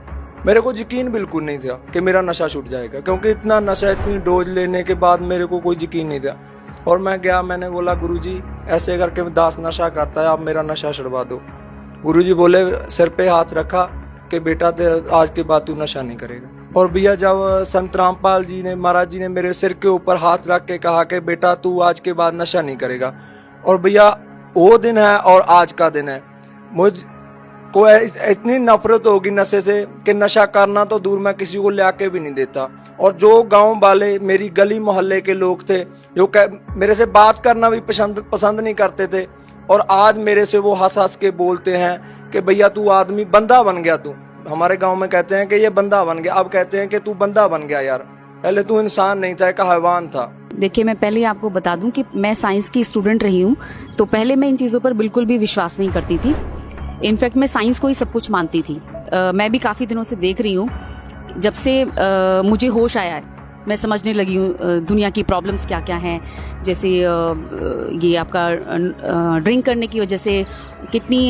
मेरे को यकीन बिल्कुल नहीं था कि मेरा नशा छूट जाएगा, क्योंकि इतना नशा, इतनी डोज लेने के बाद मेरे को कोई यकीन नहीं था। और मैं गया, मैंने बोला गुरुजी ऐसे करके दास नशा करता है, आप मेरा नशा छुड़वा दो। गुरुजी बोले, सिर पे हाथ रखा कि बेटा आज के बाद तू नशा नहीं करेगा। और भैया जब संत रामपाल जी ने, महाराज जी ने मेरे सिर के ऊपर हाथ रख के कहा कि बेटा तू आज के बाद नशा नहीं करेगा, और भैया वो दिन है और आज का दिन है, मुझ को इतनी नफरत होगी नशे से कि नशा करना तो दूर, मैं किसी को ले के भी नहीं देता। और जो गांव वाले, मेरी गली मोहल्ले के लोग थे जो मेरे से बात करना भी पसंद नहीं करते थे, और आज मेरे से वो हंस हंस के बोलते हैं कि भैया तू आदमी बंदा बन गया। तू हमारे गांव में कहते हैं कि ये बंदा बन गया, अब कहते हैं कि तू बंदा बन गया यार। पहले तू इंसान नहीं था, एक हैवान था। देखिए, मैं पहले आपको बता दूं कि मैं साइंस की स्टूडेंट रही हूं, तो पहले मैं इन चीज़ों पर बिल्कुल भी विश्वास नहीं करती थी। इनफैक्ट मैं साइंस को ही सब कुछ मानती थी। मैं भी काफ़ी दिनों से देख रही हूँ, जब से मुझे होश आया है मैं समझने लगी हूँ दुनिया की प्रॉब्लम्स क्या क्या हैं। जैसे ये आपका ड्रिंक करने की वजह से कितनी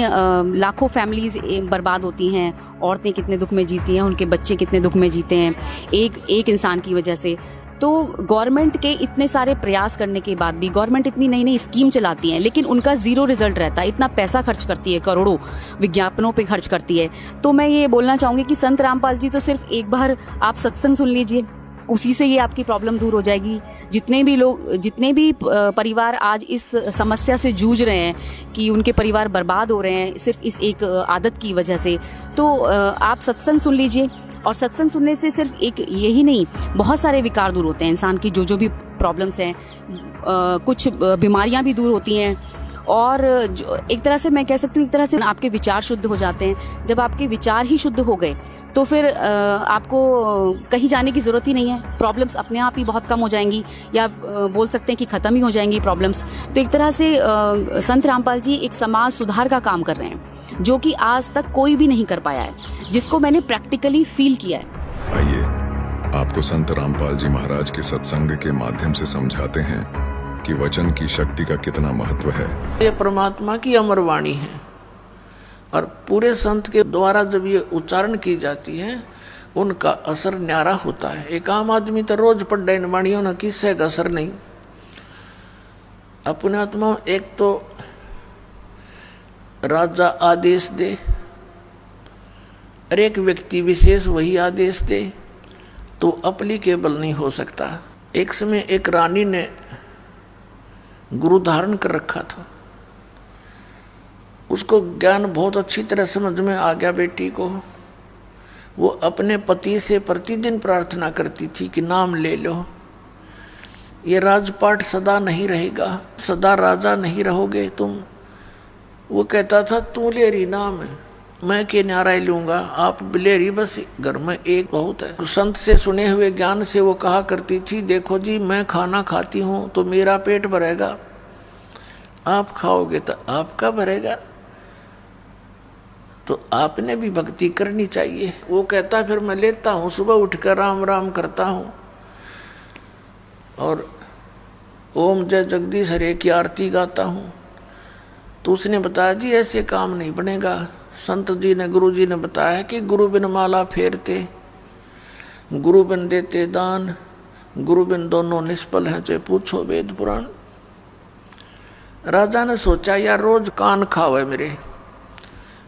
लाखों फैमिलीज़ बर्बाद होती हैं, औरतें कितने दुख में जीती हैं, उनके बच्चे कितने दुख में जीते हैं एक इंसान की वजह से। तो गवर्नमेंट के इतने सारे प्रयास करने के बाद भी गवर्नमेंट इतनी नई नई स्कीम चलाती है, लेकिन उनका ज़ीरो रिजल्ट रहता है। इतना पैसा खर्च करती है, करोड़ों विज्ञापनों पे खर्च करती है। तो मैं ये बोलना चाहूँगी कि संत रामपाल जी तो सिर्फ एक बार आप सत्संग सुन लीजिए, उसी से ये आपकी प्रॉब्लम दूर हो जाएगी। जितने भी परिवार आज इस समस्या से जूझ रहे हैं कि उनके परिवार बर्बाद हो रहे हैं सिर्फ इस एक आदत की वजह से, तो आप सत्संग सुन लीजिए। और सत्संग सुनने से सिर्फ एक यही नहीं, बहुत सारे विकार दूर होते हैं इंसान की, जो भी प्रॉब्लम्स हैं, कुछ बीमारियां भी दूर होती हैं। और जो एक तरह से मैं कह सकती हूँ, एक तरह से आपके विचार शुद्ध हो जाते हैं। जब आपके विचार ही शुद्ध हो गए तो फिर आपको कहीं जाने की ज़रूरत ही नहीं है। प्रॉब्लम्स अपने आप ही बहुत कम हो जाएंगी, या बोल सकते हैं कि ख़त्म ही हो जाएंगी प्रॉब्लम्स। तो एक तरह से संत रामपाल जी एक समाज सुधार का काम कर रहे हैं, जो कि आज तक कोई भी नहीं कर पाया है, जिसको मैंने प्रैक्टिकली फील किया है। आइए आपको संत रामपाल जी महाराज के सत्संग के माध्यम से समझाते हैं कि वचन की शक्ति का कितना महत्व है। ये परमात्मा की अमर वाणी है, और पूरे संत के द्वारा जब ये उच्चारण की जाती है उनका असर न्यारा होता है। एक आम आदमी तो रोज पढ़ रहे इन वाणियों ना, किससे का असर नहीं। अपने आत्मा एक तो राजा आदेश दे और एक व्यक्ति विशेष वही आदेश दे, तो अप्लीकेबल नहीं हो सकता। एक समय एक रानी ने गुरु धारण कर रखा था, उसको ज्ञान बहुत अच्छी तरह समझ में आ गया बेटी को। वो अपने पति से प्रतिदिन प्रार्थना करती थी कि नाम ले लो, ये राजपाट सदा नहीं रहेगा, सदा राजा नहीं रहोगे तुम। वो कहता था तू लेरी नाम है, मैं के न्यारा लूँगा, आप बिलेरी बस घर में एक बहुत है। संत से सुने हुए ज्ञान से वो कहा करती थी, देखो जी मैं खाना खाती हूँ तो मेरा पेट भरेगा, आप खाओगे तो आपका भरेगा, तो आपने भी भक्ति करनी चाहिए। वो कहता फिर मैं लेता हूँ, सुबह उठकर राम राम करता हूँ और ओम जय जगदीश हरे की आरती गाता हूँ। तो उसने बताया जी ऐसे काम नहीं बनेगा। संत जी ने, गुरु जी ने बताया कि गुरु बिन माला फेरते, गुरु बिन देते दान, गुरु बिन दोनों निष्फल हैं, चाहे पूछो वेद पुराण। राजा ने सोचा यार रोज कान खावे मेरे,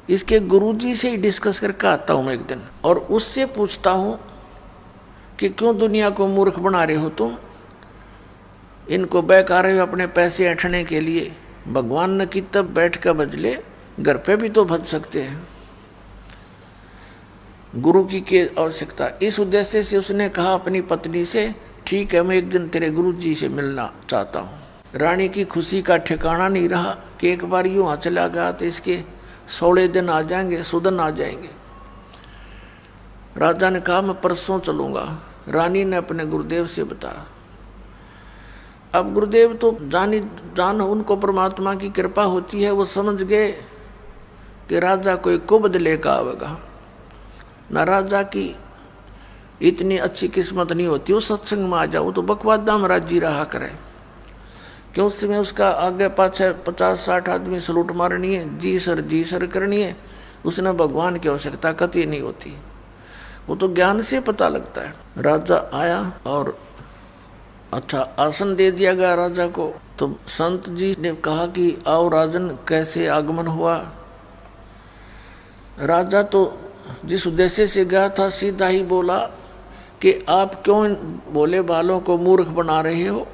इसके गुरुजी से ही डिस्कस करके आता हूँ मैं एक दिन, और उससे पूछता हूँ कि क्यों दुनिया को मूर्ख बना रहे हो तुम, इनको बहका रहे हो अपने पैसे ऐंठने के लिए। भगवान ने कि तब बैठ कर बजले, घर पे भी तो भज सकते हैं, गुरु की आवश्यकता। इस उद्देश्य से उसने कहा अपनी पत्नी से, ठीक है मैं एक दिन तेरे गुरु जी से मिलना चाहता हूँ। रानी की खुशी का ठिकाना नहीं रहा कि एक बार यूँ आ चला गया तो इसके 16 दिन आ जाएंगे, सुदन आ जाएंगे। राजा ने कहा मैं परसों चलूँगा। रानी ने अपने गुरुदेव से बताया। अब गुरुदेव तो जान उनको परमात्मा की कृपा होती है, वो समझ गए कि राजा कोई कुबद लेकर आवेगा ना, राजा की इतनी अच्छी किस्मत नहीं होती वो सत्संग में आ जाओ तो बकवादा में राजी रहा करे। क्यों उस समय उसका आगे पाछे 50-60 आदमी सलूट मारनी है, जी सर करनी है, उसने भगवान की आवश्यकता कतई नहीं होती, वो तो ज्ञान से पता लगता है। राजा आया और अच्छा आसन दे दिया गया राजा को। तो संत जी ने कहा कि आओ राजन, कैसे आगमन हुआ। राजा तो जिस उद्देश्य से गया था सीधा ही बोला कि आप क्यों भोले बालों को मूर्ख बना रहे हो,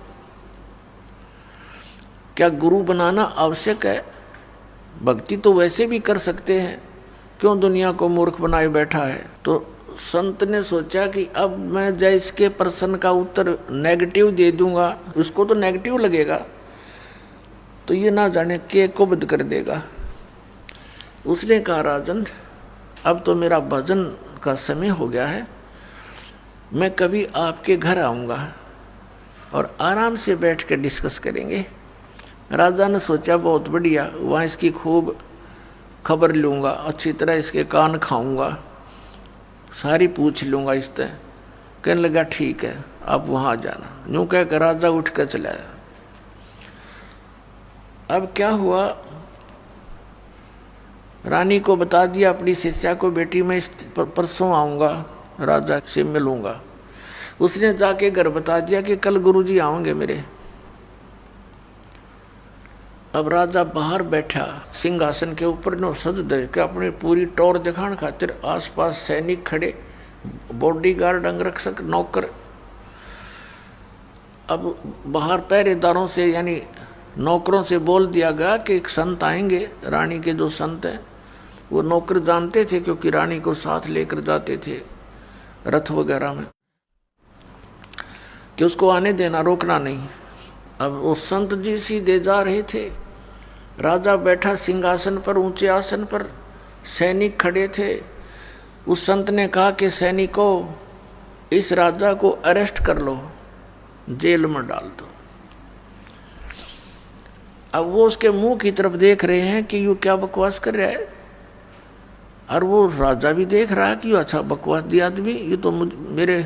क्या गुरु बनाना आवश्यक है? भक्ति तो वैसे भी कर सकते हैं, क्यों दुनिया को मूर्ख बनाए बैठा है। तो संत ने सोचा कि अब मैं जय इसके प्रश्न का उत्तर नेगेटिव दे दूंगा, उसको तो नेगेटिव लगेगा, तो ये ना जाने के कुबद कर देगा। उसने कहा राजन अब तो मेरा भजन का समय हो गया है, मैं कभी आपके घर आऊँगा और आराम से बैठ कर डिस्कस करेंगे। राजा ने सोचा बहुत बढ़िया, वहाँ इसकी खूब खबर लूँगा, अच्छी तरह इसके कान खाऊँगा, सारी पूछ लूँगा इस तरह। कहने लगा ठीक है, आप वहाँ जाना। यूँ कह कर राजा उठ कर चला। अब क्या हुआ, रानी को बता दिया अपनी शिष्या को, बेटी मैं परसों आऊँगा, राजा से मिलूँगा। उसने जाके घर बता दिया कि कल गुरुजी आएंगे मेरे। अब राजा बाहर बैठा सिंहासन के ऊपर, नो सज दे के अपनी पूरी टोर दिखाने खातिर आसपास सैनिक खड़े, बॉडीगार्ड, अंगरक्षक, नौकर। अब बाहर पहरेदारों से यानी नौकरों से बोल दिया गया कि एक संत आएंगे। रानी के जो संत हैं वो नौकर जानते थे, क्योंकि रानी को साथ लेकर जाते थे रथ वगैरह में, कि उसको आने देना, रोकना नहीं। अब वो संत जी सीधे जा रहे थे, राजा बैठा सिंहासन पर, ऊंचे आसन पर, सैनिक खड़े थे। उस संत ने कहा कि सैनिकों, इस राजा को अरेस्ट कर लो, जेल में डाल दो। अब वो उसके मुंह की तरफ देख रहे हैं कि यू क्या बकवास कर रहा है, और वो राजा भी देख रहा है कि अच्छा बकवास दिया आदमी, ये तो मेरे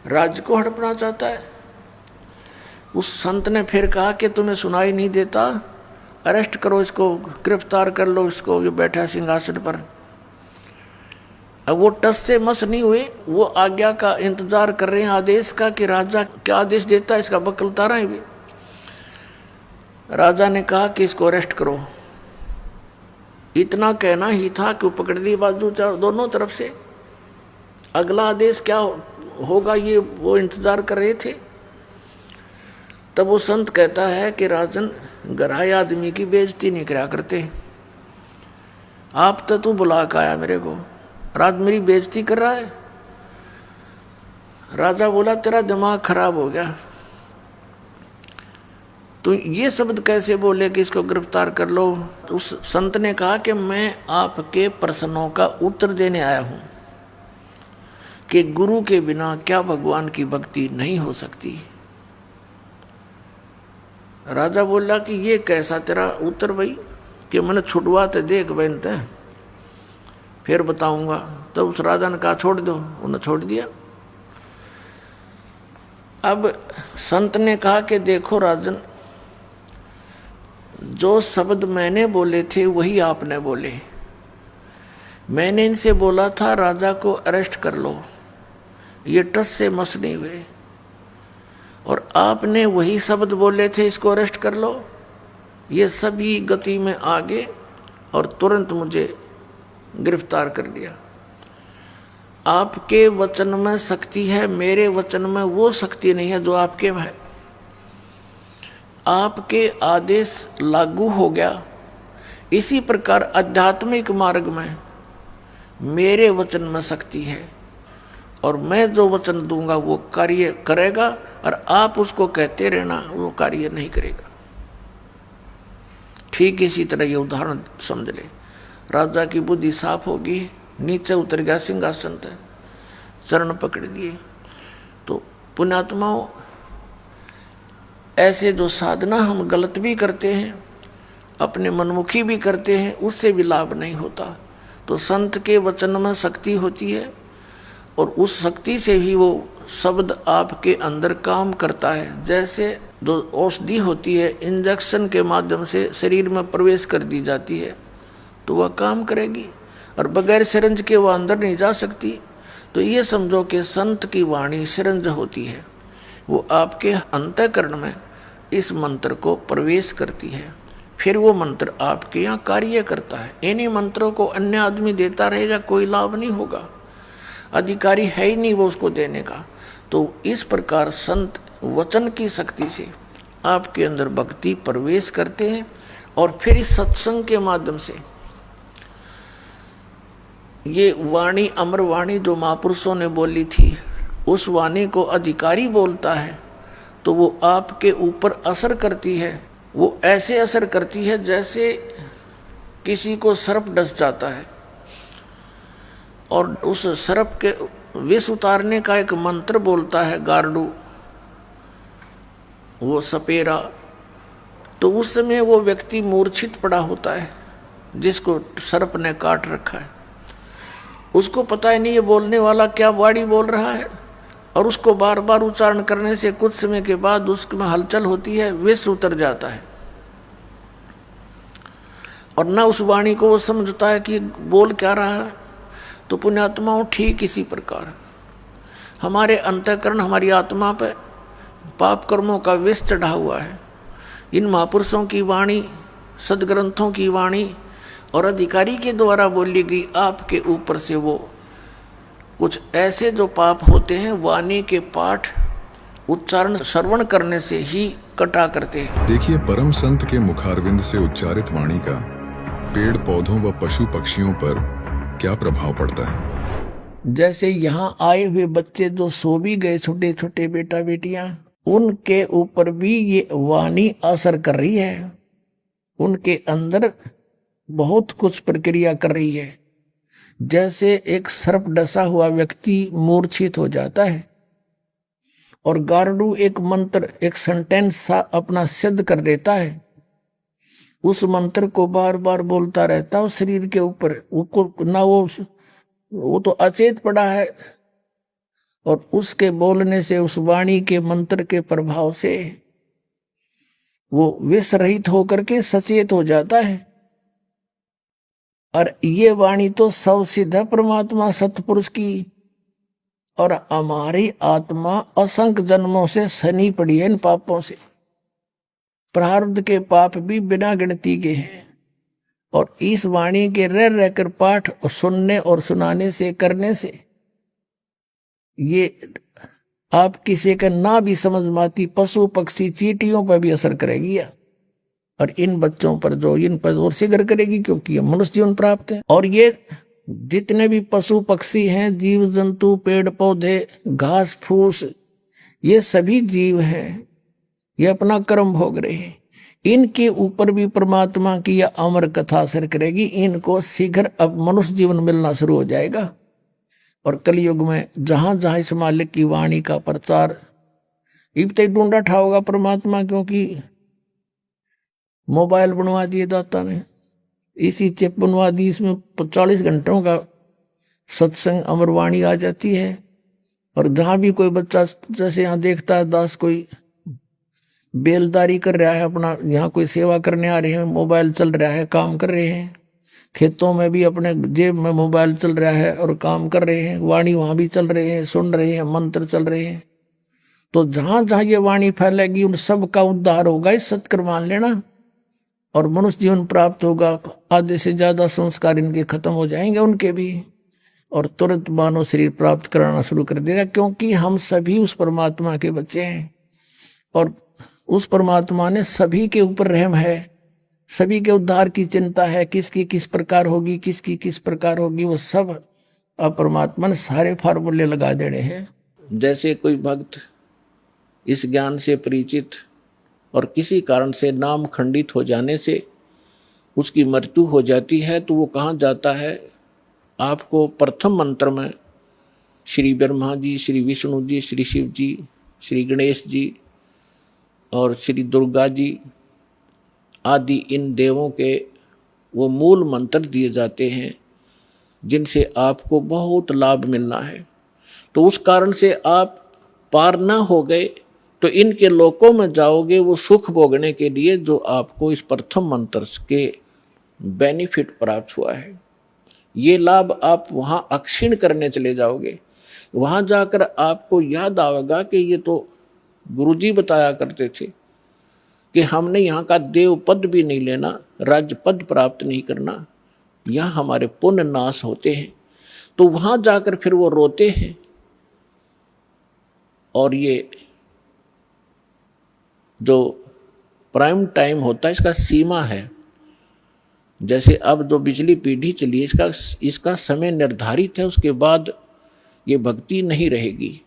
राज्य को हड़पना चाहता है। उस संत ने फिर कहा कि तुम्हें सुनाई नहीं देता, अरेस्ट करो इसको, गिरफ्तार कर लो इसको, ये बैठा सिंहासन पर। अब वो टस से मस नहीं हुए, वो आज्ञा का इंतजार कर रहे हैं, आदेश का, कि राजा क्या आदेश देता है, इसका बकलता रहे भी। राजा ने कहा कि इसको अरेस्ट करो। इतना कहना ही था कि वो पकड़ ली बाजू दोनों तरफ से। अगला आदेश क्या होगा ये वो इंतजार कर रहे थे। तब वो संत कहता है कि राजन, गराए आदमी की बेइज्जती नहीं करा करते, आप तो तू बुला के आया मेरे को, राज मेरी बेइज्जती कर रहा है। राजा बोला तेरा दिमाग खराब हो गया, तो ये शब्द कैसे बोले कि इसको गिरफ्तार कर लो। तो उस संत ने कहा कि मैं आपके प्रश्नों का उत्तर देने आया हूं कि गुरु के बिना क्या भगवान की भक्ति नहीं हो सकती। राजा बोला कि ये कैसा तेरा उत्तर भाई, कि मैंने छुटवाते देख बनते फिर बताऊंगा। तब उस राजा ने कहा छोड़ दो, उन्हें छोड़ दिया। अब संत ने कहा कि देखो राजन, जो शब्द मैंने बोले थे वही आपने बोले। मैंने इनसे बोला था राजा को अरेस्ट कर लो, ये टस से मस नहीं हुए, और आपने वही शब्द बोले थे इसको अरेस्ट कर लो। ये सभी गति में आगे और तुरंत मुझे गिरफ्तार कर लिया। आपके वचन में शक्ति है, मेरे वचन में वो शक्ति नहीं है जो आपके में है। आपके आदेश लागू हो गया। इसी प्रकार आध्यात्मिक मार्ग में मेरे वचन में शक्ति है, और मैं जो वचन दूंगा वो कार्य करेगा, और आप उसको कहते रहना, वो कार्य नहीं करेगा। ठीक इसी तरह ये उदाहरण समझ ले। राजा की बुद्धि साफ होगी, नीचे उतर गया सिंहासन से, चरण पकड़ दिए। तो पुण्यात्माओं, ऐसे जो साधना हम गलत भी करते हैं, अपने मनमुखी भी करते हैं, उससे भी लाभ नहीं होता। तो संत के वचन में शक्ति होती है, और उस शक्ति से ही वो शब्द आपके अंदर काम करता है। जैसे जो औषधि होती है, इंजेक्शन के माध्यम से शरीर में प्रवेश कर दी जाती है तो वह काम करेगी, और बगैर सिरंज के वह अंदर नहीं जा सकती। तो ये समझो कि संत की वाणी सिरंज होती है, वो आपके अंतःकरण में इस मंत्र को प्रवेश करती है, फिर वो मंत्र आपके यहाँ कार्य करता है। इन्हीं मंत्रों को अन्य आदमी देता रहेगा, कोई लाभ नहीं होगा, अधिकारी है ही नहीं वो उसको देने का। तो इस प्रकार संत वचन की शक्ति से आपके अंदर भक्ति प्रवेश करते हैं, और फिर इस सत्संग के माध्यम से ये वाणी, अमर वाणी जो महापुरुषों ने बोली थी, उस वाणी को अधिकारी बोलता है तो वो आपके ऊपर असर करती है। वो ऐसे असर करती है जैसे किसी को सर्प डस जाता है, और उस सर्प के विष उतारने का एक मंत्र बोलता है गारडू, वो सपेरा, तो उस समय वो व्यक्ति मूर्छित पड़ा होता है जिसको सर्प ने काट रखा है। उसको पता ही नहीं ये बोलने वाला क्या वाणी बोल रहा है, और उसको बार बार उच्चारण करने से कुछ समय के बाद उसमें हलचल होती है, विष उतर जाता है, और न उस वाणी को वो समझता है कि बोल क्या रहा है। तो पुण्यात्माओं, ठीक इसी प्रकार हमारे अंतःकरण, हमारी आत्मा पे पाप कर्मों का विष चढ़ा हुआ है। इन महापुरुषों की वाणी, सदग्रंथों की वाणी और अधिकारी के द्वारा बोली गई आपके ऊपर से वो कुछ ऐसे जो पाप होते हैं वाणी के पाठ उच्चारण श्रवण करने से ही कटा करते हैं। देखिए परम संत के मुखारविंद से उच्चारित वाणी का पेड़ पौधों व पशु पक्षियों पर क्या प्रभाव पड़ता है। जैसे यहाँ आए हुए बच्चे जो सो भी गए, छोटे छोटे बेटा बेटियां, उनके ऊपर भी ये वाणी असर कर रही है, उनके अंदर बहुत कुछ प्रक्रिया कर रही है। जैसे एक सर्प डसा हुआ व्यक्ति मूर्छित हो जाता है और गारडू एक मंत्र, एक सेंटेंस सा अपना सिद्ध कर देता है, उस मंत्र को बार बार बोलता रहता है शरीर के ऊपर, वो तो अचेत पड़ा है, और उसके बोलने से, उस वाणी के मंत्र के प्रभाव से वो विष रहित होकर के सचेत हो जाता है। और ये वाणी तो सब सिद्ध है परमात्मा सतपुरुष की, और हमारी आत्मा असंख्य जन्मों से सनी पड़ी है इन पापों से। प्रारब्ध के पाप भी बिना गिनती के हैं, और इस वाणी के रह रहकर पाठ और सुनने और सुनाने से, करने से ये आप किसी का ना भी समझ माती पशु पक्षी चींटियों पर भी असर करेगी, और इन बच्चों पर जो इन पर और शीघ्र करेगी, क्योंकि ये मनुष्य जीवन प्राप्त है। और ये जितने भी पशु पक्षी हैं, जीव जंतु, पेड़ पौधे, घास फूस, ये सभी जीव हैं, ये अपना कर्म भोग रहे हैं। इनके ऊपर भी परमात्मा की यह अमर कथा असर करेगी, इनको शीघ्र अब मनुष्य जीवन मिलना शुरू हो जाएगा। और कलयुग में जहां जहां इस मालिक की वाणी का प्रचार इब्ते ढूंढा ठाओगा परमात्मा, क्योंकि मोबाइल बनवा दिए दाता ने, इसी चिप बनवा दी, इसमें 40 घंटों का सत्संग अमरवाणी आ जाती है। और जहां भी कोई बच्चा, जैसे यहाँ देखता है दास कोई बेलदारी कर रहा है अपना, यहाँ कोई सेवा करने आ रहे हैं, मोबाइल चल रहा है, काम कर रहे हैं, खेतों में भी अपने जेब में मोबाइल चल रहा है और काम कर रहे हैं, वाणी वहां भी चल रहे हैं, सुन रहे हैं, मंत्र चल रहे हैं। तो जहां जहां ये वाणी फैलेगी उन सब का उद्धार होगा, इस सत्कर्म मान लेना, और मनुष्य जीवन प्राप्त होगा। आधे से ज्यादा संस्कार इनके खत्म हो जाएंगे उनके भी, और तुरंत मानव शरीर प्राप्त कराना शुरू कर देगा, क्योंकि हम सभी उस परमात्मा के बच्चे हैं, और उस परमात्मा ने सभी के ऊपर रहम है, सभी के उद्धार की चिंता है, किसकी किस प्रकार होगी, किसकी किस प्रकार होगी, वो सब अब परमात्मा ने सारे फार्मूले लगा देने हैं। जैसे कोई भक्त इस ज्ञान से परिचित और किसी कारण से नाम खंडित हो जाने से उसकी मृत्यु हो जाती है, तो वो कहाँ जाता है। आपको प्रथम मंत्र में श्री ब्रह्मा जी, श्री विष्णु जी, श्री शिव जी, श्री गणेश जी और श्री दुर्गा जी आदि इन देवों के वो मूल मंत्र दिए जाते हैं, जिनसे आपको बहुत लाभ मिलना है। तो उस कारण से आप पार ना हो गए तो इनके लोकों में जाओगे, वो सुख भोगने के लिए जो आपको इस प्रथम मंत्र के बेनिफिट प्राप्त हुआ है, ये लाभ आप वहाँ अक्षीण करने चले जाओगे। वहाँ जाकर आपको याद आएगा कि ये तो गुरुजी बताया करते थे कि हमने यहाँ का देव पद भी नहीं लेना, राज्य पद प्राप्त नहीं करना, यहाँ हमारे पुण्य नाश होते हैं। तो वहाँ जाकर फिर वो रोते हैं। और ये जो प्राइम टाइम होता है इसका सीमा है। जैसे अब जो बिजली पीढ़ी चली है इसका समय निर्धारित है, उसके बाद ये भक्ति नहीं रहेगी।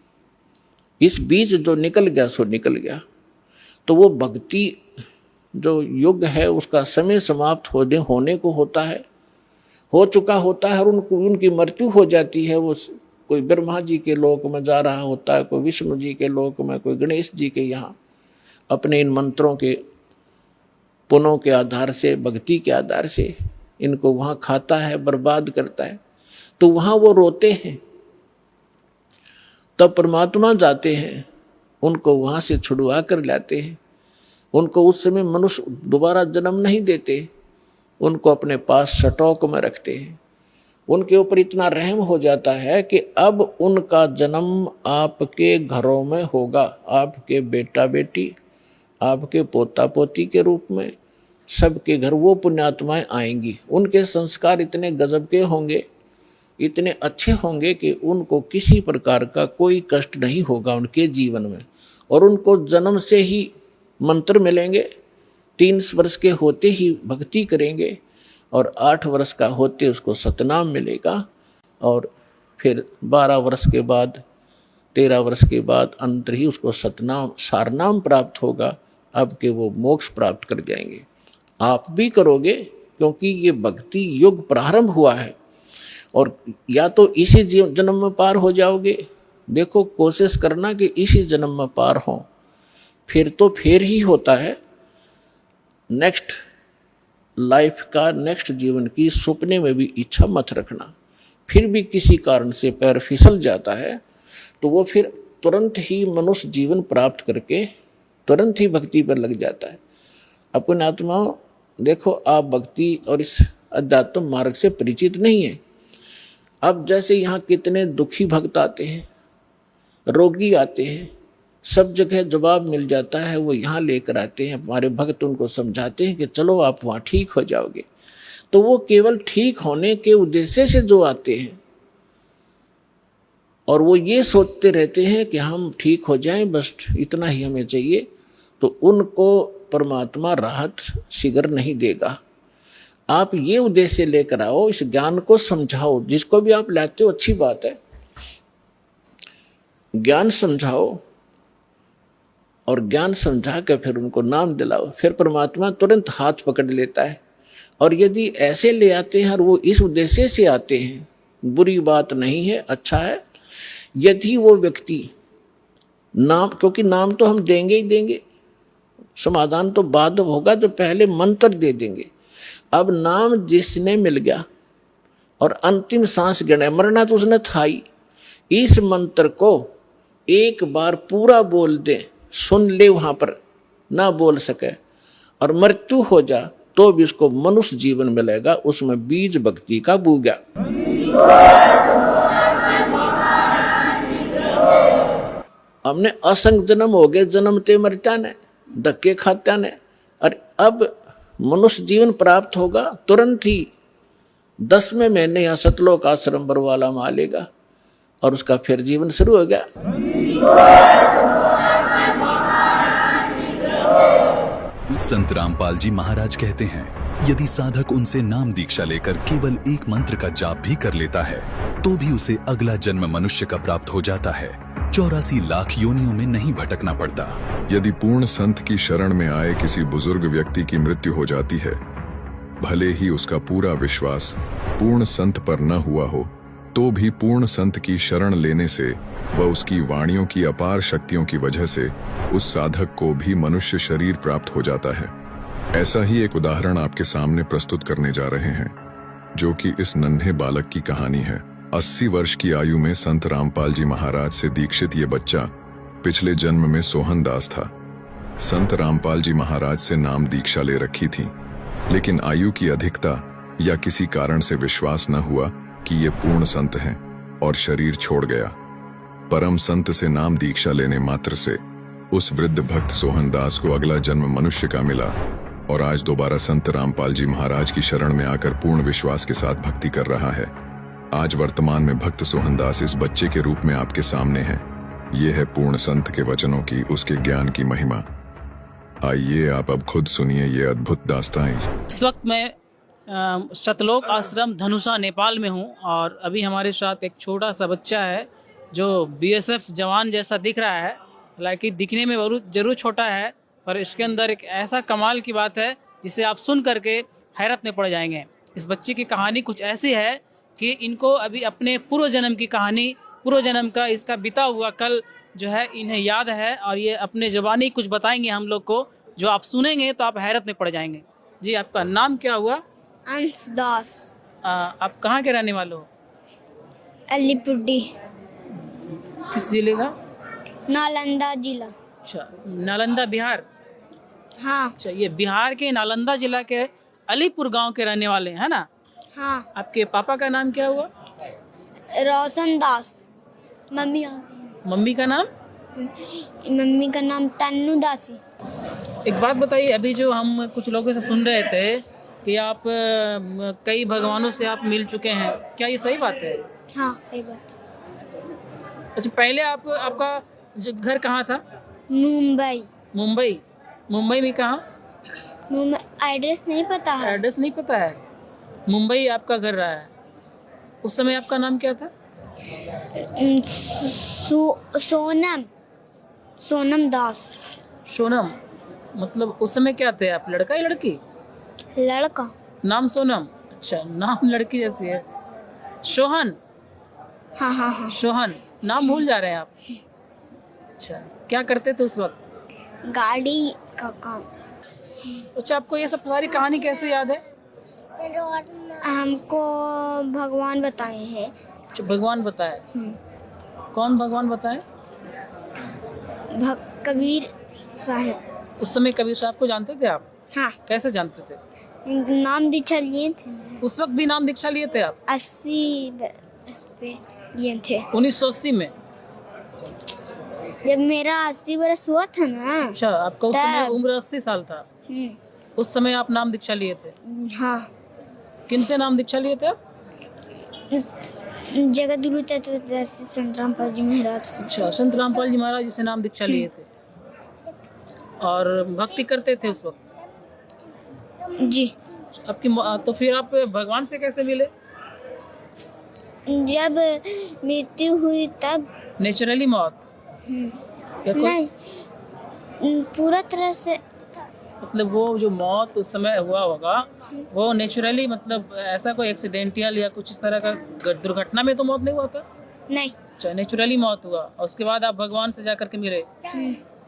इस बीच जो निकल गया सो निकल गया। तो वो भक्ति जो युग है उसका समय समाप्त होने को होता है, हो चुका होता है, और उनकी मृत्यु हो जाती है। वो कोई ब्रह्मा जी के लोक में जा रहा होता है, कोई विष्णु जी के लोक में, कोई गणेश जी के यहाँ, अपने इन मंत्रों के पुनों के आधार से, भक्ति के आधार से इनको वहाँ खाता है, बर्बाद करता है। तो वहाँ वो रोते हैं, तब परमात्मा जाते हैं, उनको वहाँ से छुड़वा कर लाते हैं। उनको उस समय मनुष्य दोबारा जन्म नहीं देते, उनको अपने पास स्टॉक में रखते हैं। उनके ऊपर इतना रहम हो जाता है कि अब उनका जन्म आपके घरों में होगा, आपके बेटा बेटी, आपके पोता पोती के रूप में सबके घर वो पुण्यात्माएं आएंगी। उनके संस्कार इतने गजब के होंगे, इतने अच्छे होंगे कि उनको किसी प्रकार का कोई कष्ट नहीं होगा उनके जीवन में। और उनको जन्म से ही मंत्र मिलेंगे, 3 वर्ष के होते ही भक्ति करेंगे, और 8 वर्ष का होते उसको सतनाम मिलेगा, और फिर 12 वर्ष के बाद, 13 वर्ष के बाद अंतर ही उसको सतनाम सारनाम प्राप्त होगा। अब के वो मोक्ष प्राप्त कर जाएंगे। आप भी करोगे, क्योंकि ये भक्ति युग प्रारंभ हुआ है, और या तो इसी जन्म में पार हो जाओगे। देखो, कोशिश करना कि इसी जन्म में पार हो, फिर तो फिर ही होता है। नेक्स्ट लाइफ का, नेक्स्ट जीवन की सपने में भी इच्छा मत रखना। फिर भी किसी कारण से पैर फिसल जाता है तो वो फिर तुरंत ही मनुष्य जीवन प्राप्त करके तुरंत ही भक्ति पर लग जाता है। अपने आत्माओं, देखो, आप भक्ति और इस अध्यात्म मार्ग से परिचित नहीं है। अब जैसे यहाँ कितने दुखी भक्त आते हैं, रोगी आते हैं, सब जगह जवाब मिल जाता है, वो यहाँ लेकर आते हैं। हमारे भक्त उनको समझाते हैं कि चलो आप वहाँ ठीक हो जाओगे। तो वो केवल ठीक होने के उद्देश्य से जो आते हैं, और वो ये सोचते रहते हैं कि हम ठीक हो जाएं, बस इतना ही हमें चाहिए, तो उनको परमात्मा राहत शीघ्र नहीं देगा। आप ये उद्देश्य लेकर आओ, इस ज्ञान को समझाओ। जिसको भी आप लाते हो अच्छी बात है, ज्ञान समझाओ, और ज्ञान समझा कर फिर उनको नाम दिलाओ। फिर परमात्मा तुरंत हाथ पकड़ लेता है। और यदि ऐसे ले आते हैं और वो इस उद्देश्य से आते हैं, बुरी बात नहीं है, अच्छा है। यदि वो व्यक्ति नाम, क्योंकि नाम तो हम देंगे ही देंगे, समाधान तो बाद होगा, तो पहले मंत्र दे देंगे। अब नाम जिसने मिल गया और अंतिम सांस गिने, मरना तो उसने था ही, इस मंत्र को एक बार पूरा बोल दे, सुन ले, वहां पर ना बोल सके और मृत्यु हो जा, तो भी उसको मनुष्य जीवन मिलेगा। उसमें बीज भक्ति का बूगा। हमने असंग जन्म हो गए, जन्मते मरता ने, धक्के खात्या ने, और अब मनुष्य जीवन प्राप्त होगा तुरंत ही 10वें महीने या सतलोक आश्रम बरवाला में आ लेगा, और उसका फिर जीवन शुरू हो गया। संत रामपाल जी महाराज कहते हैं, यदि साधक उनसे नाम दीक्षा लेकर केवल एक मंत्र का जाप भी कर लेता है, तो भी उसे अगला जन्म मनुष्य का प्राप्त हो जाता है। 84 लाख योनियों में नहीं भटकना पड़ता। यदि पूर्ण संत की शरण में आए किसी बुजुर्ग व्यक्ति की मृत्यु हो जाती है, भले ही उसका पूरा विश्वास पूर्ण संत पर न हुआ हो, तो भी पूर्ण संत की शरण लेने से व उसकी वाणियों की अपार शक्तियों की वजह से उस साधक को भी मनुष्य शरीर प्राप्त हो जाता है। ऐसा ही एक उदाहरण आपके सामने प्रस्तुत करने जा रहे हैं, जो कि इस नन्हे बालक की कहानी है। 80 वर्ष की आयु में संत रामपाल जी महाराज से दीक्षित ये बच्चा पिछले जन्म में सोहन दास था। संत रामपाल जी महाराज से नाम दीक्षा ले रखी थी, लेकिन आयु की अधिकता या किसी कारण से विश्वास न हुआ कि ये पूर्ण संत हैं और शरीर छोड़ गया। परम संत से नाम दीक्षा लेने मात्र से उस वृद्ध भक्त सोहन दास को अगला जन्म मनुष्य का मिला, और आज दोबारा संत रामपाल जी महाराज की शरण में आकर पूर्ण विश्वास के साथ भक्ति कर रहा है। आज वर्तमान में भक्त सोहन दास इस बच्चे के रूप में आपके सामने है। ये है पूर्ण संत के वचनों की, उसके ज्ञान की महिमा। आइए आप अब खुद सुनिए ये अद्भुत दास्तान। इस वक्त मैं सतलोक आश्रम धनुषा नेपाल में हूँ, और अभी हमारे साथ एक छोटा सा बच्चा है जो बीएसएफ जवान जैसा दिख रहा है। हालांकि दिखने में जरूर छोटा है, पर इसके अंदर एक ऐसा कमाल की बात है जिसे आप सुन करके हैरत में पड़ जाएंगे। इस बच्चे की कहानी कुछ ऐसी है कि इनको अभी अपने पूर्व जन्म की कहानी पूर्व जन्म का, इसका बीता हुआ कल जो है इन्हें याद है और ये अपने ज़बानी कुछ बताएंगे हम लोग को, जो आप सुनेंगे तो आप हैरत में पड़ जाएंगे। जी, आपका नाम क्या हुआ? अंश दास। आप कहाँ के रहने वाले हो? अलीपुरडी। किस जिले का? नालंदा जिला। अच्छा, नालंदा बिहार। हाँ। अच्छा, ये बिहार के नालंदा जिला के अलीपुर गांव के रहने वाले हैं, है ना? हाँ। आपके पापा का नाम क्या हुआ? रोशन दास। मम्मी का नाम? मम्मी का नाम तन्नू दासी। एक बात बताइए, अभी जो हम कुछ लोगों से सुन रहे थे कि आप कई भगवानों से आप मिल चुके हैं, क्या ये सही बात है? हाँ, सही बात। अच्छा, पहले आपका जो घर कहाँ था? मुंबई। मुंबई में कहाँ? एड्रेस नहीं पता है। एड्रेस नहीं पता है? मुंबई आपका घर रहा है। उस समय आपका नाम क्या था? सोनम दास। सोनम मतलब उस समय क्या थे आप, लड़का या लड़की? लड़का। नाम सोनम? अच्छा, नाम लड़की जैसी है। सोहन? हाँ हाँ हाँ। सोहन, नाम भूल जा रहे हैं आप। अच्छा, क्या करते थे उस वक्त? गाड़ी का काम। अच्छा, आपको ये सब सारी कहानी कैसे याद है? हमको भगवान बताए हैं। अच्छा, भगवान बताए। कौन भगवान बताए? कबीर साहब। उस समय कबीर साहब को जानते थे आप? हाँ। कैसे जानते थे? नाम दीक्षा लिए थे। उस वक्त भी नाम दीक्षा लिए थे आप? 80 पे लिए थे। 1980 में? जब मेरा 80 बरस हुआ था ना। अच्छा, आपका उस समय उम्र 80 साल था? उस समय आप नाम दीक्षा लिए थे? हाँ। किन से नाम दीक्षा लिए थे आप? जगतगुरु तत्वदर्शी संत रामपाल जी महाराज से। अच्छा, संत रामपाल जी महाराज जी से नाम दीक्षा लिए थे और भक्ति करते थे उस वक्त? जी। आपकी तो फिर आप भगवान से कैसे मिले? जब मृत्यु हुई तब। नेचुरली मौत? नहीं, पूरा तरह से। मतलब वो जो मौत उस समय हुआ होगा वो नेचुरली, मतलब ऐसा कोई एक्सीडेंटल या कुछ इस तरह का दुर्घटना में तो मौत नहीं हुआ था? नहीं। अच्छा, नेचुरली मौत हुआ और उसके बाद आप भगवान से जाकर के मिले।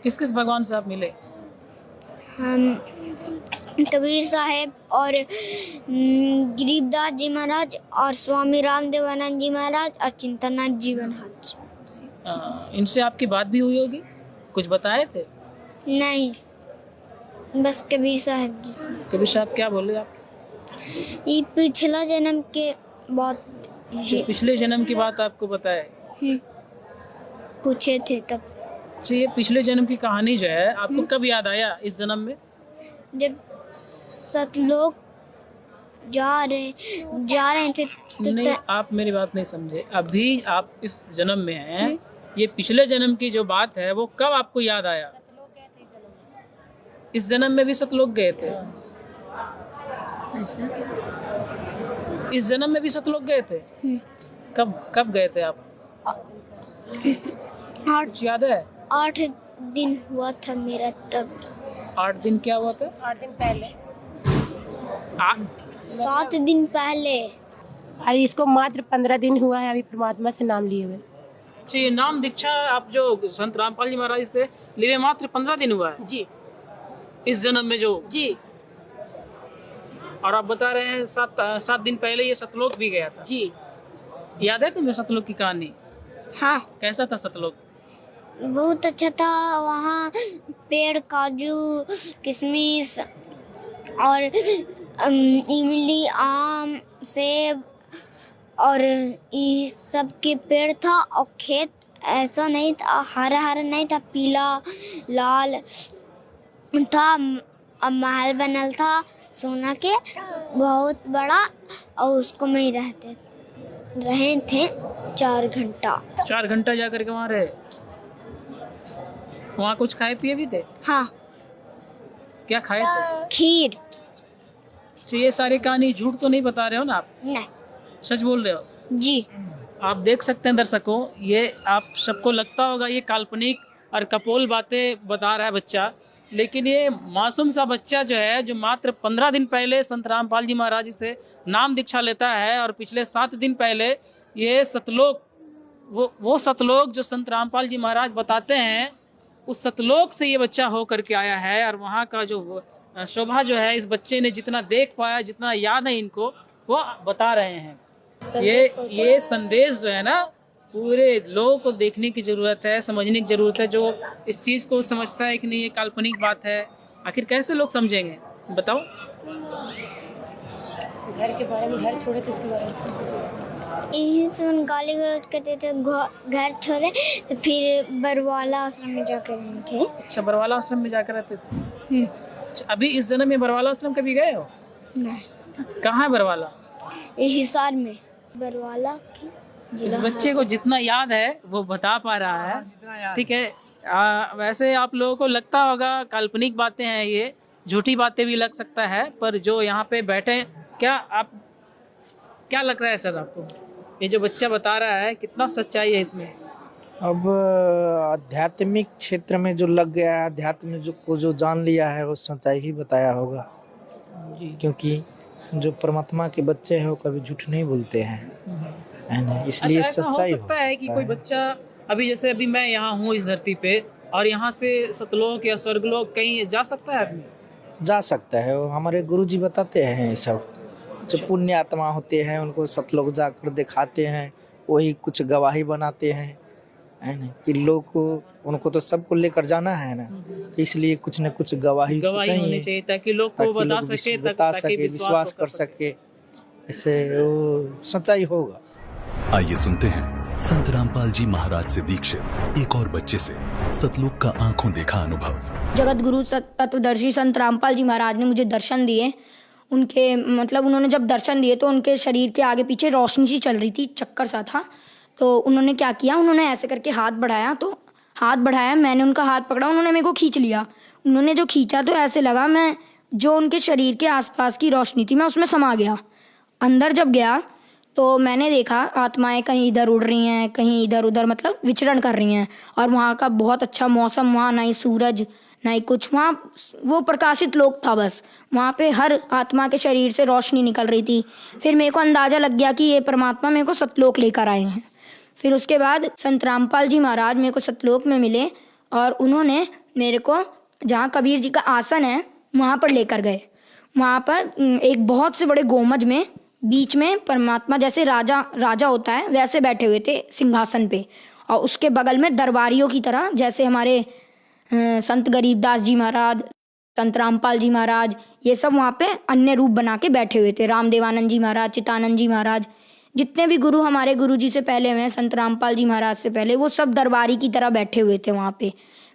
किस किस भगवान से आप मिले? हम कबीर साहब और गरीबदास जी महाराज और स्वामी रामदेवानंद जी महाराज और चिंतनाथ जी महाराज। इनसे आपकी बात भी हुई होगी, कुछ बताए थे? नहीं, बस कबीर साहब जी से। कबीर साहब क्या बोले आप? ये पिछला जन्म के बात। पिछले जन्म की बात आपको बताए? पूछे थे तब। अच्छा, ये पिछले जन्म की कहानी जो है आपको कब याद आया इस जन्म में? जब सतलोक जा रहे थे नहीं, आप मेरी बात नहीं समझे। अभी आप इस जन्म में हैं, ये पिछले जन्म की जो बात है वो कब आपको याद आया? इस जन्म में भी सतलोक गए थे? इस जन्म में भी सतलोक गए थे? कब गए थे आप? 8 याद है? 8 दिन हुआ था मेरा तब। 8 दिन क्या हुआ था? 8 दिन पहले। 7 दिन पहले। अरे इसको मात्र 15 दिन हुआ है अभी परमात्मा से नाम लिए हुए। जी, नाम दीक्षा आप जो संत रामपाल जी महाराज से लिए मात्र 15 दिन हुआ है? जी। इस जन्म में जो? जी। और आप बता रहे हैं 7 दिन पहले ये सतलोक भी गया था? जी। याद है तुम्हें सतलोक की कहानी? हाँ। कैसा था सतलोक? बहुत अच्छा था। वहाँ पेड़, काजू, किशमिश और इमली, आम, सेब और ये सब के पेड़ था। और खेत ऐसा नहीं था, हरा हरा नहीं था, पीला लाल था। अब महल बनल था सोना के, बहुत बड़ा। और उसको में ही रहे थे 4 घंटा। 4 घंटा जाकर के वहाँ रहे? वहाँ कुछ खाए पिए भी थे? हाँ। क्या खाए थे? खीर। तो ये सारी कहानी झूठ तो नहीं बता रहे हो ना आप? नहीं, सच बोल रहे हो? जी। आप देख सकते हैं दर्शकों, ये आप सबको लगता होगा ये काल्पनिक और कपोल बातें बता रहा है बच्चा, लेकिन ये मासूम सा बच्चा जो है, जो मात्र 15 दिन पहले संत रामपाल जी महाराज से नाम दीक्षा लेता है और पिछले 7 दिन पहले ये सतलोक वो सतलोक जो संत रामपाल जी महाराज बताते हैं, उस सतलोक से ये बच्चा हो करके आया है। और वहाँ का जो शोभा जो है, इस बच्चे ने जितना देख पाया, जितना याद है इनको, वो बता रहे हैं। ये संदेश जो है ना, पूरे लोगों को देखने की ज़रूरत है, समझने की ज़रूरत है। जो इस चीज़ को समझता है कि नहीं ये काल्पनिक बात है, आखिर कैसे लोग समझेंगे बताओ। घर के बारे में, घर छोड़े तो इसके बारे में यही सुन गाली गलौज करते थे, घर छोड़े तो फिर बरवाला आश्रम में जाकर रहे थे। अच्छा, बरवाला आश्रम में जाकर रहते थे। अच्छा, अभी इस जन्म में बरवाला आश्रम कभी गए हो? नहीं। कहाँ है बरवाला? हिसार में बरवाला की। इस बच्चे को जितना याद है वो बता पा रहा है, ठीक है। वैसे आप लोगों को लगता होगा काल्पनिक बातें हैं, ये झूठी बातें भी लग सकता है, पर जो यहाँ पे बैठे, क्या लग रहा है सर आपको? ये जो बच्चा बता रहा है, कितना सच्चाई है इसमें? अब आध्यात्मिक क्षेत्र में जो लग गया है, अध्यात्म में जो जान लिया है, वो सच्चाई ही बताया होगा जी। क्योंकि जो परमात्मा के बच्चे हैं वो कभी झूठ नहीं बोलते हैं, है ना, इसलिए अच्छा, सच्चाई हो सकता है कि कोई बच्चा अभी मैं यहाँ हूँ इस धरती पे, और यहाँ से सतलोक या स्वर्गलोक कहीं जा सकता है आदमी? जा सकता है। वो हमारे गुरुजी बताते हैं ये सब। जो पुण्य आत्मा होते हैं उनको सतलोक जाकर दिखाते हैं, वही कुछ गवाही बनाते हैं, है ना, कि लोग को, उनको तो सबको लेकर जाना है ना, तो इसलिए कुछ न कुछ गवाही होनी चाहिए ताकि लोग को बता सके, विश्वास कर सके, ऐसे वो सच्चाई होगा। आइए सुनते हैं संत रामपाल जी महाराज से दीक्षित एक और बच्चे से सतलोक का आंखों देखा अनुभव। जगत गुरु तत्वदर्शी संत रामपाल जी महाराज ने मुझे दर्शन दिए। उन्होंने जब दर्शन दिए तो उनके शरीर के आगे पीछे रोशनी सी चल रही थी, चक्कर सा था। तो उन्होंने क्या किया, उन्होंने ऐसे करके हाथ बढ़ाया, मैंने उनका हाथ पकड़ा, उन्होंने मेरे को खींच लिया। उन्होंने जो खींचा तो ऐसे लगा मैं जो उनके शरीर के आसपास की रोशनी थी मैं उसमें समा गया। अंदर जब गया तो मैंने देखा आत्माएं कहीं इधर उड़ रही हैं, कहीं इधर उधर, मतलब विचरण कर रही हैं। और वहाँ का बहुत अच्छा मौसम, वहाँ ना ही सूरज ना ही कुछ, वहाँ वो प्रकाशित लोक था बस। वहाँ पे हर आत्मा के शरीर से रोशनी निकल रही थी। फिर मेरे को अंदाज़ा लग गया कि ये परमात्मा मेरे को सतलोक लेकर आए हैं। फिर उसके बाद संत रामपाल जी महाराज मेरे को सतलोक में मिले और उन्होंने मेरे को जहाँ कबीर जी का आसन है वहाँ पर लेकर गए। वहाँ पर एक बहुत से बड़े गोमज में बीच में परमात्मा जैसे राजा होता है वैसे बैठे हुए थे सिंहासन पे, और उसके बगल में दरबारियों की तरह, जैसे हमारे संत गरीबदास जी महाराज, संत रामपाल जी महाराज, ये सब वहाँ पे अन्य रूप बना के बैठे हुए थे। रामदेवानंद जी महाराज, चितानंद जी महाराज, जितने भी गुरु हमारे गुरु जी से पहले हुए, संत रामपाल जी महाराज से पहले, वो सब दरबारी की तरह बैठे हुए थे वहाँ पे।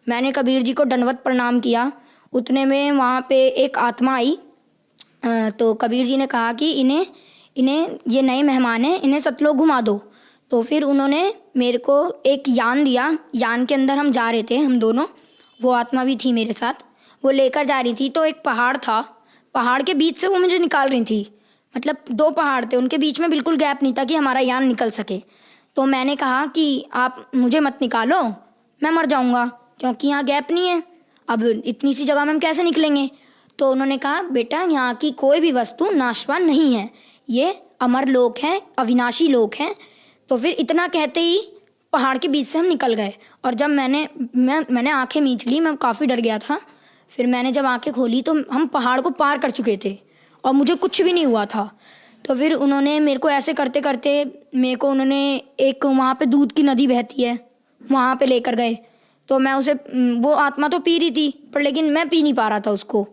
मैंने कबीर जी को दंडवत प्रणाम किया। उतने में वहाँ पे एक आत्मा आई। तो कबीर जी ने कहा कि इन्हें ये नए मेहमान हैं, इन्हें सतलोक घुमा दो। तो फिर उन्होंने मेरे को एक यान दिया। यान के अंदर हम जा रहे थे, हम दोनों, वो आत्मा भी थी मेरे साथ, वो लेकर जा रही थी। तो एक पहाड़ था, पहाड़ के बीच से वो मुझे निकाल रही थी। मतलब 2 पहाड़ थे, उनके बीच में बिल्कुल गैप नहीं था कि हमारा यान निकल सके। तो मैंने कहा कि आप मुझे मत निकालो, मैं मर जाऊंगा, क्योंकि यहाँ गैप नहीं है, अब इतनी सी जगह में हम कैसे निकलेंगे। तो उन्होंने कहा बेटा यहाँ की कोई भी वस्तु नाशवान नहीं है, ये अमर लोक है, अविनाशी लोक है। तो फिर इतना कहते ही पहाड़ के बीच से हम निकल गए। और जब मैंने आंखें मींच ली, मैं काफ़ी डर गया था। फिर मैंने जब आंखें खोली तो हम पहाड़ को पार कर चुके थे और मुझे कुछ भी नहीं हुआ था। तो फिर उन्होंने मेरे को ऐसे करते करते मेरे को उन्होंने एक वहाँ पे दूध की नदी बहती है वहाँ पे लेकर गए। तो मैं उसे, वो आत्मा तो पी रही थी पर लेकिन मैं पी नहीं पा रहा था उसको।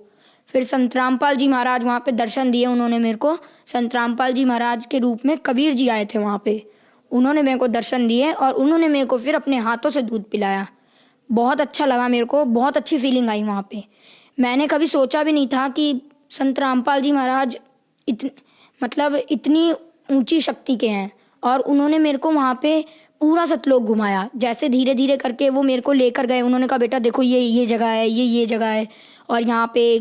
फिर संत रामपाल जी महाराज वहाँ पे दर्शन दिए उन्होंने मेरे को। संत रामपाल जी महाराज के रूप में कबीर जी आए थे वहाँ पे, उन्होंने मेरे को दर्शन दिए और उन्होंने मेरे को फिर अपने हाथों से दूध पिलाया। बहुत अच्छा लगा मेरे को, बहुत अच्छी फीलिंग आई वहाँ पे। मैंने कभी सोचा भी नहीं था कि संत रामपाल जी महाराज इतनी ऊंची शक्ति के हैं। और उन्होंने मेरे को वहाँ पे पूरा सतलोक घुमाया। जैसे धीरे धीरे करके वो मेरे को लेकर गए। उन्होंने कहा बेटा देखो ये जगह है, ये जगह है, और यहाँ पे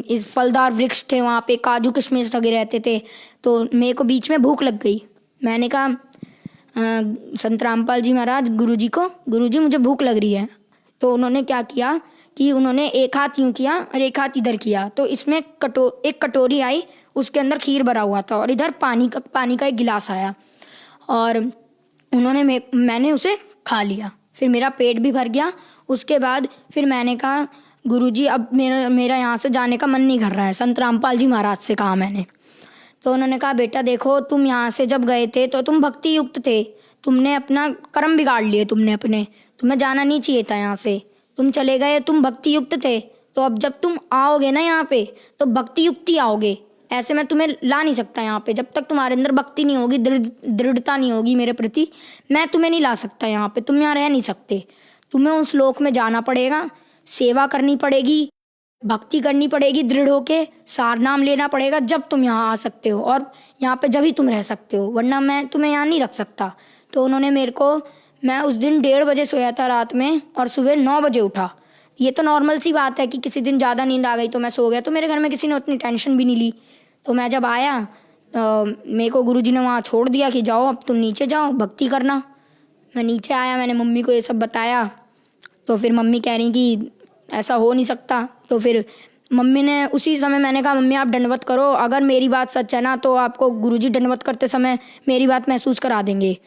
इस फलदार वृक्ष थे, वहाँ पे काजू किशमिश लगे रहते थे। तो मेरे को बीच में भूख लग गई। मैंने कहा संत रामपाल जी महाराज गुरुजी मुझे भूख लग रही है। तो उन्होंने क्या किया कि उन्होंने एक हाथ यूँ किया और एक हाथ इधर किया। तो इसमें एक कटोरी आई, उसके अंदर खीर भरा हुआ था और इधर पानी का एक गिलास आया। और मैंने उसे खा लिया। फिर मेरा पेट भी भर गया। उसके बाद फिर मैंने कहा गुरुजी अब मेरा यहाँ से जाने का मन नहीं कर रहा है। संत रामपाल जी महाराज से कहा मैंने। तो उन्होंने कहा बेटा देखो तुम यहाँ से जब गए थे तो तुम भक्ति युक्त थे, तुमने अपना कर्म बिगाड़ लिए, तुम्हें जाना नहीं चाहिए था यहाँ से, तुम चले गए, तुम भक्ति युक्त थे। तो अब जब तुम आओगे ना यहाँ पे तो भक्ति युक्त ही आओगे, ऐसे मैं तुम्हें ला नहीं सकता यहाँ पे। जब तक तुम्हारे अंदर भक्ति नहीं होगी, दृढ़ता नहीं होगी मेरे प्रति, मैं तुम्हें नहीं ला सकता यहाँ पे। तुम यहाँ रह नहीं सकते, तुम्हें उस लोक में जाना पड़ेगा, सेवा करनी पड़ेगी, भक्ति करनी पड़ेगी, दृढ़ होके सार नाम लेना पड़ेगा, जब तुम यहाँ आ सकते हो और यहाँ पे जब ही तुम रह सकते हो, वरना मैं तुम्हें यहाँ नहीं रख सकता। तो उन्होंने मैं उस दिन 1:30 बजे सोया था रात में और सुबह 9 बजे उठा। ये तो नॉर्मल सी बात है कि किसी दिन ज़्यादा नींद आ गई तो मैं सो गया, तो मेरे घर में किसी ने उतनी टेंशन भी नहीं ली। तो मैं जब आया मेरे को गुरुजी ने वहाँ छोड़ दिया कि जाओ अब तुम नीचे जाओ भक्ति करना। मैं नीचे आया, मैंने मम्मी को ये सब बताया। तो फिर मम्मी कह रही कि ऐसा हो नहीं सकता। तो फिर मम्मी ने उसी समय मैंने कहा मम्मी आप दंडवत करो, अगर मेरी बात सच है ना तो आपको गुरुजी दंडवत करते समय मेरी बात महसूस करा देंगे।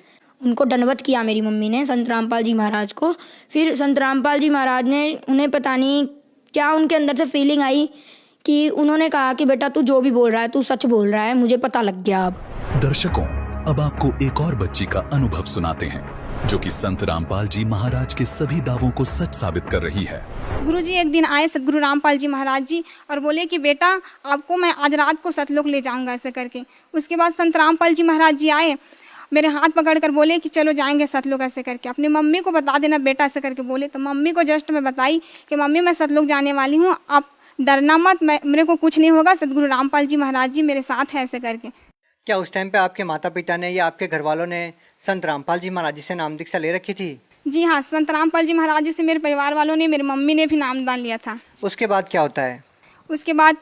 उनको दंडवत किया मेरी मम्मी ने, संत रामपाल जी महाराज को। फिर संत रामपाल जी महाराज ने उन्हें पता नहीं क्या उनके अंदर से फीलिंग आई कि उन्होंने कहा कि बेटा तू जो भी बोल रहा है तू सच बोल रहा है, मुझे पता लग गया अब। दर्शकों, अब आपको एक और बच्ची का अनुभव सुनाते हैं जो कि संत रामपाल जी महाराज के सभी दावों को सच साबित कर रही है। गुरुजी एक दिन आए सदगुरु रामपाल जी महाराज जी और बोले कि बेटा आपको मैं आज रात को सतलोक ले जाऊंगा ऐसे करके। उसके बाद संत रामपाल जी महाराज जी आए, मेरे हाथ पकड़ कर बोले कि चलो जाएंगे सतलोक ऐसे करके, अपनी मम्मी को बता देना बेटा ऐसे करके बोले। तो मम्मी को जस्ट मैं बताई कि मम्मी मैं सतलोक जाने वाली हूँ, आप डरना मत, मेरे को कुछ नहीं होगा, सदगुरु रामपाल जी महाराज जी मेरे साथ है ऐसे करके। क्या उस टाइम पे आपके माता पिता ने या आपके घर वालों ने संत रामपाल जी महाराज जी से नाम दीक्षा ले रखी थी? जी हाँ, संत रामपाल जी महाराज जी से मेरे परिवार वालों ने, मेरी मम्मी ने भी नामदान लिया था। उसके बाद क्या होता है? उसके बाद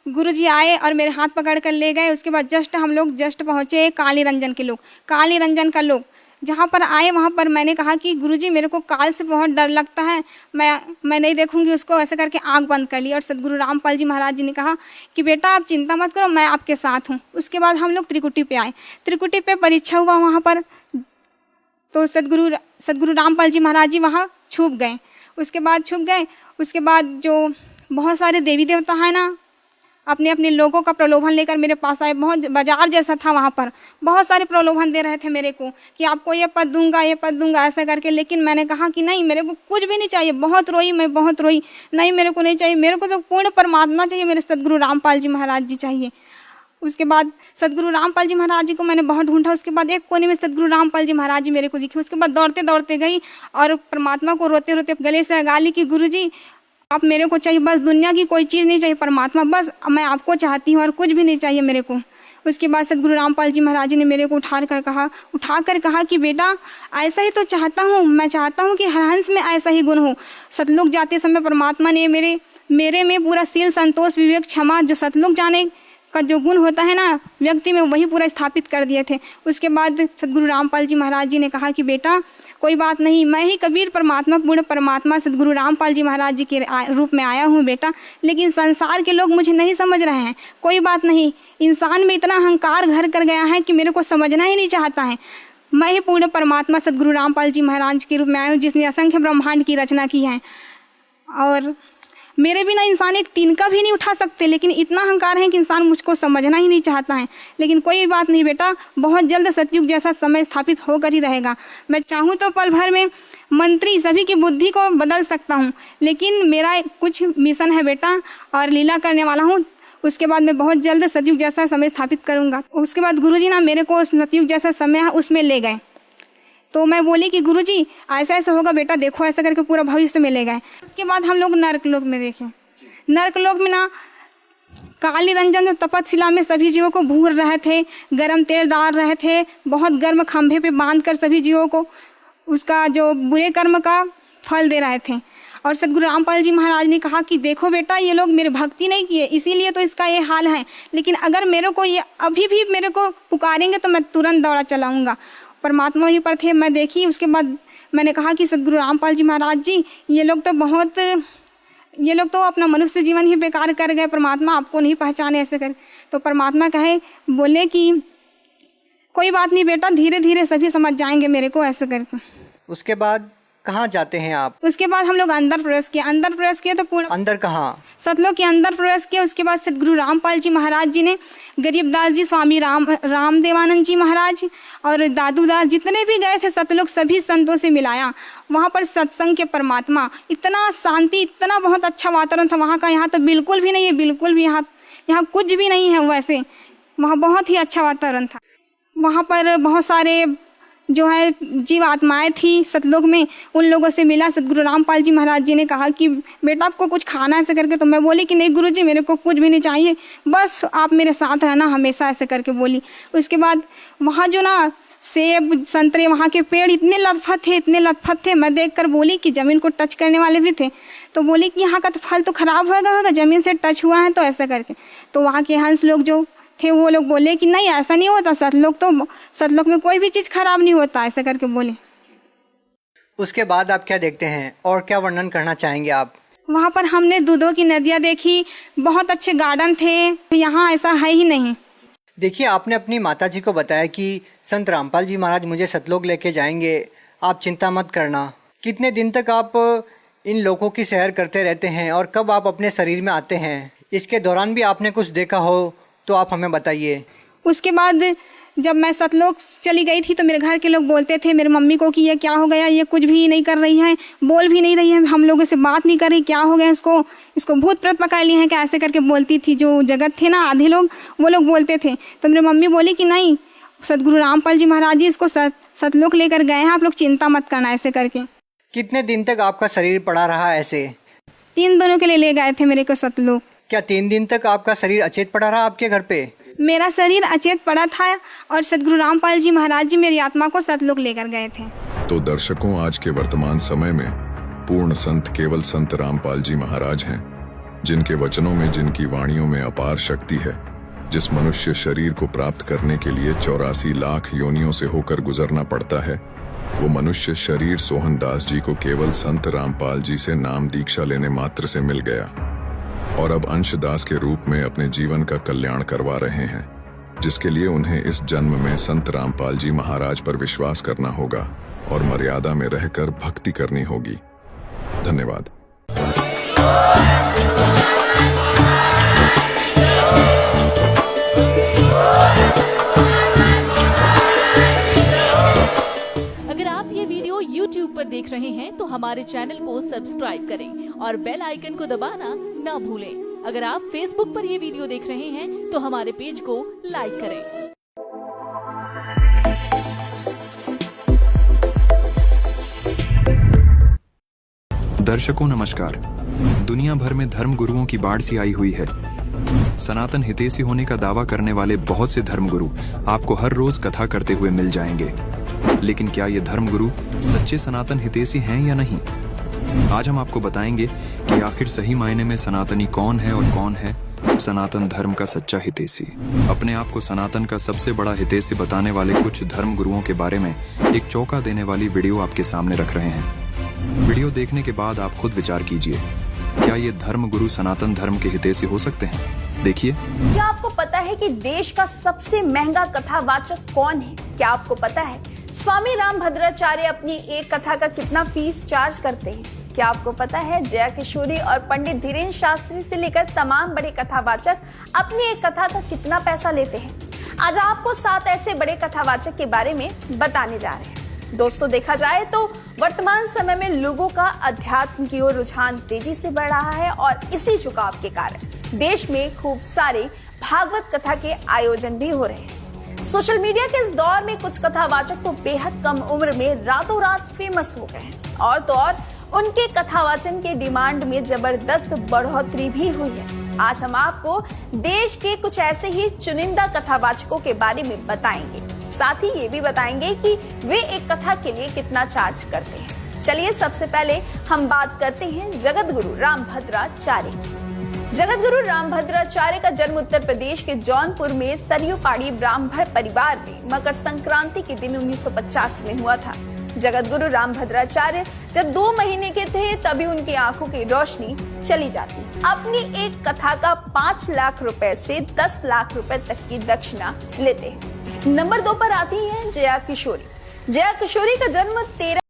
गुरुजी आए और मेरे हाथ पकड़ कर ले गए। उसके बाद हम लोग पहुँचे काली रंजन के लोग, काली रंजन का लोग जहाँ पर आए वहाँ पर मैंने कहा कि गुरुजी मेरे को काल से बहुत डर लगता है, मैं नहीं देखूंगी उसको ऐसे करके आंख बंद कर ली। और सदगुरु रामपाल जी महाराज जी ने कहा कि बेटा आप चिंता मत करो, मैं आपके साथ हूँ। उसके बाद हम लोग त्रिकुटी पे आए, त्रिकुटी पे परीक्षा हुआ वहाँ पर, तो सदगुरु रामपाल जी महाराज जी वहाँ छुप गए। उसके बाद जो बहुत सारे देवी देवता है ना अपने अपने लोगों का प्रलोभन लेकर मेरे पास आए। बहुत बाजार जैसा था वहाँ पर, बहुत सारे प्रलोभन दे रहे थे मेरे को कि आपको ये पद दूंगा ऐसा करके। लेकिन मैंने कहा कि नहीं, मेरे को कुछ भी नहीं चाहिए। बहुत रोई, मैं बहुत रोई, नहीं मेरे को नहीं चाहिए, मेरे को तो पूर्ण परमात्मा चाहिए, मेरे सदगुरु रामपाल जी महाराज जी चाहिए। उसके बाद सदगुरु रामपाल जी महाराज जी को मैंने बहुत ढूंढा। उसके बाद एक कोने में सदगुरु रामपाल जी महाराज जी मेरे को दिखे। उसके बाद दौड़ते दौड़ते गई और परमात्मा को रोते रोते गले से लगा ली कि गुरुजी आप मेरे को चाहिए, बस दुनिया की कोई चीज़ नहीं चाहिए, परमात्मा बस मैं आपको चाहती हूँ और कुछ भी नहीं चाहिए मेरे को। उसके बाद सदगुरु रामपाल जी महाराज जी ने मेरे को उठा कर कहा कि बेटा ऐसा ही तो चाहता हूँ, मैं चाहता हूँ कि हर हंस में ऐसा ही गुण हो। सतलोक जाते समय परमात्मा ने मेरे में पूरा शील, संतोष, विवेक, क्षमा, जो सतलोक जाने का जो गुण होता है ना व्यक्ति में, वही पूरा स्थापित कर दिए थे। उसके बाद सदगुरु रामपाल जी महाराज जी ने कहा कि बेटा कोई बात नहीं, मैं ही कबीर परमात्मा, पूर्ण परमात्मा सदगुरु रामपाल जी महाराज जी के रूप में आया हूँ बेटा, लेकिन संसार के लोग मुझे नहीं समझ रहे हैं। कोई बात नहीं, इंसान में इतना अहंकार घर कर गया है कि मेरे को समझना ही नहीं चाहता है। मैं ही पूर्ण परमात्मा सदगुरु रामपाल जी महाराज के रूप में आया हूँ, जिसने असंख्य ब्रह्मांड की रचना की है और मेरे बिना इंसान एक तिनका भी नहीं उठा सकते, लेकिन इतना अहंकार है कि इंसान मुझको समझना ही नहीं चाहता है। लेकिन कोई बात नहीं बेटा, बहुत जल्द सतयुग जैसा समय स्थापित होकर ही रहेगा। मैं चाहूँ तो पल भर में मंत्री सभी की बुद्धि को बदल सकता हूँ, लेकिन मेरा कुछ मिशन है बेटा और लीला करने वाला हूँ। उसके बाद मैं बहुत जल्द सतयुग जैसा समय स्थापित करूँगा। उसके बाद गुरुजी ना मेरे को सतयुग जैसा समय है उसमें ले गए। तो मैं बोली कि गुरुजी ऐसा ऐसा होगा बेटा, देखो ऐसा करके पूरा भविष्य में ले गए। उसके बाद हम लोग नरकलोक में देखे। नरकलोक में ना काली रंजन जो तपतशिला में सभी जीवों को भूर रहे थे, गर्म तेल डाल रहे थे, बहुत गर्म खंभे पे बांधकर सभी जीवों को उसका जो बुरे कर्म का फल दे रहे थे। और सदगुरु रामपाल जी महाराज ने कहा कि देखो बेटा ये लोग मेरे भक्ति नहीं किए, इसीलिए तो इसका ये हाल है, लेकिन अगर मेरे को ये अभी भी मेरे को पुकारेंगे तो मैं तुरंत दौड़ा चलाऊँगा। परमात्मा ही पर थे, मैं देखी। उसके बाद मैंने कहा कि सदगुरु रामपाल जी महाराज जी ये लोग तो अपना मनुष्य जीवन ही बेकार कर गए, परमात्मा आपको नहीं पहचाने ऐसे कर। तो परमात्मा बोले कि कोई बात नहीं बेटा, धीरे धीरे सभी समझ जाएंगे मेरे को, ऐसे करके। उसके बाद कहाँ जाते हैं आप? उसके बाद हम लोग अंदर प्रवेश किया तो पूरा अंदर कहाँ? सतलोक के अंदर प्रवेश किया। उसके बाद सतगुरु रामपाल जी महाराज जी ने, गरीबदास जी, स्वामी रामदेवानंद जी महाराज और दादूदास जितने भी गए थे सतलोक, सभी संतों से मिलाया। वहाँ पर सत्संग के परमात्मा, इतना शांति, इतना बहुत अच्छा वातावरण था वहाँ का। यहाँ तो बिल्कुल भी नहीं है, बिल्कुल भी यहाँ कुछ भी नहीं है वैसे। वहाँ बहुत ही अच्छा वातावरण था। वहाँ पर बहुत सारे जो है जीव आत्माएं थी सतलोक में, उन लोगों से मिला। सतगुरु रामपाल जी महाराज जी ने कहा कि बेटा आपको कुछ खाना ऐसे करके, तो मैं बोली कि नहीं गुरुजी मेरे को कुछ भी नहीं चाहिए, बस आप मेरे साथ रहना हमेशा, ऐसे करके बोली। उसके बाद वहाँ जो ना सेब संतरे, वहाँ के पेड़ इतने लतफत थे, मैं देखकर बोली कि ज़मीन को टच करने वाले भी थे, तो बोली कि यहाँ का तो फल तो खराब होगा ज़मीन से टच हुआ है तो, ऐसा करके। तो वहाँ के हंस लोग जो थे वो लोग बोले कि नहीं ऐसा नहीं होता, सतलोक में कोई भी चीज़ खराब नहीं होता, ऐसा करके बोले। उसके बाद आप क्या देखते हैं और क्या वर्णन करना चाहेंगे आप? वहाँ पर हमने दूधों की नदियाँ देखी, बहुत अच्छे गार्डन थे, यहाँ ऐसा है ही नहीं। देखिए, आपने अपनी माताजी को बताया कि संत रामपाल जी महाराज मुझे सतलोक लेके जाएंगे, आप चिंता मत करना। कितने दिन तक आप इन लोगों की सैर करते रहते हैं और कब आप अपने शरीर में आते हैं? इसके दौरान भी आपने कुछ देखा हो तो आप हमें बताइए। उसके बाद जब मैं सतलोक चली गई थी तो मेरे घर के लोग बोलते थे मेरी मम्मी को कि ये क्या हो गया, ये कुछ भी नहीं कर रही है, बोल भी नहीं रही है, हम लोगों से बात नहीं कर रही, क्या हो गया इसको भूत प्रेत पकड़ लिए हैं क्या, ऐसे करके बोलती थी। जो जगत थे ना आधे लोग, वो लोग बोलते थे। तो मेरी मम्मी बोली कि नहीं, सतगुरु रामपाल जी महाराज जी इसको सतलोक लेकर गए हैं, आप लोग चिंता मत करना, ऐसे करके। कितने दिन तक आपका शरीर पड़ा रहा ऐसे? 3 दिनों के लिए ले गए थे मेरे को सतलोक। क्या 3 दिन तक आपका शरीर अचेत पड़ा रहा आपके घर पे? मेरा शरीर अचेत पड़ा था और सतगुरु रामपाल जी महाराज जी मेरी आत्मा को सतलोक लेकर गए थे। तो दर्शकों, आज के वर्तमान समय में पूर्ण संत केवल संत रामपाल जी महाराज हैं, जिनके वचनों में, जिनकी वाणियों में अपार शक्ति है। जिस मनुष्य शरीर को प्राप्त करने के लिए 84 लाख योनियों से होकर गुजरना पड़ता है, वो मनुष्य शरीर सोहनदास जी को केवल संत रामपाल जी से नाम दीक्षा लेने मात्र से मिल गया और अब अंशदास के रूप में अपने जीवन का कल्याण करवा रहे हैं, जिसके लिए उन्हें इस जन्म में संत रामपाल जी महाराज पर विश्वास करना होगा और मर्यादा में रहकर भक्ति करनी होगी। धन्यवाद। अगर आप ये वीडियो YouTube पर देख रहे हैं तो हमारे चैनल को सब्सक्राइब करें और बेल आइकन को दबाना ना भूलें। अगर आप Facebook पर ये वीडियो देख रहे हैं तो हमारे पेज को लाइक करें। दर्शकों नमस्कार। दुनिया भर में धर्म गुरुओं की बाढ़ सी आई हुई है। सनातन हितैषी होने का दावा करने वाले बहुत से धर्मगुरु आपको हर रोज कथा करते हुए मिल जाएंगे, लेकिन क्या ये धर्मगुरु सच्चे सनातन हितैषी हैं या नहीं? आज हम आपको बताएंगे कि आखिर सही मायने में सनातनी कौन है और कौन है सनातन धर्म का सच्चा हितैषी। अपने आप को सनातन का सबसे बड़ा हितैषी बताने वाले कुछ धर्म गुरुओं के बारे में एक चौंका देने वाली वीडियो आपके सामने रख रहे हैं। वीडियो देखने के बाद आप खुद विचार कीजिए, क्या ये धर्म गुरु सनातन धर्म के हितैषी हो सकते हैं? देखिए। क्या आपको पता है कि देश का सबसे महंगा कथावाचक कौन है? क्या आपको पता है स्वामी रामभद्राचार्य अपनी एक कथा का कितना फीस चार्ज करते हैं? क्या आपको पता है जया किशोरी और पंडित धीरेन्द्र शास्त्री से लेकर तमाम बड़े कथावाचक अपनी एक कथा का कितना पैसा लेते हैं? आज आपको 7 ऐसे बड़े कथावाचक के बारे में बताने जा रहे हैं। दोस्तों, देखा जाए तो वर्तमान समय में लोगों का अध्यात्म की ओर रुझान तेजी से बढ़ रहा है और इसी झुकाव के कारण देश में खूब सारे भागवत कथा के आयोजन भी हो रहे हैं। सोशल मीडिया के इस दौर में कुछ कथावाचक तो बेहद कम उम्र में रातों रात फेमस हो गए हैं और तो और उनके कथावाचन के डिमांड में जबरदस्त बढ़ोतरी भी हुई है। आज हम आपको देश के कुछ ऐसे ही चुनिंदा कथावाचकों के बारे में बताएंगे, साथ ही ये भी बताएंगे कि वे एक कथा के लिए कितना चार्ज करते हैं। चलिए सबसे पहले हम बात करते हैं जगत गुरु रामभद्राचार्य की। जगत गुरु रामभद्राचार्य का जन्म उत्तर प्रदेश के जौनपुर में सरयू पाड़ी ब्राह्मण परिवार में मकर संक्रांति के दिन 1950 में हुआ था। जगतगुरु रामभद्राचार्य जब 2 महीने के थे तभी उनकी आंखों की रोशनी चली जाती। अपनी एक कथा का 5 लाख रुपए से 10 लाख रुपए तक की दक्षिणा लेते हैं। नंबर 2 पर आती हैं जया किशोरी। जया किशोरी का जन्म 13